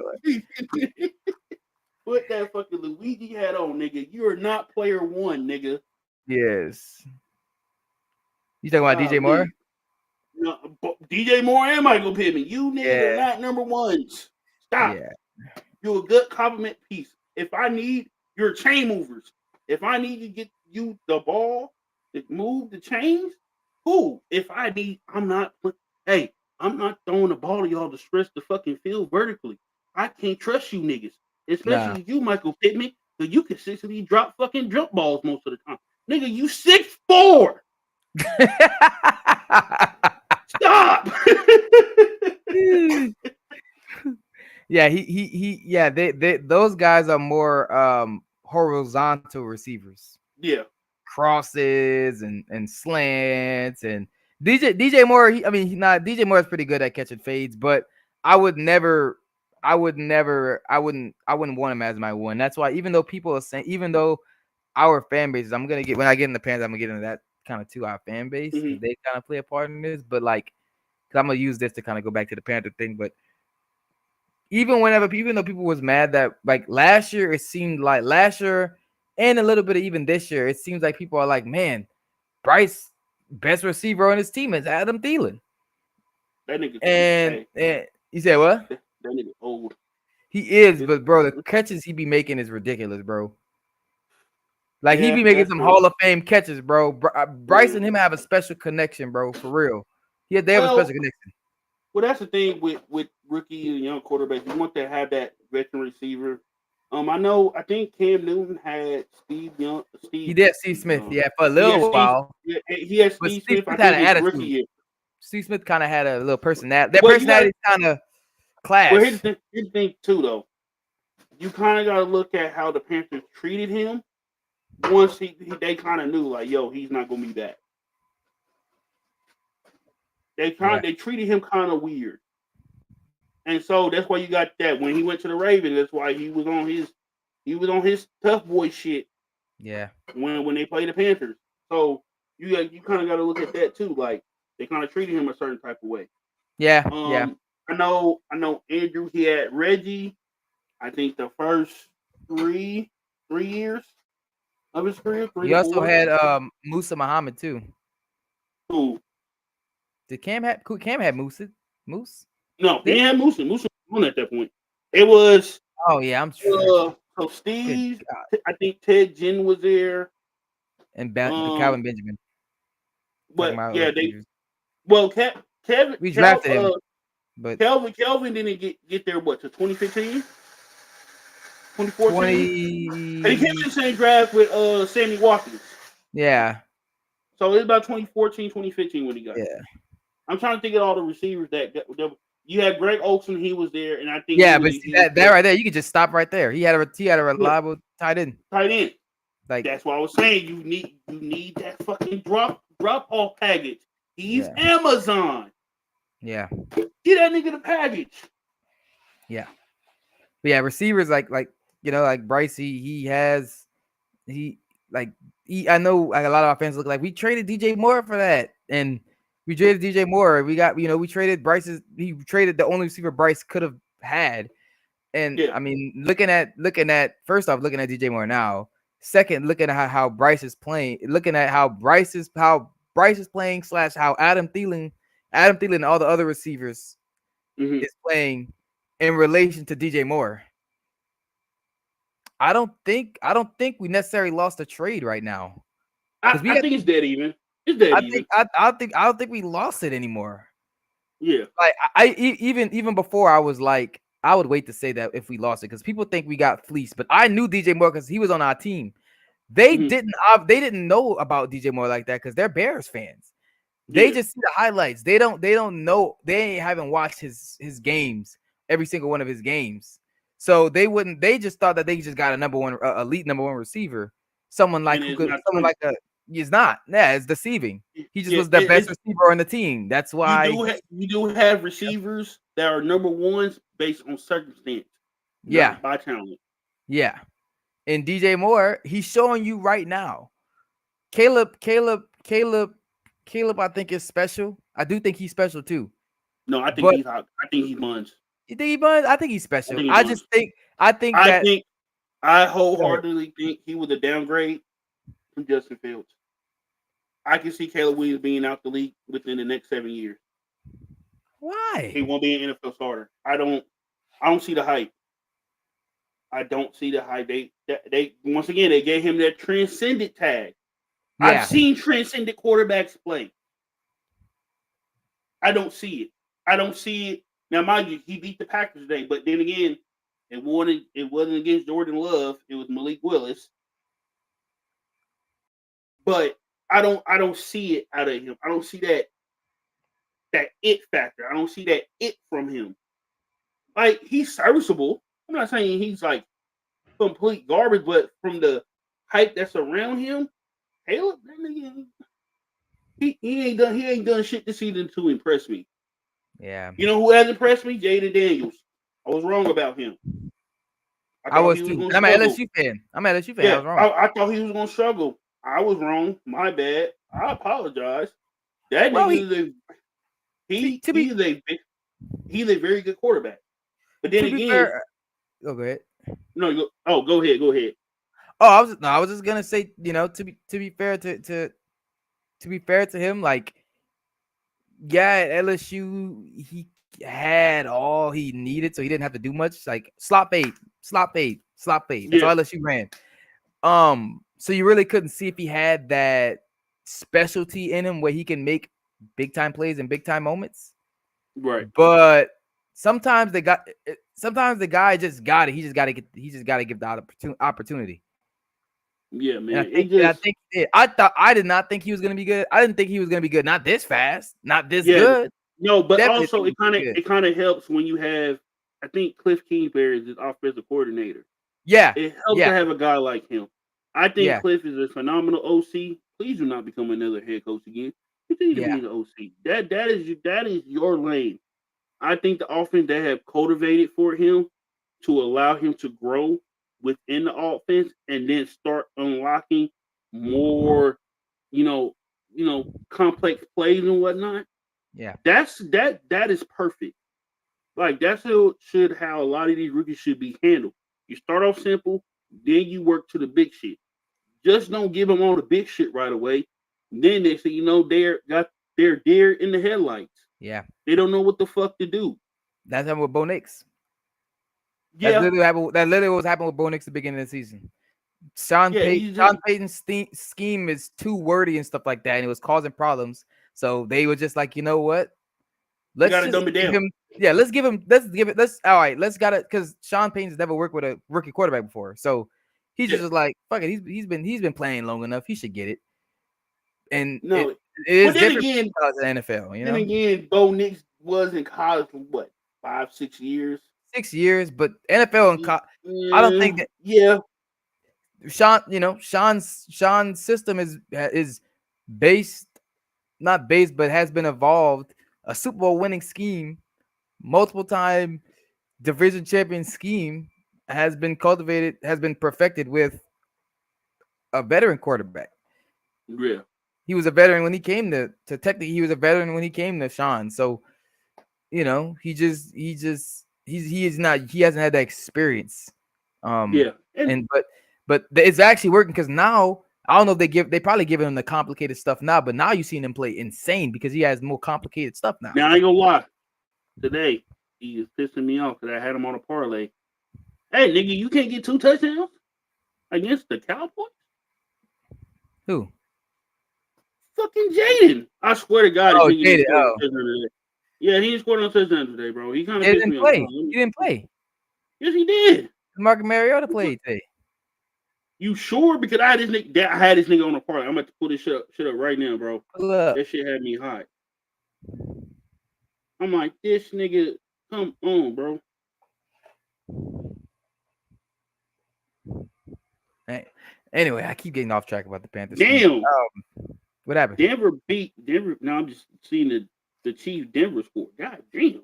S1: Put that fucking Luigi hat on, nigga. You are not player 1, nigga.
S2: Yes. You talking about DJ Moore?
S1: Golly. No, DJ Moore and Michael Pittman. You niggas are
S2: Yeah.
S1: not number 1s. Stop.
S2: Yeah.
S1: You're a good compliment piece. If I need your chain movers, if I need to get you the ball to move the chains, cool. If I need, I'm not throwing the ball to y'all to stretch the fucking field vertically. I can't trust you niggas,
S2: Nah.
S1: especially you, Michael Pittman, because you consistently drop fucking jump balls most of the time. Nigga, you 6'4". Stop.
S2: Yeah, they those guys are more horizontal receivers.
S1: Yeah.
S2: Crosses and slants and DJ Moore, DJ Moore is pretty good at catching fades, but I wouldn't want him as my one. That's why even though people are saying, even though our fan bases, when I get in the Panthers, I'm gonna get into that kind of to our fan base because they kind of play a part in this, but like, because I'm gonna use this to kind of go back to the Panther thing, but even though people was mad that like last year, it seemed like last year and a little bit of even this year, it seems like people are like, man, Bryce, best receiver on his team is Adam Thielen.
S1: That nigga.
S2: And you said what?
S1: That nigga old.
S2: He is, but bro, the catches he be making is ridiculous, bro. Like he be making some
S1: true.
S2: Hall of Fame catches, bro. Bryce and him have a special connection, bro, for real. Yeah, they have a special connection.
S1: Well, that's the thing with rookie and young quarterbacks. You want to have that veteran receiver. I think Cam Newton had Steve Young.
S2: He did Steve Smith, for a little while.
S1: He had Steve Smith. I think his rookie year.
S2: Steve Smith kind of had a little personality. Their personality kind of clash.
S1: Well, here's the thing too, though. You kind of got to look at how the Panthers treated him. Once they kind of knew, like, yo, he's not gonna be back. They treated him kind of weird, and so that's why you got that when he went to the Ravens. That's why he was on his tough boy shit.
S2: Yeah.
S1: When they played the Panthers, so you kind of got to look at that too. Like they kind of treated him a certain type of way.
S2: Yeah.
S1: I know. Andrew, he had Reggie. I think the first three years of his career.
S2: He also had Musa Muhammad too.
S1: Who?
S2: Did Cam had Moose? Moose?
S1: No, he
S2: Did
S1: had Moose. Moose was on at that point. It was
S2: Oh yeah, I'm
S1: so
S2: good
S1: Steve.
S2: God.
S1: I think Ted Ginn was there.
S2: And
S1: Um,
S2: Calvin Benjamin talking
S1: but
S2: about
S1: yeah, they
S2: receivers.
S1: well,
S2: We drafted him, but
S1: Kelvin didn't get there. What to 2015, 2014? And he came in
S2: 20
S1: the same draft with Sammy Watkins.
S2: yeah,
S1: So it's about 2014, 2015 when he got there.
S2: yeah.
S1: I'm trying to think of all the receivers that you had. Greg Olson, he was there, and I think
S2: Yeah, but see, that right there, you could just stop right there. He had a
S1: yeah,
S2: reliable tight end.
S1: tight end.
S2: Like,
S1: That's why I was saying you need that fucking drop off package. He's
S2: yeah,
S1: Amazon.
S2: yeah,
S1: Get that nigga the package.
S2: yeah. But yeah, receivers like Bryce, he like I know like a lot of our fans look like we traded DJ Moore for that. And we traded DJ Moore. We got, we traded he traded the only receiver Bryce could have had. And
S1: Yeah.
S2: I mean, looking at first off, looking at DJ Moore now. Second, looking at how Bryce is playing, looking at how Bryce is playing / how Adam Thielen and all the other receivers
S1: Mm-hmm.
S2: is playing in relation to DJ Moore. I don't think we necessarily lost a trade right now. Because we
S1: I
S2: got
S1: think it's dead even. It's dead
S2: I
S1: even.
S2: think I don't think we lost it anymore.
S1: Yeah.
S2: Like even before I was like, I would wait to say that if we lost it because people think we got fleeced, but I knew DJ Moore because he was on our team. They
S1: Mm-hmm.
S2: didn't know about DJ Moore like that because they're Bears fans. They
S1: Yeah.
S2: just see the highlights. They don't know. They haven't watched his games, every single one of his games. So they just thought that they just got a elite number one receiver. Someone like
S1: And
S2: who
S1: it's
S2: could
S1: not
S2: someone
S1: true.
S2: like a he's not. Yeah, it's deceiving. He just
S1: Yeah.
S2: was the best receiver on the team. That's why
S1: You do have receivers that are number ones based on circumstance,
S2: yeah.
S1: not by talent.
S2: Yeah. And DJ Moore, he's showing you right now. Caleb, I think is special. I do think he's special too.
S1: No, I think
S2: But
S1: he's out. I think he buns.
S2: you think he buns? I think he's
S1: I
S2: special.
S1: think he
S2: I just
S1: buns.
S2: think
S1: I
S2: that
S1: think I
S2: go ahead.
S1: wholeheartedly think he was a downgrade from Justin Fields. I can see Caleb Williams being out the league within the next 7 years.
S2: Why?
S1: He won't be an NFL starter. I don't see the hype. I don't see the hype. They once again they gave him that transcendent tag. I've
S2: Yeah.
S1: seen transcendent quarterbacks play. I don't see it. I don't see it. Now, mind you, he beat the Packers today, but then again, it wasn't against Jordan Love. It was Malik Willis. But I don't see it out of him. I don't see that it factor. I don't see that it from him. Like, he's serviceable. I'm not saying he's like complete garbage, but from the hype that's around him, Caleb, that nigga, he ain't done shit this season to impress me.
S2: Yeah.
S1: You know who has impressed me? Jaden Daniels. I was wrong about him. I
S2: I
S1: thought
S2: was
S1: he was
S2: too.
S1: going
S2: And
S1: to
S2: I'm an
S1: struggle.
S2: LSU fan. I
S1: Yeah,
S2: was wrong.
S1: I thought he was going to struggle. I was wrong. My bad. I apologize. That
S2: Well,
S1: nigga is a
S2: to
S1: he's a very good quarterback. But then
S2: be
S1: again,
S2: fair, go ahead.
S1: no, go ahead.
S2: Oh, I was just gonna say, to be fair to be fair to him, like, yeah, at LSU he had all he needed, so he didn't have to do much. Like slot fade. That's
S1: Yeah,
S2: all LSU ran. So you really couldn't see if he had that specialty in him where he can make big time plays in big time moments.
S1: right.
S2: But sometimes the guy just got it. He just got to give the opportunity.
S1: Yeah,
S2: And
S1: man. It just
S2: I did not think he was gonna be good. I didn't think he was gonna be good. Not this fast. Not this
S1: yeah.
S2: good.
S1: No, but
S2: Definitely
S1: also
S2: think he was good.
S1: it kind of helps when you have. I think Cliff Kingsbury is his offensive coordinator.
S2: Yeah.
S1: It helps to have a guy like him. I think
S2: Yeah.
S1: Cliff is a phenomenal OC. Please do not become another head coach again. Continue to be the OC. That is your lane. I think the offense they have cultivated for him to allow him to grow within the offense and then start unlocking more, complex plays and whatnot.
S2: Yeah.
S1: That is perfect. Like that's how a lot of these rookies should be handled. You start off simple, then you work to the big shit. Just don't give them all the big shit right away. Then they say, they're deer in the headlights.
S2: Yeah,
S1: They don't know what the fuck to do.
S2: that's happened with Bo Nix.
S1: Yeah,
S2: That literally was happening with Bo Nix at the beginning of the season.
S1: yeah. He's just
S2: Sean Payton's scheme is too wordy and stuff like that, and it was causing problems. So they were just like, you know what?
S1: you
S2: Let's
S1: got to
S2: just
S1: dumb it
S2: give
S1: down.
S2: him. Yeah, let's give him. Let's give it. Let's all right. Let's got it because Sean Payton's never worked with a rookie quarterback before, so he's
S1: Yeah,
S2: just like, fuck it. He's been playing long enough. He should get it, and it
S1: no.
S2: it
S1: But
S2: is different from the NFL.
S1: then again, Bo Nix was in college for what 5-6 years.
S2: 6 years, but NFL and I don't think
S1: Yeah,
S2: that
S1: yeah,
S2: Sean's system is based not based, but has been evolved. A Super Bowl winning scheme, multiple time division champion scheme has been cultivated, has been perfected with a veteran quarterback.
S1: yeah,
S2: He was a veteran when he came to technically he was a veteran when he came to Sean. So, he is not he hasn't had that experience.
S1: yeah. And
S2: But it's actually working because now I don't know if they probably giving him the complicated stuff now, but now you're seeing him play insane because he has more complicated stuff now.
S1: now I ain't gonna lie. Today he is pissing me off because I had him on a parlay. Hey, nigga, you can't get 2 touchdowns against the Cowboys?
S2: Who?
S1: Fucking Jaden. I swear to God, this
S2: Oh,
S1: nigga didn't
S2: Jaden.
S1: score no
S2: Oh,
S1: touchdown today. Yeah, he didn't score no touchdown today, bro. He kind of
S2: he
S1: pissed
S2: didn't
S1: me off.
S2: play. He didn't play.
S1: Yes, he did.
S2: Marcus Mariota played today.
S1: You sure? Because I had this nigga on the parlay. I'm about to pull this shit up right now, bro.
S2: Pull up.
S1: That shit had me hot. I'm like, this nigga, come on, bro.
S2: Anyway, I keep getting off track about the Panthers.
S1: Damn.
S2: What happened?
S1: Denver beat Denver. Now I'm just seeing the Chiefs Denver score. God damn.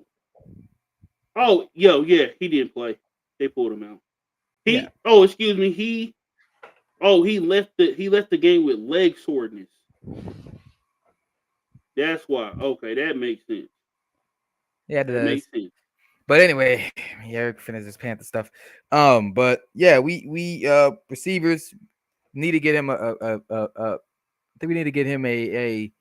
S1: Oh, yeah, he didn't play. They pulled him out. Excuse me. He left the game with leg soreness. That's why. Okay, that makes sense.
S2: Yeah,
S1: that makes sense.
S2: But anyway, Eric finished his Panther stuff. But yeah, we receivers need to get him I think we need to get him a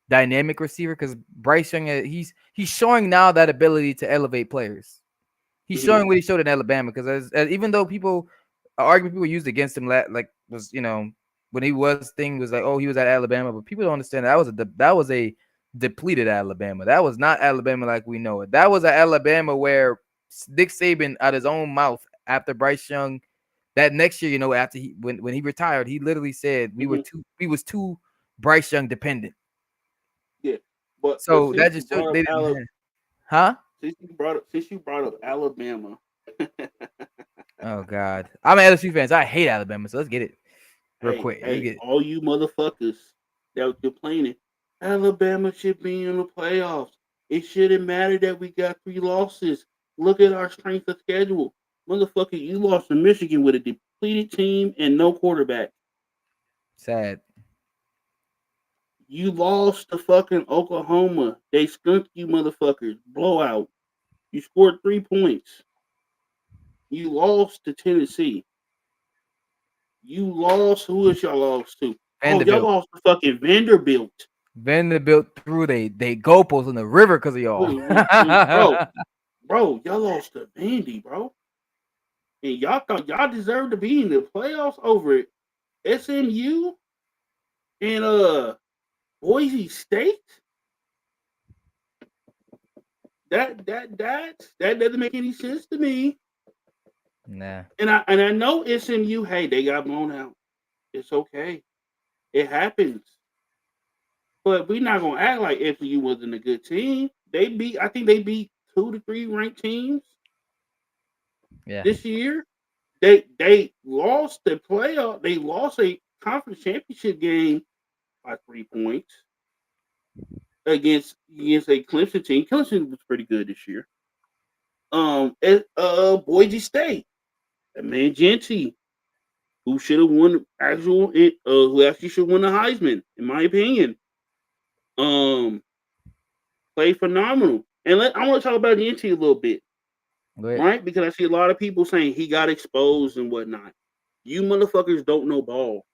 S2: dynamic receiver because Bryce Young he's showing now that ability to elevate players. He's showing what he showed in Alabama because as even though argument people used against him was when he was like, oh, he was at Alabama, but people don't understand that was a depleted Alabama. That was not Alabama like we know it. That was an Alabama where Nick Saban out his own mouth after Bryce Young that next year, after when he retired, he literally said we was too Bryce Young dependent.
S1: Yeah, but
S2: so that just showed they didn't huh?
S1: Since you brought up Alabama.
S2: Oh God, I'm an LSU fan, so I hate Alabama. So let's get it real quick.
S1: Hey, all you motherfuckers that were complaining, Alabama should be in the playoffs. It shouldn't matter that we got 3 losses. Look at our strength of schedule. Motherfucker, you lost to Michigan with a depleted team and no quarterback.
S2: Sad.
S1: You lost to fucking Oklahoma. They skunked you motherfuckers. Blowout. You scored 3 points. You lost to Tennessee. You lost. Who else y'all lost to?
S2: Vanderbilt.
S1: Oh, y'all lost to fucking Vanderbilt.
S2: Vanderbilt threw they goalposts in the river because of y'all.
S1: Bro, y'all lost to Vandy, bro. And y'all thought y'all deserved to be in the playoffs over SMU and Boise State. That doesn't make any sense to me.
S2: Nah.
S1: And I know SMU, hey, they got blown out. It's okay. It happens. But we're not gonna act like SMU wasn't a good team. I think they beat 2 to 3 ranked teams.
S2: Yeah.
S1: This year. They lost the playoff. They lost a conference championship game by 3 points against a Clemson team. Clemson was pretty good this year. Boise State, that man Genty, who should have won who actually should win the Heisman, in my opinion. Played phenomenal. And I want to talk about Genty a little bit. Right? Because I see a lot of people saying he got exposed and whatnot. You motherfuckers don't know ball.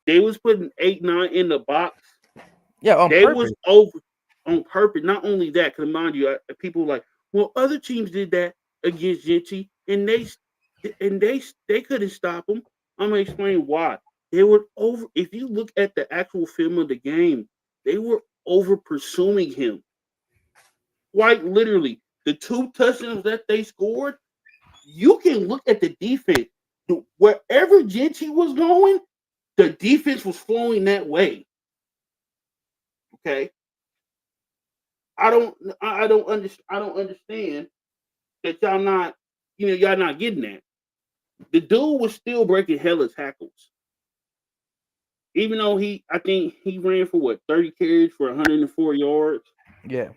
S1: They was putting 8-9 in the box.
S2: Yeah, on
S1: They
S2: purpose.
S1: was over on purpose. Not only that, because mind you, people like, well, other teams did that against Genty, and they couldn't stop them. I'm gonna explain why. They were over. If you look at the actual film of the game, they were over pursuing him. Quite literally, the two touchdowns that they scored, you can look at the defense. Wherever Genty was going, the defense was flowing that way. Okay, I don't understand that y'all not getting that. The dude was still breaking hella tackles, even though I think he ran for what 30 carries for 104 yards.
S2: Yeah.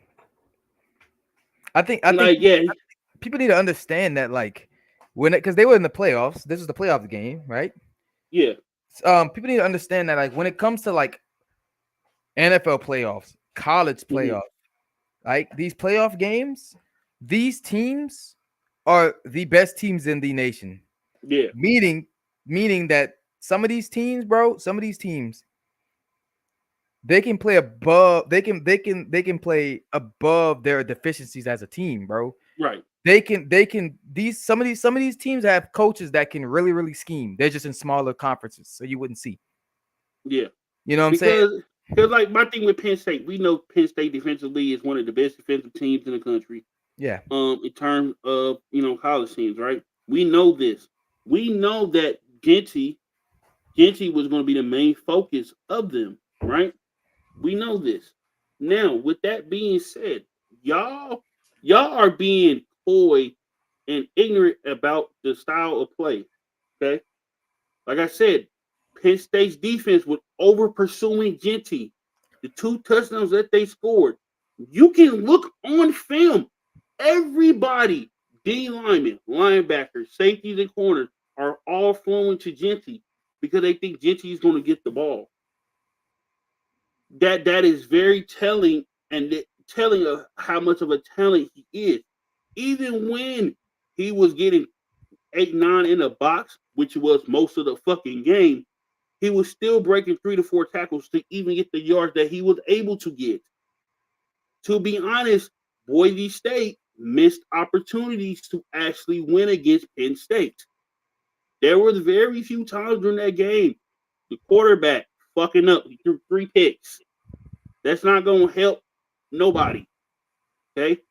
S2: I think
S1: Like yeah,
S2: people need to understand that, like, when because they were in the playoffs. This was the playoff game, right?
S1: yeah,
S2: People need to understand that, like, when it comes to like NFL playoffs, college
S1: mm-hmm,
S2: playoffs, like these playoff games, these teams are the best teams in the nation.
S1: yeah,
S2: Meaning that some of these teams, bro, some of these teams, they can play above. They can play above their deficiencies as a team, bro.
S1: right,
S2: They can these some of these teams have coaches that can really scheme. They're just in smaller conferences, so you wouldn't see.
S1: yeah.
S2: You know what I'm saying?
S1: Because like my thing with Penn State, we know Penn State defensively is one of the best defensive teams in the country.
S2: Yeah.
S1: In terms of college teams, right? We know this. We know that Genty was going to be the main focus of them, right? We know this. Now, with that being said, y'all are being coy and ignorant about the style of play. Okay, like I said, Penn State's defense was over pursuing Genty. The two touchdowns that they scored, you can look on film. Everybody, D linemen, linebackers, safeties, and corners are all flowing to Genty because they think Genty is going to get the ball. That is very telling and telling of how much of a talent he is. Even when he was getting 8-9 in the box, which was most of the fucking game, he was still breaking 3 to 4 tackles to even get the yards that he was able to get. To be honest, Boise State missed opportunities to actually win against Penn State. There were very few times during that game the quarterback fucking up. He threw 3 picks. That's not going to help nobody. Okay,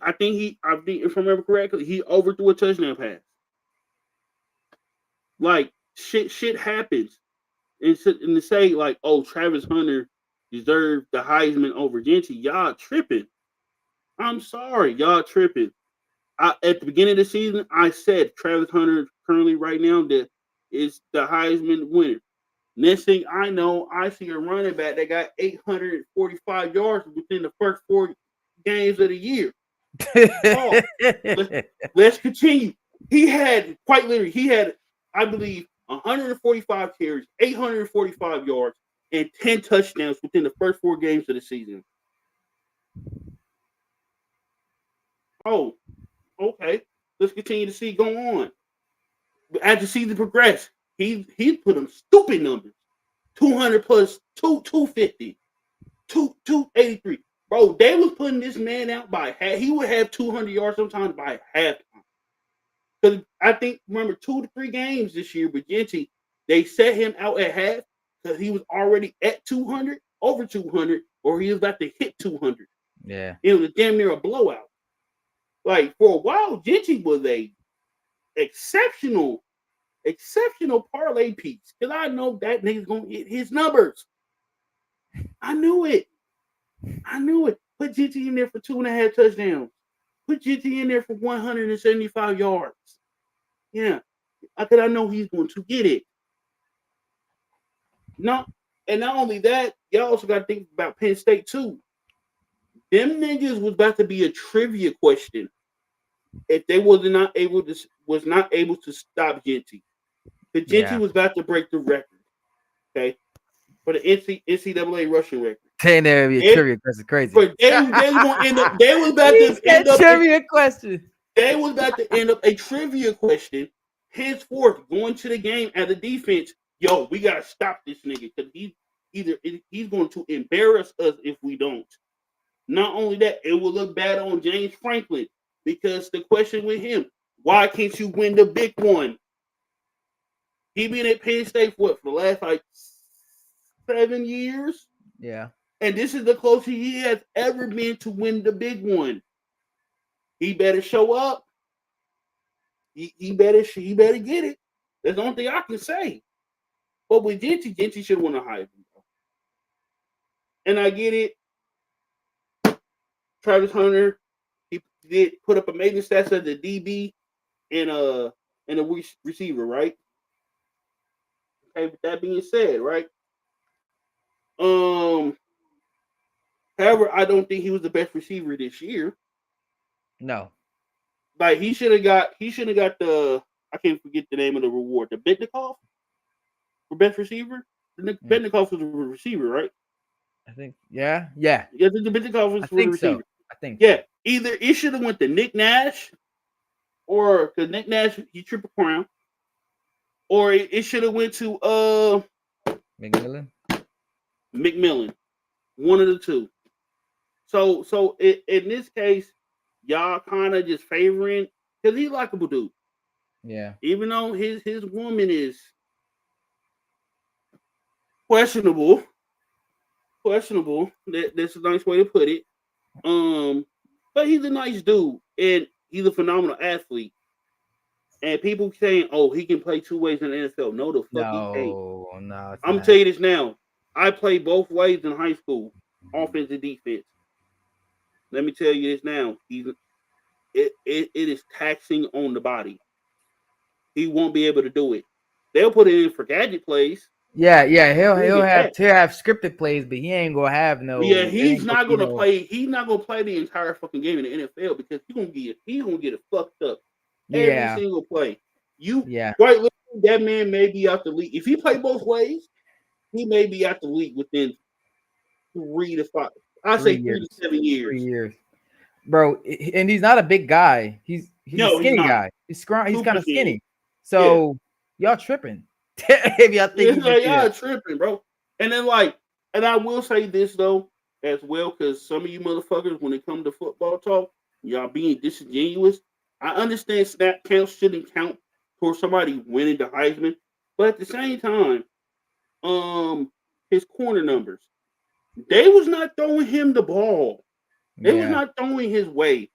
S1: I think if I remember correctly, he overthrew a touchdown pass. Like shit happens, and to say like, oh, Travis Hunter deserved the Heisman over Genty, y'all tripping. I'm sorry, y'all tripping. At the beginning of the season, I said Travis Hunter currently right now that is the Heisman winner. Next thing I know, I see a running back that got 845 yards within the first 4 games of the year. Oh, let's continue. He had, I believe, 145 carries, 845 yards, and 10 touchdowns within the first 4 games of the season. Oh, okay. Let's continue to see go on. As the season progressed, he put them stupid numbers. 200 plus 250, 283. Bro, they was putting this man out by half. He would have 200 yards sometimes by halftime. Because I think, remember, 2 to 3 games this year with Genty, they set him out at half because he was already at 200, over 200, or he was about to hit 200.
S2: Yeah.
S1: It was damn near a blowout. Like, for a while, Genty was a exceptional parlay piece. Because I know that nigga's going to hit his numbers. I knew it. Put Genty in there for 2.5 touchdowns. Put Genty in there for 175 yards. Yeah. Because I know he's going to get it. No, and not only that, y'all also got to think about Penn State too. Them niggas was about to be a trivia question if they was not able to stop Genty. The Genty
S2: Yeah.
S1: was about to break the record, okay, for the NCAA rushing record.
S2: Saying there be a trivia question crazy.
S1: But they was gonna end up. They was about to end up.
S2: Trivia question.
S1: They was about to end up a trivia question. Henceforth, going to the game as a defense. Yo, we gotta stop this nigga because he's going to embarrass us if we don't. Not only that, it will look bad on James Franklin because the question with him, why can't you win the big one? He been at Penn State for what, for the last like 7 years?
S2: Yeah.
S1: And this is the closest he has ever been to win the big one. He better show up. He better get it. That's the only thing I can say. But with Genty should have won a Heisman. And I get it. Travis Hunter, he did put up amazing stats as a DB and a receiver, right? Okay, with that being said, right? However, I don't think he was the best receiver this year.
S2: No.
S1: Like he should have got the, I can't forget the name of the reward, the Bitnikov for best receiver. The Bitnikov was a receiver, right?
S2: I think yeah. Yeah,
S1: the Bitnikov was for the receiver.
S2: So. I think
S1: yeah.
S2: So.
S1: Either it should have went to Nick Nash, or because Nick Nash he triple crown, or it should have went to
S2: McMillan.
S1: One of the two. So in this case, y'all kind of just favoring because he's likable dude.
S2: Yeah.
S1: Even though his woman is questionable. That's a nice way to put it. But he's a nice dude and he's a phenomenal athlete. And people saying, "Oh, he can play two ways in the NFL." No, the fuck he can't.
S2: No.
S1: I'm gonna tell you this now. I played both ways in high school, offense and defense. Let me tell you this now. It is taxing on the body. He won't be able to do it. They'll put it in for gadget plays.
S2: Yeah. He'll have scripted plays, but he ain't gonna have no.
S1: Yeah, he's not gonna play. He's not gonna play the entire fucking game in the NFL because he's gonna get it fucked up every single play. Quite literally, that man may be out the league. If he play both ways, he may be out the league within 3 to 5. I say 3 to 7 years.
S2: 3 years, bro. And he's not a big guy. He's a skinny guy. He's kind of skinny. So y'all tripping. If y'all think
S1: y'all tripping, bro. And then and I will say this though as well, because some of you motherfuckers, when it comes to football talk, y'all being disingenuous. I understand snap counts shouldn't count for somebody winning the Heisman, but at the same time, his corner numbers, they was not throwing him the ball. They was not throwing his way.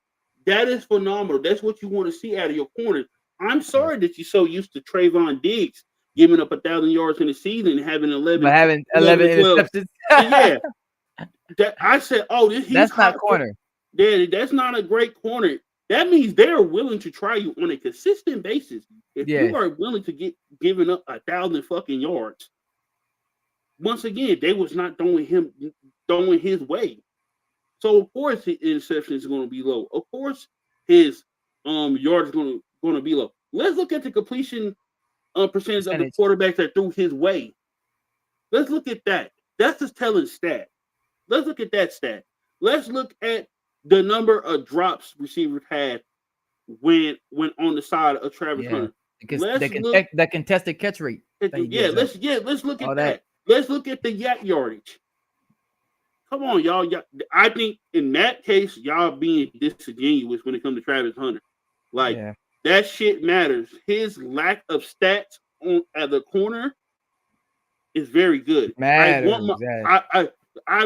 S1: That is phenomenal. That's what you want to see out of your corners. I'm sorry that you're so used to Trayvon Diggs giving up 1,000 yards in the season and having 11
S2: interceptions.
S1: Yeah. I said,
S2: that's not corner.
S1: That's not a great corner. That means they're willing to try you on a consistent basis. If you are willing to get giving up 1,000 fucking yards, once again, they was not throwing his way. So of course his interception is going to be low. Of course his yards going to be low. Let's look at the completion percentage of the quarterbacks that threw his way. Let's look at that. That's just telling stat. Let's look at that stat. Let's look at the number of drops receivers had when on the side of Travis Hunter.
S2: That contested catch rate.
S1: Let's look at that. Let's look at the yardage. Come on, y'all. I think in that case, y'all being disingenuous when it comes to Travis Hunter. That shit matters. His lack of stats at the corner is very good. I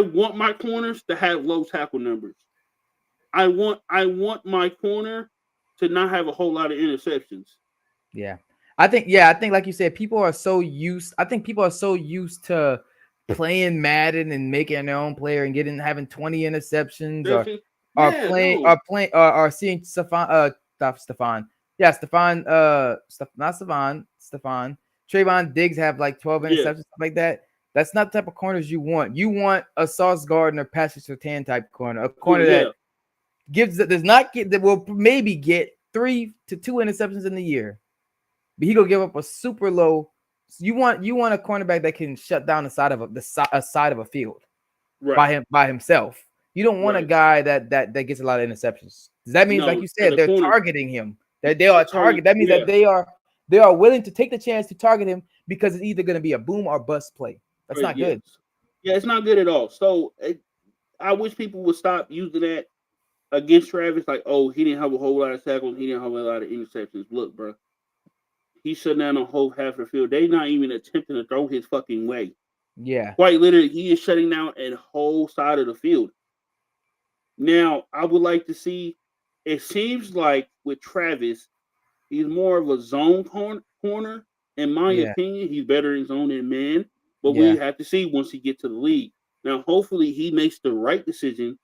S1: want my corners to have low tackle numbers. I want my corner to not have a whole lot of interceptions.
S2: Yeah. I think like you said, people are so used to playing Madden and making their own player and having 20 interceptions or seeing Stefan. Trayvon Diggs have like 12 interceptions, stuff like that. That's not the type of corners you want. You want a Sauce Gardner, Patrick Surtain type corner, a corner that will maybe get 3 to 2 interceptions in the year, but he gonna give up a super low. You want a cornerback that can shut down the side of a field by himself. You don't want a guy that gets a lot of interceptions. That means, like you said, they're targeting him. That they are target. That means that they are willing to take the chance to target him because it's either going to be a boom or bust play. That's not good.
S1: Yeah, it's not good at all. So I wish people would stop using that against Travis. Like, oh, he didn't have a whole lot of tackles. He didn't have a lot of interceptions. Look, bro, he's shutting down a whole half the field. They not even attempting to throw his fucking way.
S2: Yeah,
S1: Quite literally, he is shutting down a whole side of the field. Now, I would like to see. It seems like with Travis, he's more of a zone corner. In my
S2: yeah,
S1: opinion, he's better in zone than man. But we
S2: yeah.
S1: have to see once he gets to the league. Now, hopefully, he makes the right decision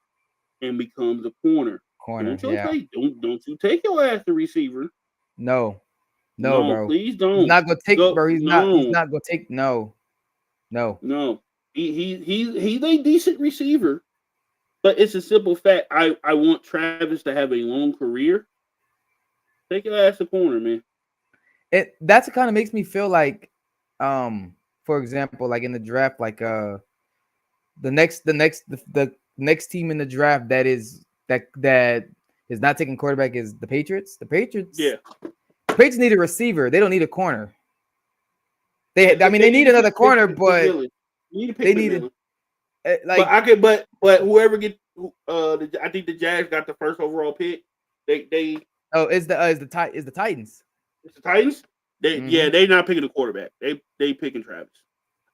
S1: and becomes a corner.
S2: Corner. Yeah.
S1: Don't you take your ass to receiver.
S2: No, no,
S1: No,
S2: bro.
S1: please
S2: He's
S1: don't.
S2: not gonna take,
S1: Go
S2: bro. He's
S1: no,
S2: not gonna take. No, no.
S1: no. He's a decent receiver, but it's a simple fact. I want Travis to have a long career. Take your ass to corner, man.
S2: That's kind of makes me feel like, for example, like in the draft, like the next team in the draft that is not taking quarterback is the Patriots.
S1: Yeah,
S2: The Patriots need a receiver. They don't need a corner. I mean,
S1: they
S2: they
S1: need
S2: need
S1: to pick
S2: another corner, but
S1: McMillan. You need to pick
S2: they need
S1: McMillan. But
S2: like,
S1: I could, but whoever get, I think the Jags got the first overall pick. They
S2: oh, is the Titans.
S1: it's the Titans.
S2: Mm-hmm.
S1: They not picking a quarterback. They picking Travis.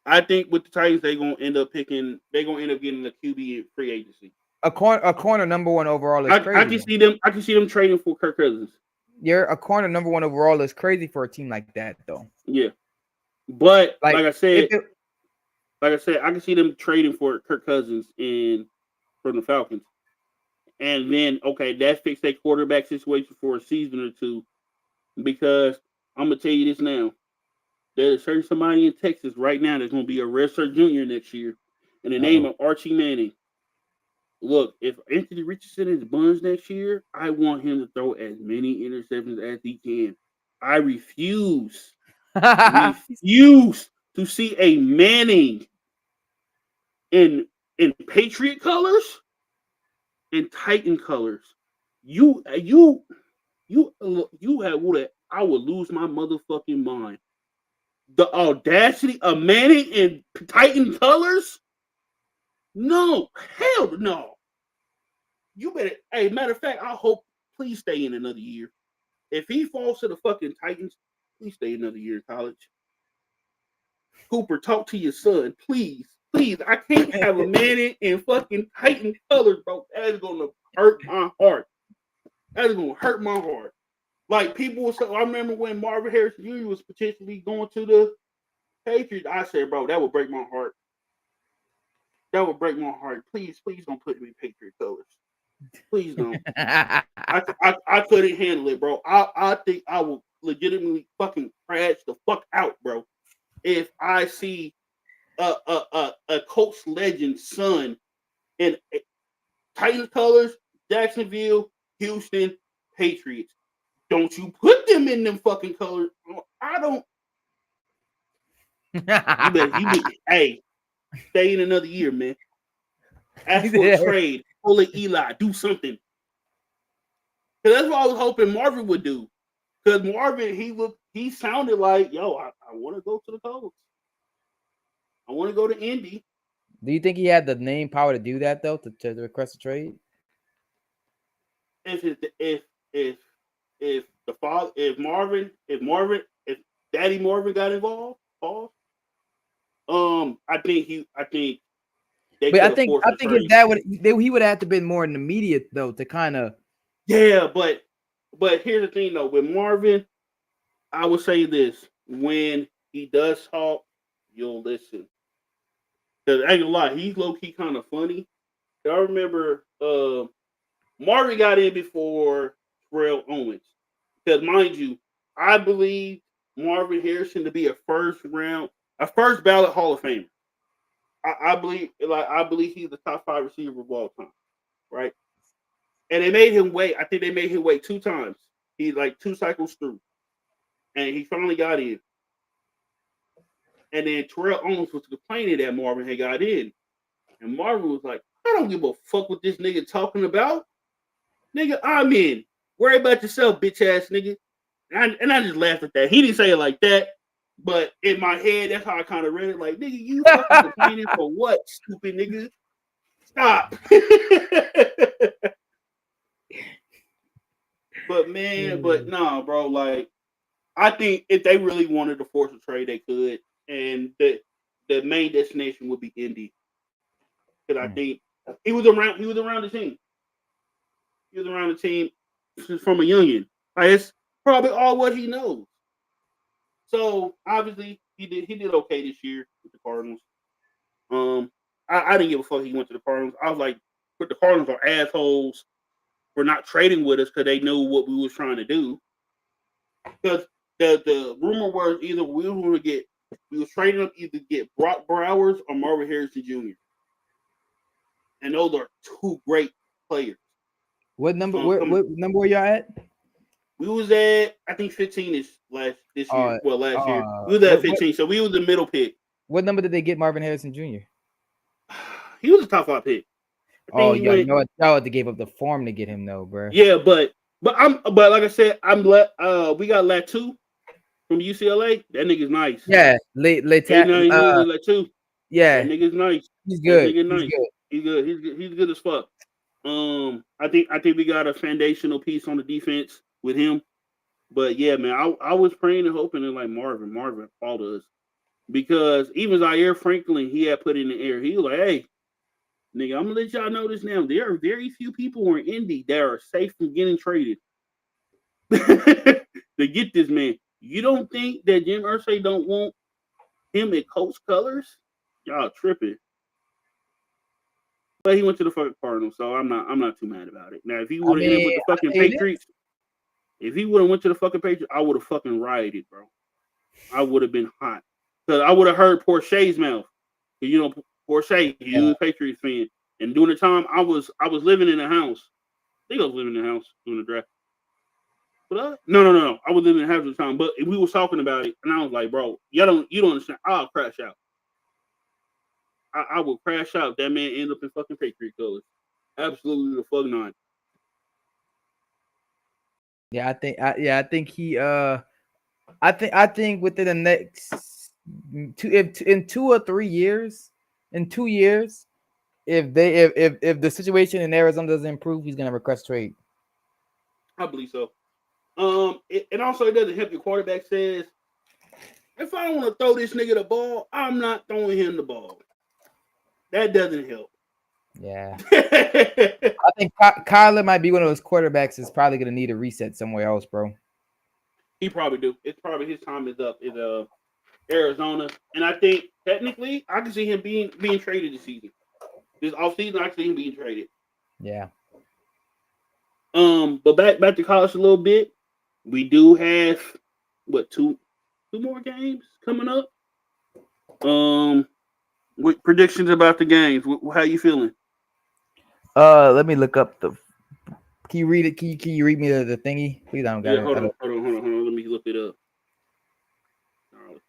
S1: I think with the Titans they gonna end up picking. They gonna end up getting the QB in free agency.
S2: A corner number one overall is
S1: I
S2: crazy
S1: can
S2: though.
S1: see them. I can see them trading for Kirk Cousins.
S2: You're a corner number one overall is crazy for a team like that though.
S1: Yeah, but
S2: Like if it,
S1: I can see them trading for Kirk Cousins in from the Falcons, and then okay, that fixed their quarterback situation for a season or two. Because I'm gonna tell you this now, there's certain somebody in Texas right now that's gonna be a redshirt junior next year, in the name
S2: uh-oh.
S1: of Archie Manning. Look, if Anthony Richardson is buns next year, I want him to throw as many interceptions as he can. I refuse to see a Manning in Patriot colors and Titan colors. You you have would I would lose my motherfucking mind. The audacity of Manning in Titan colors? No, hell no. You better. Hey, matter of fact, I hope please stay in another year. If he falls to the fucking Titans, please stay another year in college. Cooper, talk to your son, please, please. I can't have a man in fucking Titan colors, bro. That is gonna hurt my heart. That is gonna hurt my heart. Like people were saying, I remember when Marvin Harrison Jr. was potentially going to the Patriots. I said, bro, that would break my heart. That would break my heart. Please, please don't put me in Patriot colors. Please don't. I couldn't handle it, bro. I think I will legitimately fucking crash the fuck out, bro. If I see a Colts legend son in Titans colors, Jacksonville, Houston, Patriots. Don't you put them in them fucking colors. I don't. Hey, stay in another year, man. Ask for a trade. Pull it Eli. Do something. Because that's what I was hoping Marvin would do. Because Marvin, he sounded like, yo, I want to go to the Colts. I want to go to Indy.
S2: Do you think he had the name power to do that though, to request a trade?
S1: If it, if the father, if Daddy Marvin got involved, I think they
S2: But
S1: could have forced
S2: I
S1: a
S2: think his
S1: trade.
S2: dad he would have to been more in the immediate though to kind of.
S1: Yeah, but here's the thing though, with Marvin, I would say this: when he does talk, you'll listen. Cause I ain't gonna lie, he's low key kind of funny. I remember Marvin got in before Terrell Owens. Because mind you, I believe Marvin Harrison to be a first ballot Hall of Famer. I believe he's the top 5 receiver of all time, right? And they made him wait. I think they made him wait 2 times. He like 2 cycles through, and he finally got in. And then Terrell Owens was complaining that Marvin had got in, and Marvin was like, "I don't give a fuck what this nigga talking about, nigga. I'm in. Worry about yourself, bitch ass nigga." And I just laughed at that. He didn't say it like that, But in my head, that's how I kind of read it. Like, nigga, you fucking complaining for what, stupid nigga? Stop. But man, but nah, bro. Like, I think if they really wanted to force a trade, they could, and the main destination would be Indy. Because I think he was around. He was around the team. He was around the team from a youngin. Like, it's probably all what he knows. So obviously he did okay this year with the Cardinals. I didn't give a fuck he went to the Cardinals. I was like, but the Cardinals are assholes for not trading with us because they knew what we was trying to do. Because the rumor was either we was trading up either get Brock Bowers or Marvin Harrison Jr. And those are two great players.
S2: What number? What number were y'all at?
S1: We was at I think 15 this year. Well, last year we was at 15, so we was the middle pick.
S2: What number did they get Marvin Harrison Jr.?
S1: He was a top 5 pick.
S2: Oh yeah, you know what? Y'all had to give up the farm to get him though, bro.
S1: Yeah, but like I said, we got Latu from UCLA. That nigga's nice.
S2: Yeah,
S1: Latu.
S2: Yeah,
S1: that nigga's nice.
S2: He's good.
S1: That nigga's nice. He's good. He's good as fuck. I think we got a foundational piece on the defense with him. But yeah, man, I was praying and hoping that like Marvin followed us. Because even Zaire Franklin, he had put in the air. He was like, hey, nigga, I'm gonna let y'all know this now. There are very few people in Indy that are safe from getting traded. To get this man. You don't think that Jim Irsay don't want him in Colts colors? Y'all tripping. But he went to the fucking Cardinals, so I'm not too mad about it. Now, if he would have ended with the fucking Patriots, if he would have went to the fucking Patriots, I would have fucking rioted, bro. I would have been hot. Because I would have heard Porsche's mouth. You know, Porsche, he was a Patriots fan. And during the time I was living in the house. I think I was living in the house during the draft. But no. I was living in the house at the time. But we was talking about it, and I was like, bro, you don't understand. I'll crash out. I will crash out. That man end up in fucking Patriot colors. Absolutely the fuck not.
S2: Yeah, I think he I think within the next in 2 or 3 years, if the situation in Arizona doesn't improve, he's gonna request trade.
S1: I believe so. And also it doesn't help your quarterback says, if I don't want to throw this nigga the ball, I'm not throwing him the ball. That doesn't help.
S2: Yeah. I think Kyler might be one of those quarterbacks that's probably gonna need a reset somewhere else, bro.
S1: He probably do. It's probably his time is up in Arizona. And I think technically I can see him being traded this season. This offseason, I can see him being traded.
S2: Yeah.
S1: But back to college a little bit. We do have two more games coming up. With predictions about the games. How you feeling?
S2: Let me look up the. Can you read it? Can you read me the thingy? Please, I don't got it.
S1: Hold on. Let me look it up.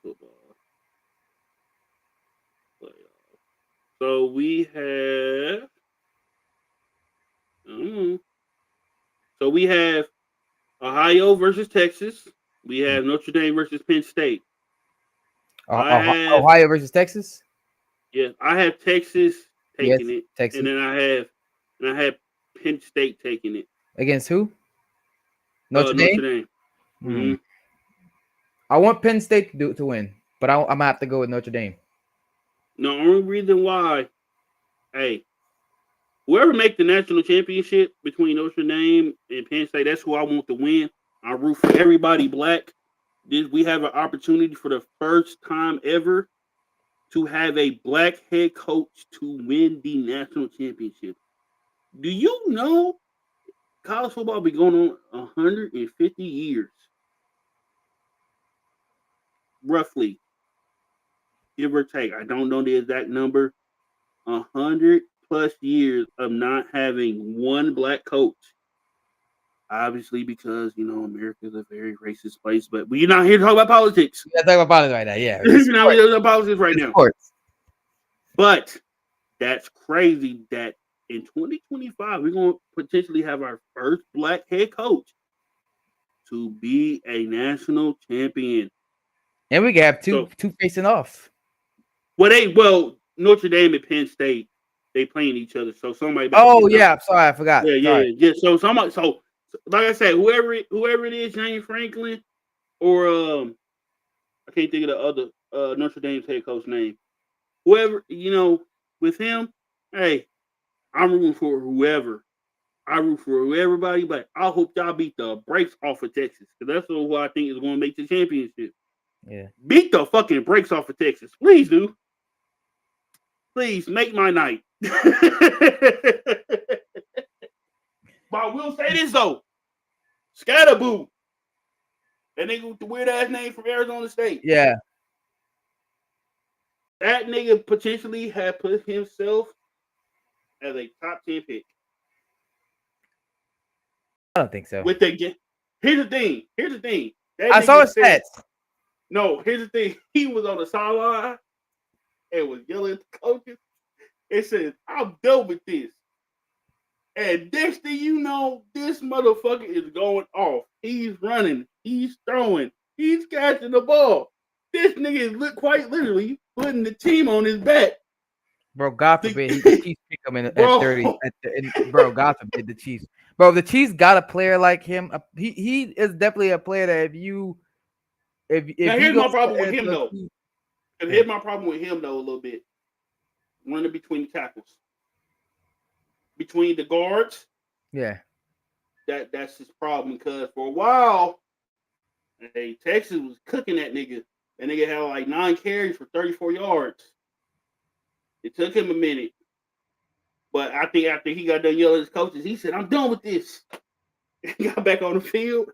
S1: Football. So we have. So we have Ohio versus Texas. We have Notre Dame versus Penn State.
S2: Ohio versus Texas.
S1: Yeah, I have Texas taking it,
S2: Texas.
S1: and then I have Penn State taking it.
S2: Against who? Notre Dame.
S1: Mm-hmm.
S2: I want Penn State to win, but I'm gonna have to go with Notre Dame.
S1: The only reason why, hey, whoever make the national championship between Notre Dame and Penn State, that's who I want to win. I root for everybody black. We have an opportunity for the first time ever to have a black head coach to win the national championship. Do you know college football be going on 150 years? Roughly. Give or take. I don't know the exact number. 100 plus years of not having one black coach. Obviously, because America is a very racist place, but we're not here to talk about politics.
S2: We're not talking about politics right now. Yeah,
S1: we're not here to talk about politics right now.
S2: Sports.
S1: But that's crazy that in 2025 we're going to potentially have our first black head coach to be a national champion.
S2: And we can have
S1: So,
S2: two facing off.
S1: well, Notre Dame and Penn State, they playing each other. So somebody about to
S2: Oh
S1: get knocked.
S2: yeah, sorry, I forgot.
S1: Yeah,
S2: Sorry.
S1: yeah, yeah. So somebody, so like I said, whoever it is, James Franklin or I can't think of the other Notre Dame's head coach name. Whoever, with him, hey, I'm rooting for whoever. I root for everybody, but I hope y'all beat the brakes off of Texas because that's who I think is going to make the championship.
S2: Yeah.
S1: Beat the fucking brakes off of Texas, please do. Please make my night. But I will say this though, Scatterboo, that nigga with the weird ass name from Arizona State.
S2: Yeah.
S1: That nigga potentially had put himself as a top 10 pick.
S2: I don't think so.
S1: With the here's the thing. That
S2: I saw
S1: nigga
S2: his
S1: said,
S2: stats.
S1: no, here's the thing. He was on the sideline and was yelling at the coaches and said, I'm done with this. And next thing you know, this motherfucker is going off. He's running. He's throwing. He's catching the ball. This nigga is quite literally putting the team on his back.
S2: Bro, God forbid the Chiefs pick him in at 30. Bro, God forbid the Chiefs. Bro, the Chiefs got a player like him. He is definitely a player that if
S1: now
S2: he
S1: here's
S2: goes
S1: my problem with
S2: to
S1: him though. And here's my problem with him though a little bit. Running between the tackles. Between the guards.
S2: Yeah.
S1: That's his problem because for a while, hey, Texas was cooking that nigga. That nigga had like 9 carries for 34 yards. It took him a minute. But I think after he got done yelling at his coaches, he said, I'm done with this. And got back on the field.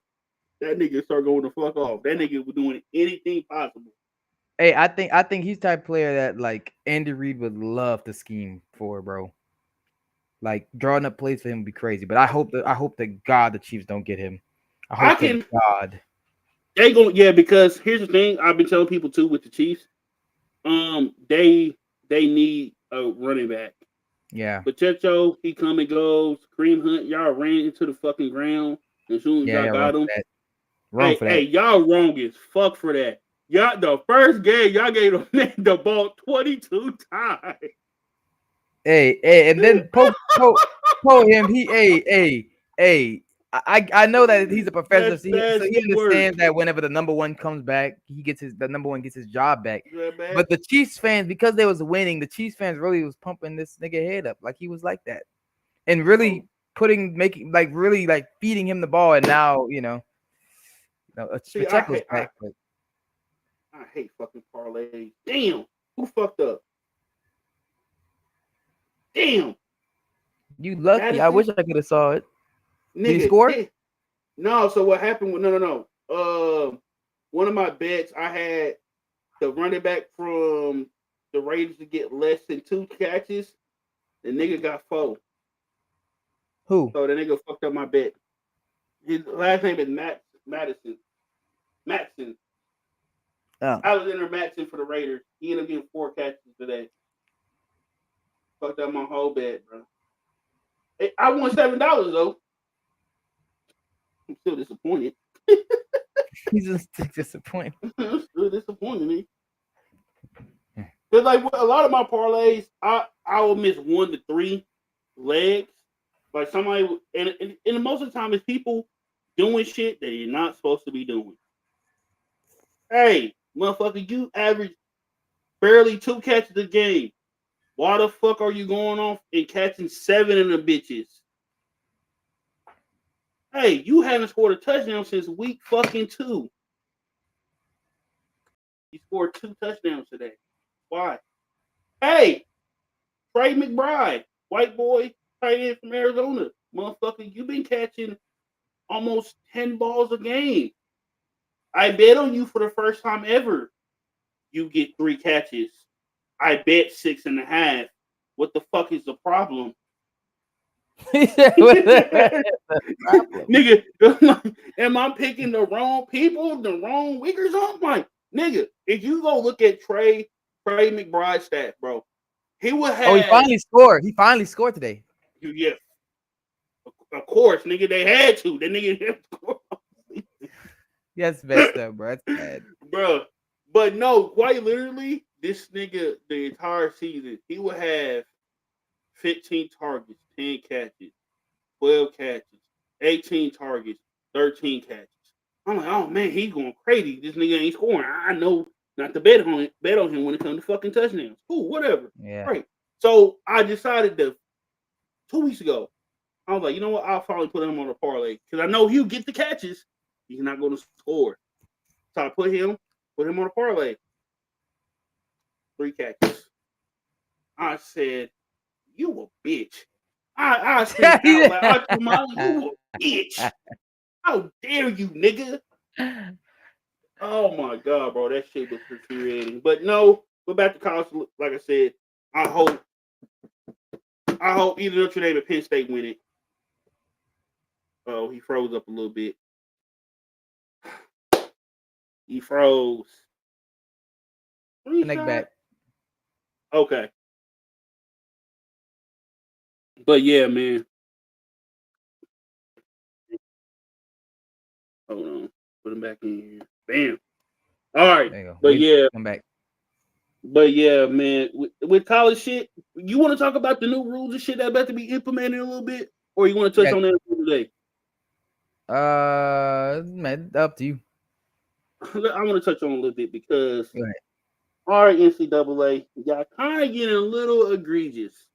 S1: That nigga started going the fuck off. That nigga was doing anything possible.
S2: Hey, I think he's the type of player that like Andy Reid would love to scheme for, bro. Like drawing up plays for him would be crazy. But I hope that God the Chiefs don't get him. I hope that God.
S1: They go, yeah, because here's the thing. I've been telling people too with the Chiefs. They need a running back.
S2: Yeah.
S1: Pacheco, he come and goes. Kareem Hunt, y'all ran into the fucking ground as soon as y'all got him. Hey, y'all wrong as fuck for that. Y'all, the first game, y'all gave the ball 22 times.
S2: Hey, and then po him. I know that he's a professional, so he understands that whenever the number one comes back, the number one gets his job back. But the Chiefs fans, because they was winning, the Chiefs fans really was pumping this nigga head up like he was like that, and really feeding him the ball. And now Pacheco's back.
S1: I hate fucking parlays. Damn, who fucked up? Damn.
S2: You lucky. Madison? I wish I could have saw it. Nigga, did he score?
S1: No. So what happened? No. One of my bets, I had the running back from the Raiders to get less than 2 catches. The nigga got 4.
S2: Who?
S1: So the nigga fucked up my bet. His last name is Madison. Matson.
S2: Oh.
S1: Alexander Matson for the Raiders. He ended up getting 4 catches today. Fucked up my whole bet, bro. Hey, I won $7 though. I'm still disappointed.
S2: He's just disappointed.
S1: I'm still disappointed, me. Because like a lot of my parlays, I will miss 1 to 3 legs. Like somebody, and most of the time it's people doing shit that you're not supposed to be doing. Hey, motherfucker, you average barely 2 catches a game. Why the fuck are you going off and catching 7 of them bitches? Hey, you haven't scored a touchdown since week fucking 2. You scored 2 touchdowns today. Why? Hey, Trey McBride, white boy, tight end from Arizona. Motherfucker, you've been catching almost 10 balls a game. I bet on you for the first time ever. You get 3 catches. I bet 6.5. What the fuck is the problem? Nigga, am I picking the wrong people, the wrong wiggers? I'm like, nigga, if you go look at Trey McBride's stats, bro, he would have.
S2: Oh, he finally scored. He finally scored today.
S1: Yeah, of course, nigga, they had to. That nigga didn't score.
S2: That's messed up, bro. That's bad,
S1: bro. But no, quite literally, this nigga the entire season he would have 15 targets, 10 catches, 12 catches, 18 targets, 13 catches. I'm like, oh man, he's going crazy. This nigga ain't scoring. I know not to bet on him when it comes to fucking touchdowns. Cool, whatever.
S2: Yeah.
S1: Right. So I decided to 2 weeks ago. I was like, you know what? I'll probably put him on a parlay because I know he'll get the catches. He's not going to score. So I put him on a parlay. 3 catches. I said, you a bitch. I said out loud, you a bitch. How dare you, nigga? Oh my god, bro, that shit was infuriating. But no, go back to college. Like I said, I hope either Notre Dame or Penn State win it. Oh, he froze up a little bit. He froze.
S2: Connect back.
S1: Okay. But yeah, man. Hold on. Put him back in here. Bam. All right.
S2: There you go.
S1: But yeah.
S2: Come back.
S1: But yeah, man. With college shit, you want to talk about the new rules and shit that about to be implemented a little bit? Or you want to touch on that today?
S2: Man, up to you.
S1: I want to touch on a little bit because all right, NCAA, y'all kind of getting a little egregious.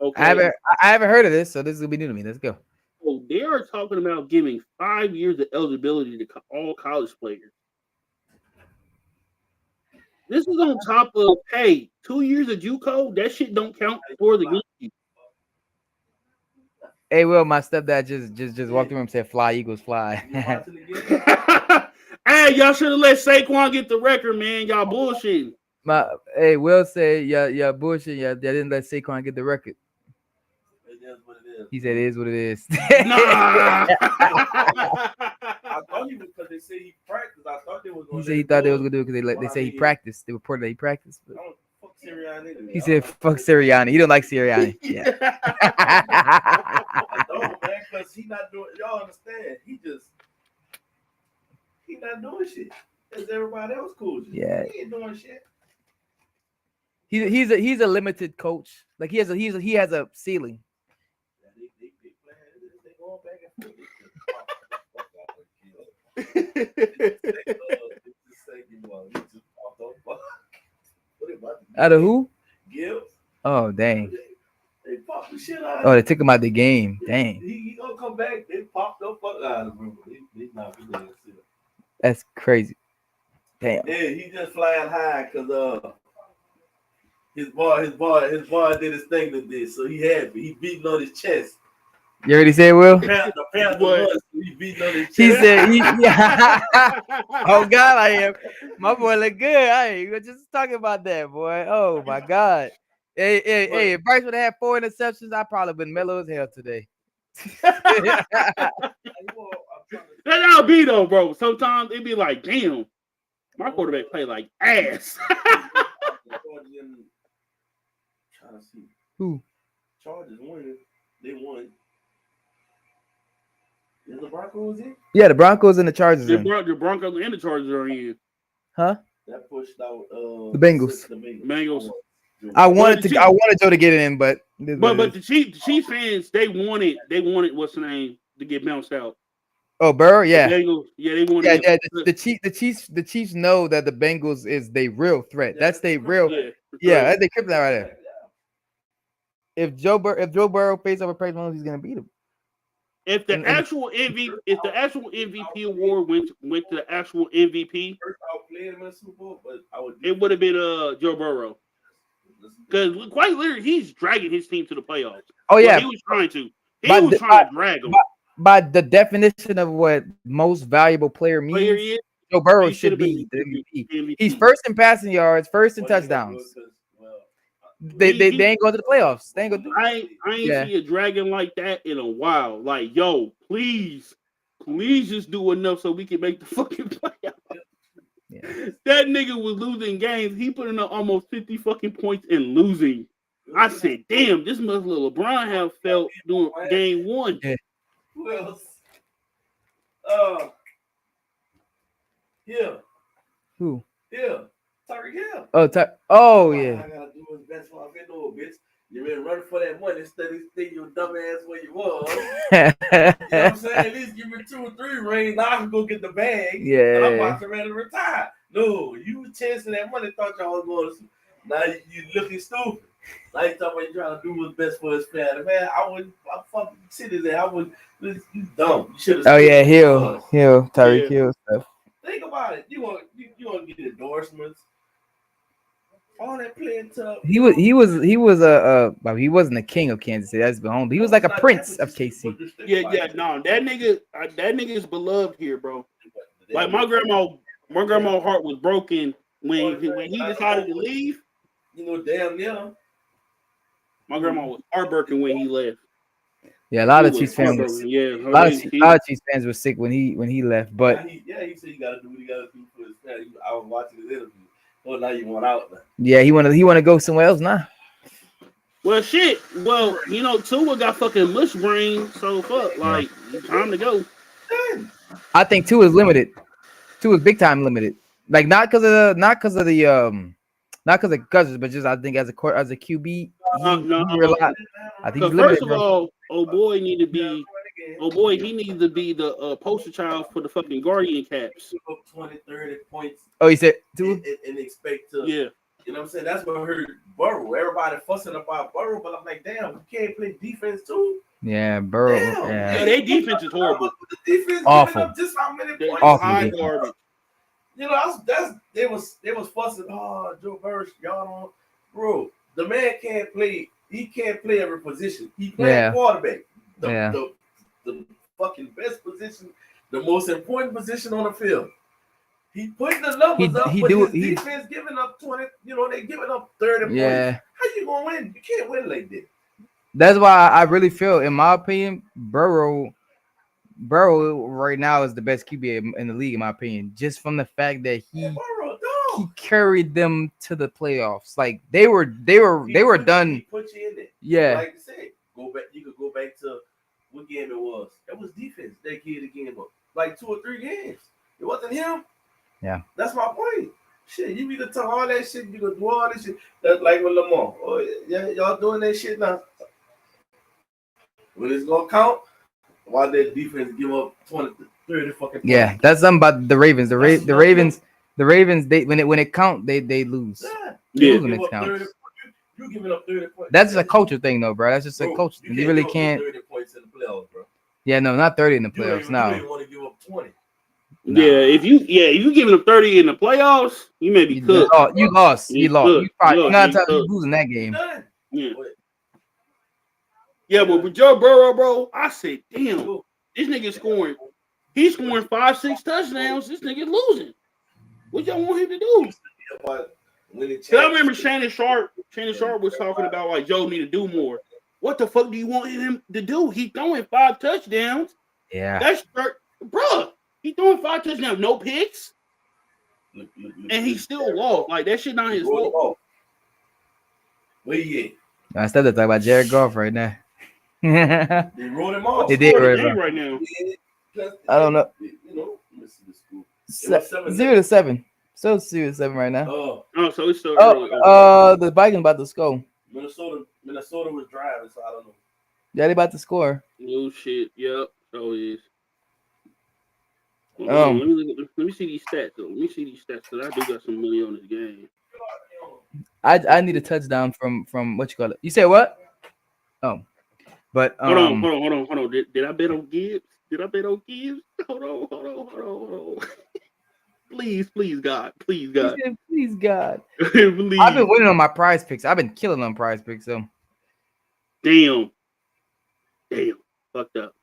S1: Okay.
S2: I haven't heard of this, so this will be new to me. Let's go.
S1: So they are talking about giving 5 years of eligibility to all college players. This is on top of, hey, 2 years of JUCO. That shit don't count for the game.
S2: Hey, Will, my stepdad just walked through and said, "Fly, Eagles, fly."
S1: Hey, y'all should have let Saquon get the record, man. Y'all bullshitting.
S2: Hey, Will said, yeah, bullshit. Yeah, they didn't let Saquon get the record.
S3: It is what it is.
S2: He said, "It is what it is."
S1: Nah.
S3: I thought he was because they say he practiced. I thought they was going
S2: He said he thought they was gonna do it because they say he practiced. They reported that he practiced. But
S3: fuck Sirianni.
S2: he said, "Fuck Sirianni." He don't like Sirianni. Yeah.
S3: I don't, man, because he not doing. Y'all understand? He not doing shit. As everybody else cool.
S2: Yeah.
S3: He ain't doing shit.
S2: He's a limited coach. Like he has a ceiling.
S3: They going back and forth.
S2: Out of who?
S3: Gibbs.
S2: Oh dang.
S3: They popped the shit out.
S2: Oh, they took him out the game. Dang.
S3: He gonna come back. They popped the fuck out of him. They not gonna see it.
S2: That's crazy. Damn.
S3: Yeah, he just flying high because his boy did his thing today, so he happy. He beating on his chest.
S2: You already said, Will?
S3: The Panther he beating on his chest.
S2: He said, yeah. Oh God, I am. My boy look good. I was just talking about that, boy. Oh my God. Hey, if Bryce would have had 4 interceptions, I probably been mellow as hell today.
S1: That'll be though, bro. Sometimes it be like, damn, my quarterback play like ass.
S2: Who?
S3: Chargers won. They won. Is the Broncos in?
S2: Yeah, the Broncos and the Chargers.
S1: The Broncos and the Chargers are in.
S2: Huh?
S3: That pushed out
S2: the Bengals.
S1: Bengals.
S2: I wanted Joe to get it in, but
S1: the Chiefs fans they wanted what's the name to get bounced out.
S2: Oh, Burrow, yeah.
S1: The Bengals, yeah, they wanted.
S2: Yeah, the Chiefs know that the Bengals is the real threat. That's the real. Yeah, that's the kryptonite right there. If Joe Burrow faces over Patrick Mahomes, he's gonna beat him.
S1: If the actual MVP award went to the actual MVP, it would have been Joe Burrow. Because quite literally, he's dragging his team to the playoffs.
S2: Oh yeah,
S1: he was trying to. He was trying to drag them.
S2: By the definition of what most valuable player means, Joe Burrow should be the MVP. He's first in passing yards, first in touchdowns. They ain't going to the playoffs. They ain't going to.
S1: I ain't see a dragon like that in a while. Like, yo, please just do enough so we can make the fucking playoffs. Yeah. That nigga was losing games. He put in almost 50 fucking points and losing. I said, damn, this must LeBron have felt doing game 1.
S2: Yeah.
S3: Who else? Yeah.
S2: Who?
S3: Yeah, Tyreek Hill.
S2: Oh
S3: I
S2: yeah.
S3: gotta do his best for I know, bitch. You been running for that money instead of staying your dumb ass where you was. You know what I'm saying? At least give me 2 or 3 rings. Now I can go get the bag. And I'm
S2: Yeah.
S3: about to ready to retire. No, you was chasing that money, thought y'all was going to. Now you looking stupid. Now you talking about you trying to do what's best for his family. Man, I fucking sit his ass. You dumb. You should have.
S2: Oh yeah, Hill, Tyreek
S1: Yeah.
S2: Hill stuff.
S3: Think about it. You want to get endorsements. All that playing tough.
S2: He was well, he wasn't the king of Kansas City. That's behind. He was like a prince of KC.
S1: Yeah, no, that nigga is beloved here, bro. Like my grandma's heart was broken when he decided to leave.
S3: You know, damn near.
S1: My grandma was heartbroken when he left.
S2: Yeah, a lot of
S1: He
S2: Chiefs
S1: was
S2: fans.
S1: heartbroken. Yeah,
S2: A lot of Chiefs fans were sick when he left. But
S3: He said he got to do what he got to do for his family. I was watching his interview. Oh, now you want out now.
S2: yeah, he want to go somewhere else now.
S1: Well, shit. Well, you know, Tua got fucking mush brain, so fuck. Like, time to go.
S2: I think Tua is limited. Tua is big time limited. Like not because of the cousins, but just I think as a QB, he relied. I think he's limited.
S1: First of all, he needs to be the poster child for the fucking Guardian caps.
S3: 20, 30 points.
S2: Oh, he said Tua?
S3: And expect to.
S1: Yeah.
S3: You know what I'm saying? That's what I heard Burrow. Everybody fussing about Burrow, but I'm like, damn, you can't play defense too.
S2: Yeah, Burrow.
S3: Damn.
S2: Yeah,
S1: their defense is horrible.
S3: The defense
S2: awful.
S3: Up just how many points?
S2: Awful.
S1: High garbage.
S3: You know, they was fussing. Oh, Joe Burrow, y'all don't, bro. The man can't play. He can't play every position. He playing quarterback. The fucking best position, the most important position on the field. He putting the numbers up, but his defense giving up 20. You know, they giving up 30 points. How you gonna win? You can't win like that.
S2: That's why I really feel, in my opinion, Burrow right now is the best QB in the league, in my opinion, just from the fact that he carried them to the playoffs. Like they were done.
S3: He put you in there.
S2: Yeah.
S3: Like I said, go back. You could go back to what game it was. It was defense that gave the game up. Like 2 or 3 games. It wasn't him.
S2: Yeah.
S3: That's my point. Shit, you either talk all that shit, you can do all this shit. That's like with Lamar. Oh, yeah, y'all doing that shit now. When it's gonna count, why that defense give up 20, 30 fucking points?
S2: Yeah, that's something about the Ravens. The Ravens, they when it count, they lose.
S3: Yeah.
S2: Lose when it counts.
S3: You giving up 30 points.
S2: That's just a culture thing, though, bro. That's just a culture. You really can't.
S3: 30 points in the playoffs, bro.
S2: Yeah, no, not 30 in the playoffs.
S3: You don't want to give up 20.
S1: Nah. Yeah, if you giving them 30 in the playoffs, you may be cooked.
S2: You lost. You probably
S1: you
S2: losing that game.
S1: Yeah, but with Joe Burrow, bro, I said, damn, this nigga scoring. He's scoring 5-6 touchdowns. This nigga losing. What y'all want him to do? I remember Shannon Sharp was talking about like Joe need to do more. What the fuck do you want him to do? He's throwing 5 touchdowns.
S2: Yeah,
S1: that's bro. He throwing 5 touchdowns, no picks, and he still lost. Like that shit not his fault.
S3: Where you at?
S2: I still talking about Jared Goff right now.
S3: They wrote him off.
S2: They did
S1: right now.
S2: I don't know.
S3: You know, let's see the school.
S2: 0-7. So 0-7 right now.
S3: Oh,
S1: so it's still early.
S2: The Vikings about to score.
S3: Minnesota was driving, so I don't know.
S2: Yeah, they about to score.
S1: Oh shit! Yep, so is. Let me see these stats though. Let me see these stats because I do got some money on this game.
S2: I need a touchdown from what you call it. You say what? Oh, but
S1: hold on. Did I bet on Gibbs? Hold on. Please, God. Please, God.
S2: Please, God.
S1: Please.
S2: I've been winning on my prize picks. I've been killing on prize picks. So,
S1: damn, fucked up.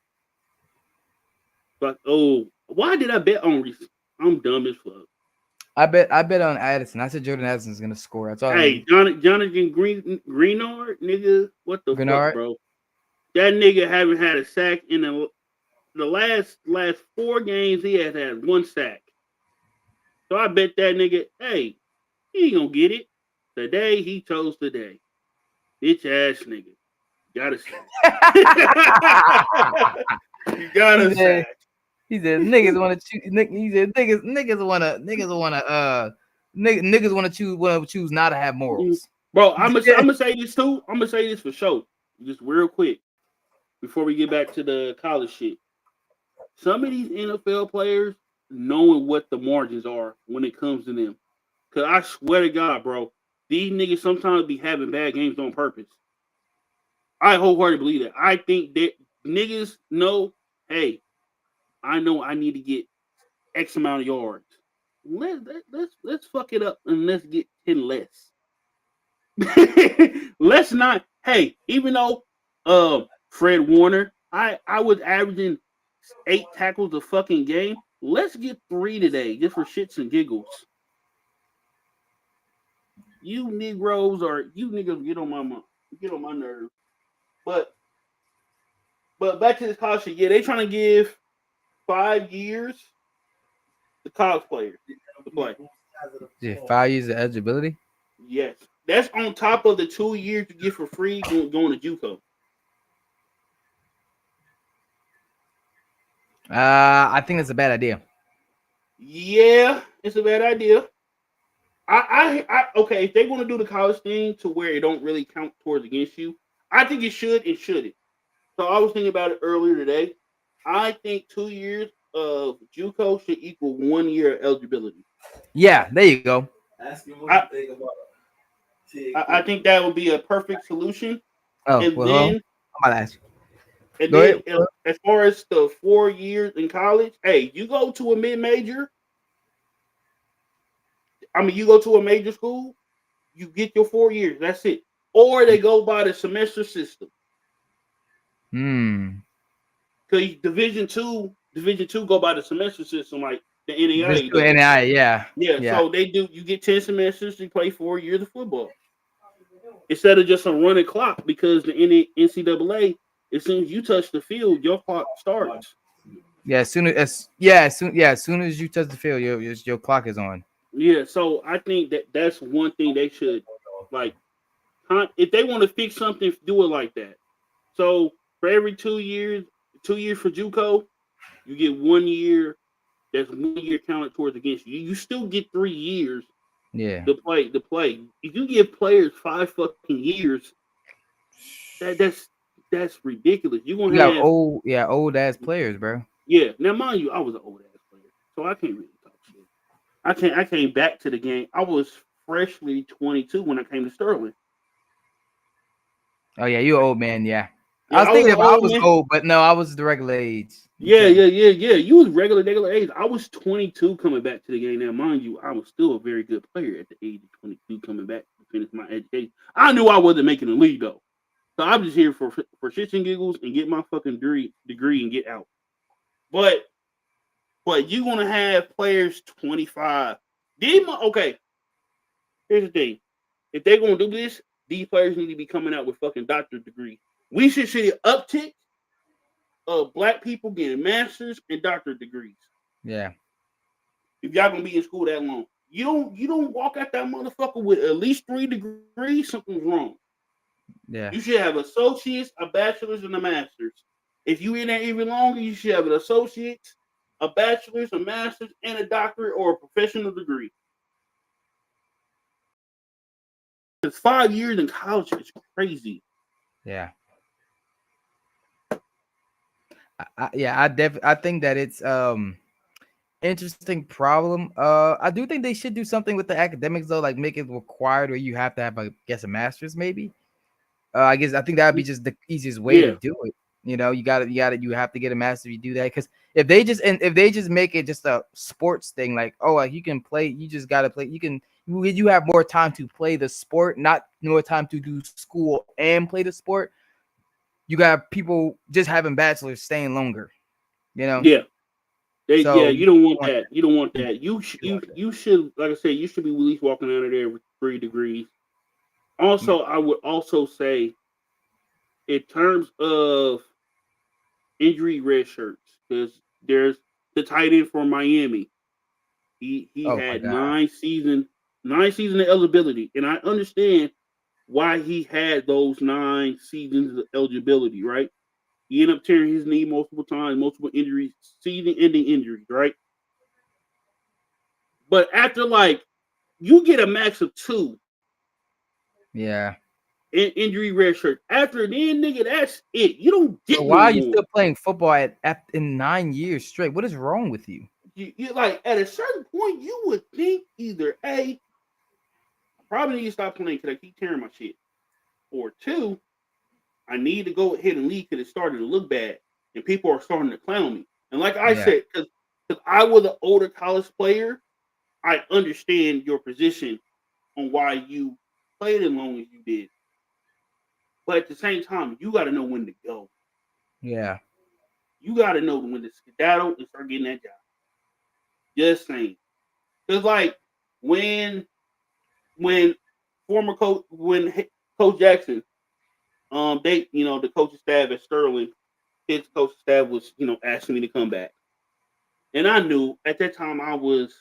S1: Why did I bet on Reese? I'm dumb as fuck. I bet on Addison. I said Jordan Addison's gonna score. That's all. Hey, Jonathan Greenard, nigga, what the fuck, bro? That nigga haven't had a sack in the last 4 games. He has had 1 sack. So I bet that nigga, hey, he ain't gonna get it. Today he chose today. Bitch ass nigga. Gotta sack. You gotta sack.
S2: He said niggas want to choose. He said niggas want to Niggas want to choose not to have morals.
S1: Bro, I'm gonna say this too. I'm gonna say this for sure, just real quick before we get back to the college shit. Some of these NFL players knowing what the margins are when it comes to them. Cause I swear to God, bro, these niggas sometimes be having bad games on purpose. I wholeheartedly believe that. I think that niggas know, hey, I know I need to get X amount of yards. Let's fuck it up and let's get 10 less. Let's not. Hey, even though Fred Warner, I was averaging 8 tackles a fucking game. Let's get 3 today, just for shits and giggles. You Negroes you niggas get on my nerves. But back to this college shit. Yeah, they trying to give 5 years to college players to play.
S2: Yeah, 5 years of eligibility.
S1: Yes, that's on top of the 2 years you get for free going to JUCO.
S2: I think that's a bad idea.
S1: Yeah, it's a bad idea. Okay, if they want to do the college thing to where it don't really count towards against you, I think it should and shouldn't. So I was thinking about it earlier today. I think 2 years of JUCO should equal 1 year of eligibility.
S2: Yeah, there you go.
S3: Ask him what you think about it.
S1: I think that would be a perfect solution.
S2: Oh,
S1: and
S2: well,
S1: then
S2: I'm about to ask you.
S1: And
S2: Go
S1: then
S2: ahead.
S1: as far as the 4 years in college, hey, you go to a mid-major. I mean, you go to a major school, you get your 4 years. That's it. Or they go by the semester system. Because Division two go by the semester system, like the NAIA.
S2: NAIA,
S1: yeah. So they do. You get 10 semesters. You play 4 years of football instead of just a running clock. Because the NCAA, as soon as you touch the field, your clock starts.
S2: Yeah, as soon as you touch the field, your clock is on.
S1: Yeah, so I think that's one thing they should like. If they want to fix something, do it like that. So for every 2 years, 2 years for JUCO, you get 1 year. That's 1 year counted towards against you. You still get 3 years.
S2: Yeah.
S1: To play. If you give players 5 fucking years, that's ridiculous. You're gonna have
S2: old ass players, bro.
S1: Yeah. Now, mind you, I was an old ass player, so I can't really talk shit. I came back to the game. I was freshly 22 when I came to Sterling.
S2: Oh yeah, you old man. Yeah. I was thinking I was old, but no, I was the regular age.
S1: Yeah. You was regular age. I was 22 coming back to the game. Now, mind you, I was still a very good player at the age of 22 coming back to finish my education. I knew I wasn't making the league though, so I'm just here for shits and giggles and get my fucking degree and get out. But you're gonna have players 25. Okay, here's the thing: if they're gonna do this, these players need to be coming out with fucking doctorate degrees. We should see an uptick of black people getting masters and doctorate degrees.
S2: Yeah.
S1: If y'all gonna be in school that long, you don't walk out that motherfucker with at least 3 degrees. Something's wrong.
S2: Yeah.
S1: You should have associates, a bachelor's, and a master's. If you in there even longer, you should have an associate's, a bachelor's, a master's, and a doctorate or a professional degree. Because 5 years in college is crazy.
S2: Yeah. I think that it's interesting problem. I do think they should do something with the academics though, like make it required where you have to have a master's maybe. I think that would be just the easiest way to do it. You know, you have to get a master. You do that because if they just make it just a sports thing, like you can play, you just gotta play. You have more time to play the sport, not more time to do school and play the sport. You got people just having bachelors staying longer. You know.
S1: Yeah. You don't want that. You don't want that. You should, like I said, you should be at least walking out of there with 3 degrees. Also, I would also say, in terms of injury red shirts, because there's the tight end for Miami. He had 9 seasons of eligibility, and I understand why he had those 9 seasons of eligibility. Right, he ended up tearing his knee multiple times, multiple injuries, season-ending injuries. Right, but after like you get a max of 2.
S2: Yeah.
S1: Injury red shirt. After then, nigga, that's it. You don't get
S2: So
S1: no
S2: why are you
S1: more.
S2: still playing football in 9 years straight? What is wrong with you?
S1: You like at a certain point, you would think either A, I probably need to stop playing because I keep tearing my shit, or 2, I need to go ahead and leave because it started to look bad and people are starting to clown me. And like I
S2: Yeah.
S1: said, because I was an older college player, I understand your position on why you played as long as you did. But at the same time, you got to know when to go.
S2: Yeah.
S1: You got to know when to skedaddle and start getting that job. Just saying. Because like when former coach Coach Jackson, they the coaching staff at Sterling, his coaching staff was asking me to come back, and I knew at that time I was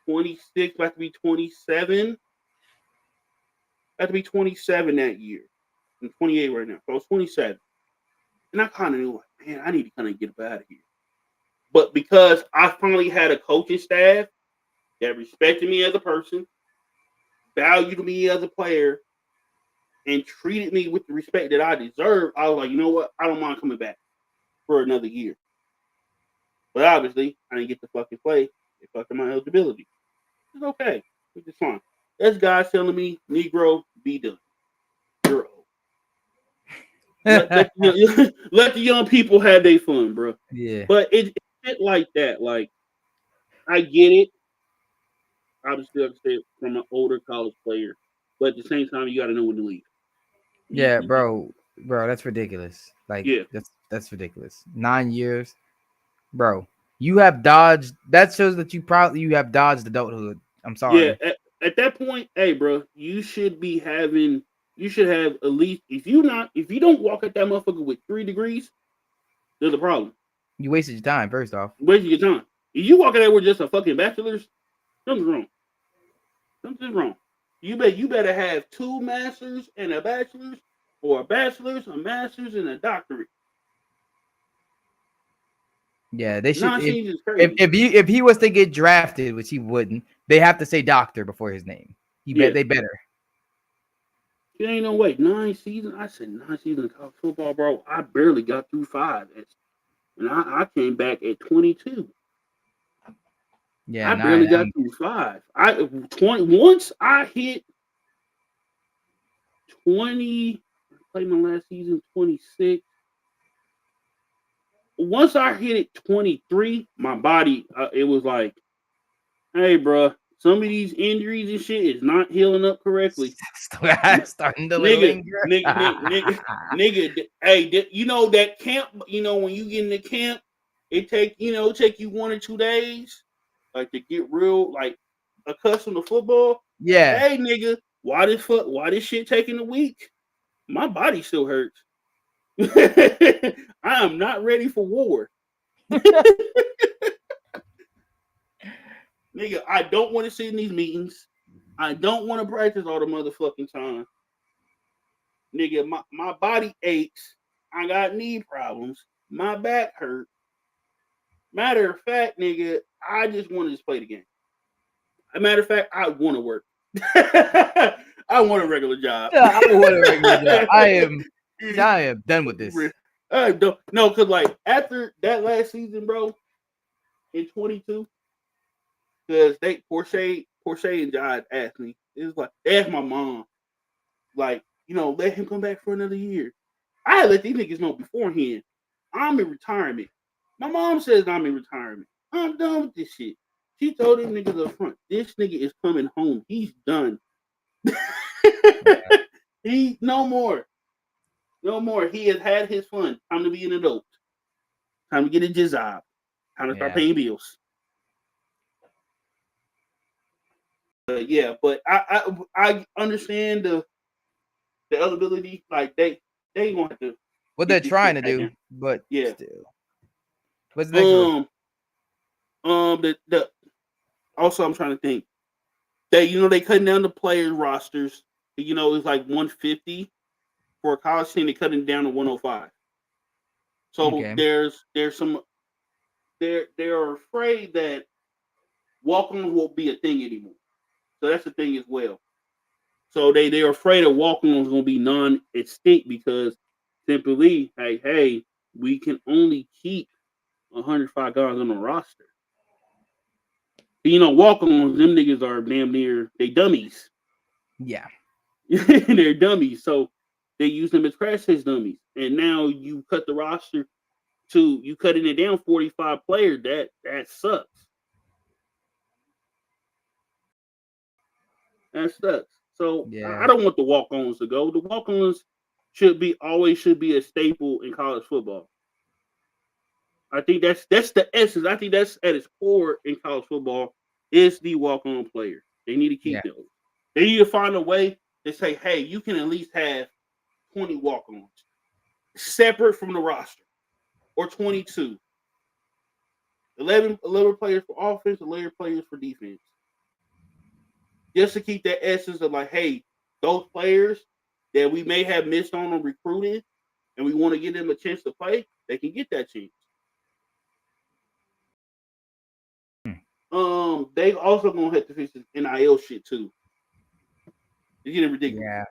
S1: 26, about to be 27, about to be 27 that year. I'm 28 right now, so I was 27, and I kind of knew like, man, I need to kind of get up out of here. But because I finally had a coaching staff that respected me as a person, valued me as a player, and treated me with the respect that I deserve, I was like, you know what? I don't mind coming back for another year. But obviously, I didn't get to fucking play. They fucked up my eligibility. It's okay. It's just fine. That's God telling me, Negro, be done. You're old. Let the young people have their fun, bro.
S2: Yeah.
S1: But it's shit like that. Like, I get it. Obviously, like I said, from an older college player. But at the same time, you got to know when to leave.
S2: Yeah, bro, that's ridiculous. Like,
S1: Yeah.
S2: that's ridiculous. 9 years, bro. You have dodged. That shows that you have dodged adulthood. I'm
S1: Yeah.
S2: sorry.
S1: At that point, hey, bro, you should be having. You should have at least if you don't walk at that motherfucker with 3 degrees, there's a problem.
S2: You wasted your time. First off,
S1: Wasting your time. If you walk in there with just a fucking bachelor's, something's wrong. Something's wrong. You better have 2 masters and a bachelor's, or a bachelor's, a master's, and a doctorate.
S2: yeah, they should.
S1: Nonsense is crazy.
S2: If he was to get drafted, which he wouldn't, they have to say doctor before his name.
S1: Yeah.
S2: They better.
S1: It ain't no way. 9 seasons. I said 9 seasons of college football, bro. I barely got through 5, and I came back at 22.
S2: Yeah,
S1: I
S2: 9.
S1: barely got through 5. Once I hit 20. I played my last season 26. Once I hit it 23, my body it was like, hey, bro, some of these injuries and shit is not healing up correctly.
S2: Starting to
S1: nigga,
S2: linger.
S1: nigga, hey, you know that camp, when you get in the camp, it take you 1 or 2 days, like to get real, like accustomed to football.
S2: Yeah.
S1: Hey, nigga, why this shit taking a week? My body still hurts. I am not ready for war. Nigga, I don't want to sit in these meetings. I don't want to practice all the motherfucking time. Nigga, my body aches. I got knee problems. My back hurt. Matter of fact, nigga, I just want to just play the game. As a matter of fact, I want to work. I want a regular job.
S2: Yeah, I want a regular job. I am done with this.
S1: No, because like after that last season, bro, in 22, because Porsche and John asked me. It was like they asked my mom, like, let him come back for another year. I had let these niggas know beforehand. I'm in retirement. My mom says I'm in retirement. I'm done with this shit. She told them niggas up front, this nigga is coming home. He's done. He no more. No more. He has had his fun. Time to be an adult. Time to get a job. Time to start paying bills. But I understand the eligibility. Like they gonna have to.
S2: What they're trying to do, but
S1: yeah.
S2: Still. What's the next rule?
S1: The also I'm trying to think. They cutting down the player rosters. It's like 150 for a college team. They cutting down to 105. So there's some they're afraid that walk-ons won't be a thing anymore. So that's the thing as well. So they're afraid of walk-ons going to be non-extinct because simply, hey, we can only keep 105 guys on the roster. Walk-ons, them niggas are damn near, they dummies.
S2: Yeah.
S1: They're dummies. So they use them as crash test dummies. And now you cut the roster you cutting it down 45 players. That sucks. That sucks. So
S2: Yeah.
S1: I don't want the walk-ons to go. The walk-ons should be a staple in college football. I think that's the essence. I think that's at its core in college football is the walk-on player. They need to keep those. They need to find a way to say, hey, you can at least have 20 walk-ons separate from the roster or 22. 11 players for offense, 11 players for defense. Just to keep that essence of like, hey, those players that we may have missed on recruiting and we want to give them a chance to play, they can get that chance. They also gonna have to fix this NIL shit too. It's getting ridiculous.
S2: Yeah.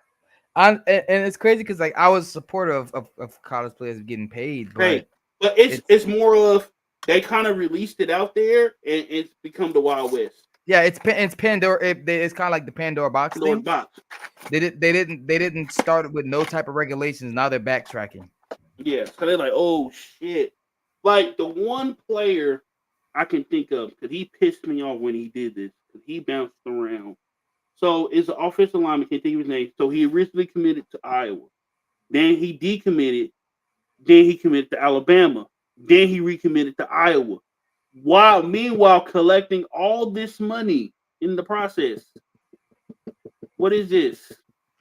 S2: And it's crazy because like I was supportive of college players getting paid, but
S1: it's more of they kind of released it out there and it's become the Wild West.
S2: Yeah, it's Pandora. It's kind of like the Pandora box thing. They didn't start with no type of regulations. Now they're backtracking.
S1: Yeah, so they're like, oh shit. Like the one player I can think of because he pissed me off when he did this because he bounced around. So it's an offensive lineman, can't think of his name. So he originally committed to Iowa. Then he decommitted. Then he committed to Alabama. Then he recommitted to Iowa. Meanwhile, collecting all this money in the process. What is this?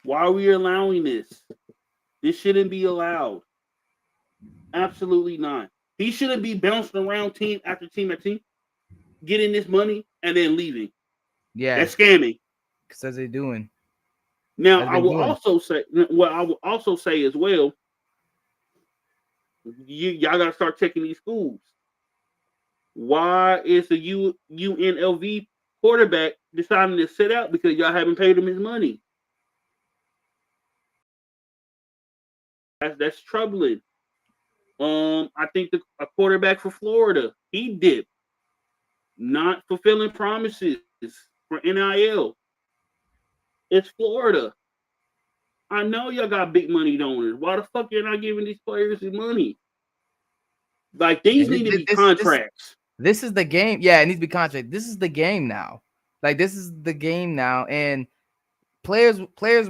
S1: Why are we allowing this? This shouldn't be allowed. Absolutely not. He shouldn't be bouncing around team after team after team, getting this money and then leaving.
S2: Yeah,
S1: that's scamming.
S2: Because they're doing.
S1: Now, I will also say as well, y'all got to start checking these schools. Why is the UNLV quarterback deciding to sit out because y'all haven't paid him his money? That's troubling. I think a quarterback for Florida, he dipped, not fulfilling promises for NIL. It's Florida. I know y'all got big money donors. Why the fuck you're not giving these players the money? Like these need to be contracts.
S2: This is the game. Yeah, it needs to be contract. This is the game now. Like this is the game now, and players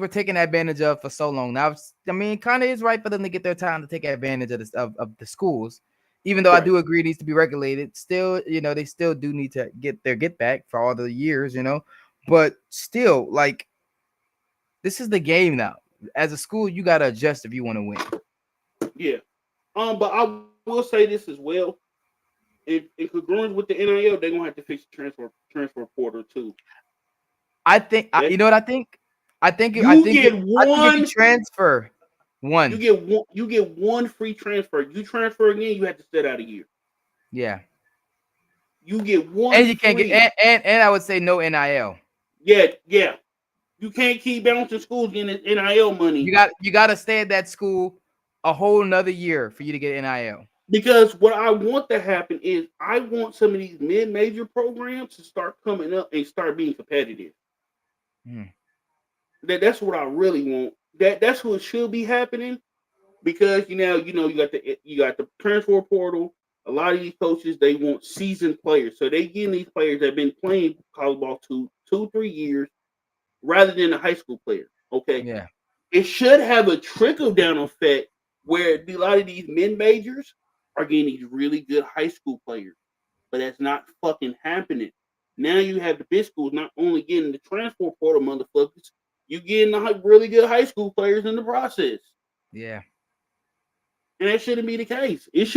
S2: were taking advantage of for so long. Now, I mean, it kind of is right for them to get their time to take advantage of this of the schools. Even though I do agree it needs to be regulated, still, they still do need to get their get back for all the years, But still, like, this is the game now. As a school, you gotta adjust if you want to win.
S1: Yeah. But I will say this as well. In congruence with the NIL, they're gonna have to fix the transfer portal too.
S2: I think you know what I think. I think if you transfer one,
S1: you get one free transfer. You transfer again, you have to sit out a year.
S2: Yeah.
S1: You get one,
S2: and you can't get and I would say no NIL.
S1: Yeah. You can't keep bouncing schools getting NIL money.
S2: You got to stay at that school a whole nother year for you to get NIL.
S1: Because what I want to happen is I want some of these mid-major programs to start coming up and start being competitive. That's what I really want. That's what should be happening. Because you got the transfer portal. A lot of these coaches, they want seasoned players, so they get these players that have been playing college ball 2-3 years, rather than a high school player. Okay.
S2: Yeah.
S1: It should have a trickle down effect where a lot of these mid majors are getting these really good high school players, but that's not fucking happening. Now you have the big schools not only getting the transfer portal motherfuckers, you getting the really good high school players in the process.
S2: Yeah.
S1: And that shouldn't be the case. This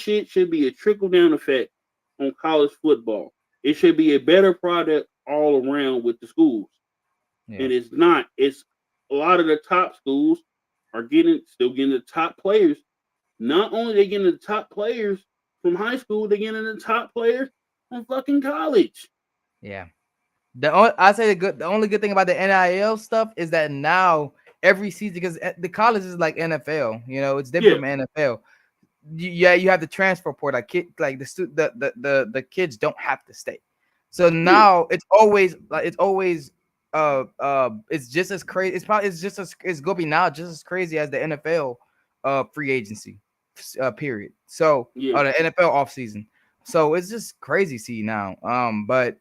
S1: shit should be a trickle down effect on college football. It should be a better product all around with the schools. Yeah. And it's not. It's a lot of the top schools are still getting the top players. Not only are they getting the top players from high school, they're getting the top players from fucking college.
S2: Yeah. The only good thing about the NIL stuff is that now every season, because the college is like NFL, it's different from NFL. You have the transfer portal. Like the kids don't have to stay. So now it's just as crazy. It's gonna be now just as crazy as the NFL free agency period. So the NFL offseason. So it's just crazy see now. But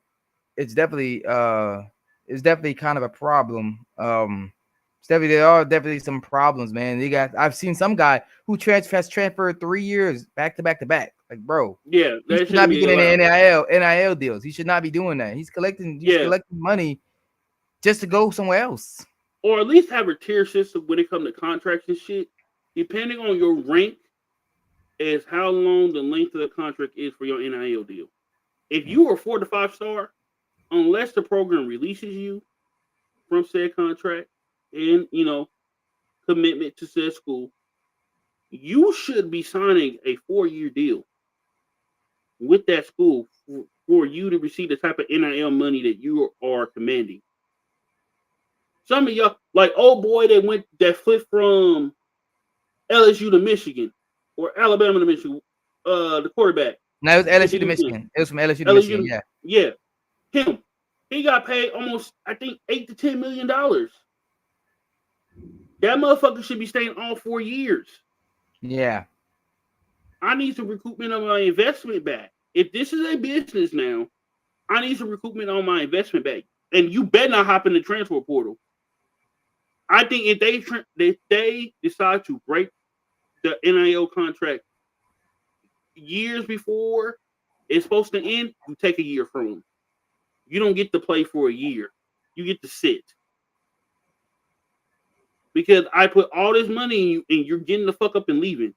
S2: it's definitely kind of a problem. There are definitely some problems, man. I've seen some guy who has transferred 3 years back to back. Like, bro, he should not be getting NIL deals. He should not be doing that. He's collecting money just to go somewhere else.
S1: Or at least have a tier system when it comes to contracts and shit. Depending on your rank, is how long the length of the contract is for your NIL deal. If you are 4 to 5 star, unless the program releases you from said contract and commitment to said school, you should be signing a 4-year deal with that school for you to receive the type of NIL money that you are commanding. Some of y'all, like old boy that flipped from LSU to Michigan or Alabama to Michigan, the quarterback.
S2: No, it was LSU to Michigan. It was from LSU to Michigan.
S1: Yeah. Him. He got paid almost, I think, $8 to $10 million. That motherfucker should be staying all 4 years.
S2: Yeah.
S1: I need some recoupment of my investment back. If this is a business now, I need some recoupment on my investment back. And you better not hop in the transfer portal. I think if they decide to break the NIL contract years before it's supposed to end, you take a year from them. You don't get to play for a year. You get to sit. Because I put all this money in you and you're getting the fuck up and leaving.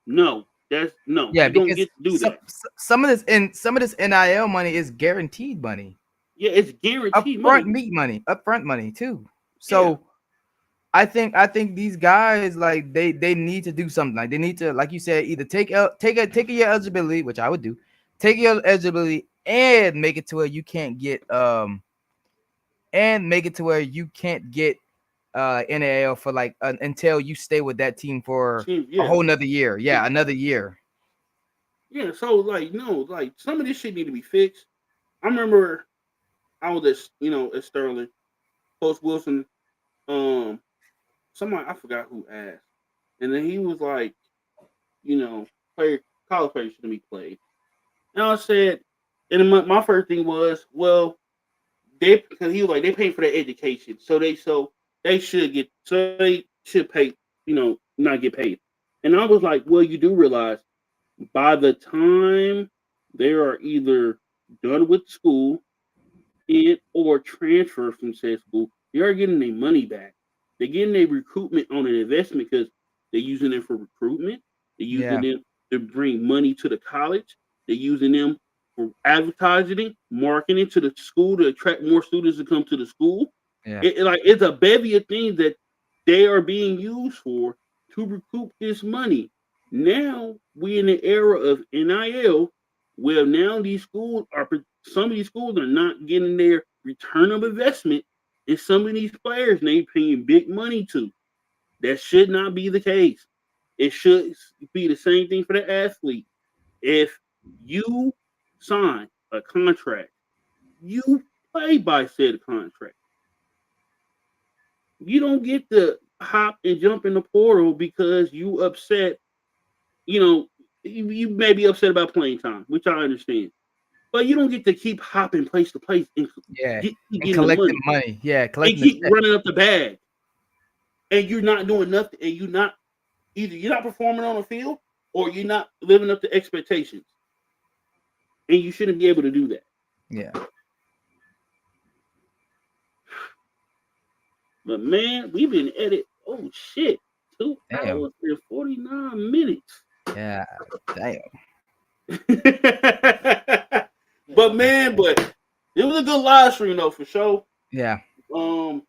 S1: No.
S2: Yeah,
S1: you don't get to do that.
S2: Some of this NIL money is guaranteed money.
S1: Yeah, it's guaranteed
S2: upfront money too. So I think these guys, like, they need to do something. Like, they need to, like you said, either take your eligibility, which I would do, take your eligibility and make it to where you can't get NIL for like until you stay with that team for a whole nother year. Yeah, another year.
S1: Yeah, so like some of this shit need to be fixed. I remember I was at Sterling, Coach Wilson, somebody I forgot who asked, and then he was like, college players shouldn't be played. And I said, and my first thing was, well, because he was like, they pay for their education, so they should pay, not get paid. And I was like, well, you do realize by the time they are either done with school or transfer from said school, they are getting their money back. They're getting their recruitment on an investment because they're using it for recruitment. They're using them to bring money to the college. They're using them for advertising, marketing to the school to attract more students to come to the school.
S2: Yeah.
S1: It's a bevy of things that they are being used for to recoup this money. Now we're in the era of NIL, where now some of these schools are not getting their return of investment, and some of these players they paying big money to. That should not be the case. It should be the same thing for the athlete. If you sign a contract, you play by said contract. You don't get to hop and jump in the portal because you upset. You may be upset about playing time, which I understand. But you don't get to keep hopping place to place and
S2: collecting money. Yeah,
S1: and keep running up the bag. And you're not doing nothing. And you're not performing on the field or you're not living up to expectations. And you shouldn't be able to do that.
S2: Yeah.
S1: But man, we've been at it. Oh shit. 2 hours and 49 minutes.
S2: Yeah. Damn.
S1: But it was a good live stream though, for sure.
S2: Yeah.
S1: I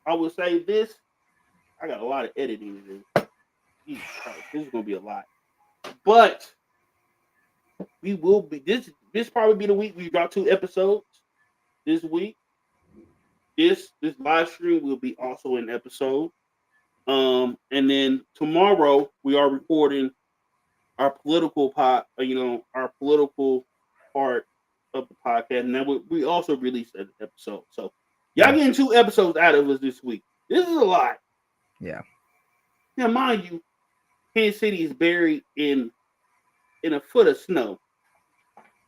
S1: would say this. I got a lot of editing to do. Jesus Christ, this is gonna be a lot. But we will be this probably be the week we drop 2 episodes this week. This live stream will be also an episode. And then tomorrow we are recording our political our political part of the podcast, and then we also released an episode. So y'all getting 2 episodes out of us this week. This is a lot.
S2: Yeah.
S1: Now, mind you, Kansas City is buried in a foot of snow.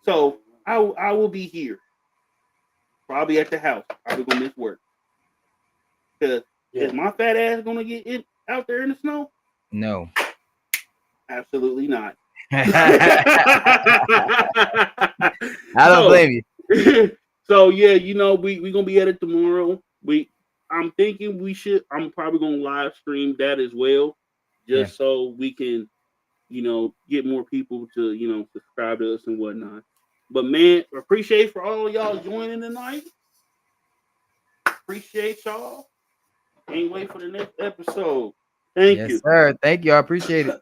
S1: So I will be here. Probably at the house. Probably gonna miss work. Because is my fat ass gonna get out there in the snow?
S2: No.
S1: Absolutely not.
S2: I don't blame you.
S1: So yeah, we gonna be at it tomorrow. I'm thinking I'm probably gonna live stream that as well, just so we can, get more people to, subscribe to us and whatnot. But man, appreciate for all of y'all joining tonight. Appreciate y'all. Can't wait for the next episode. Thank you.
S2: Yes, sir. Thank you. I appreciate it.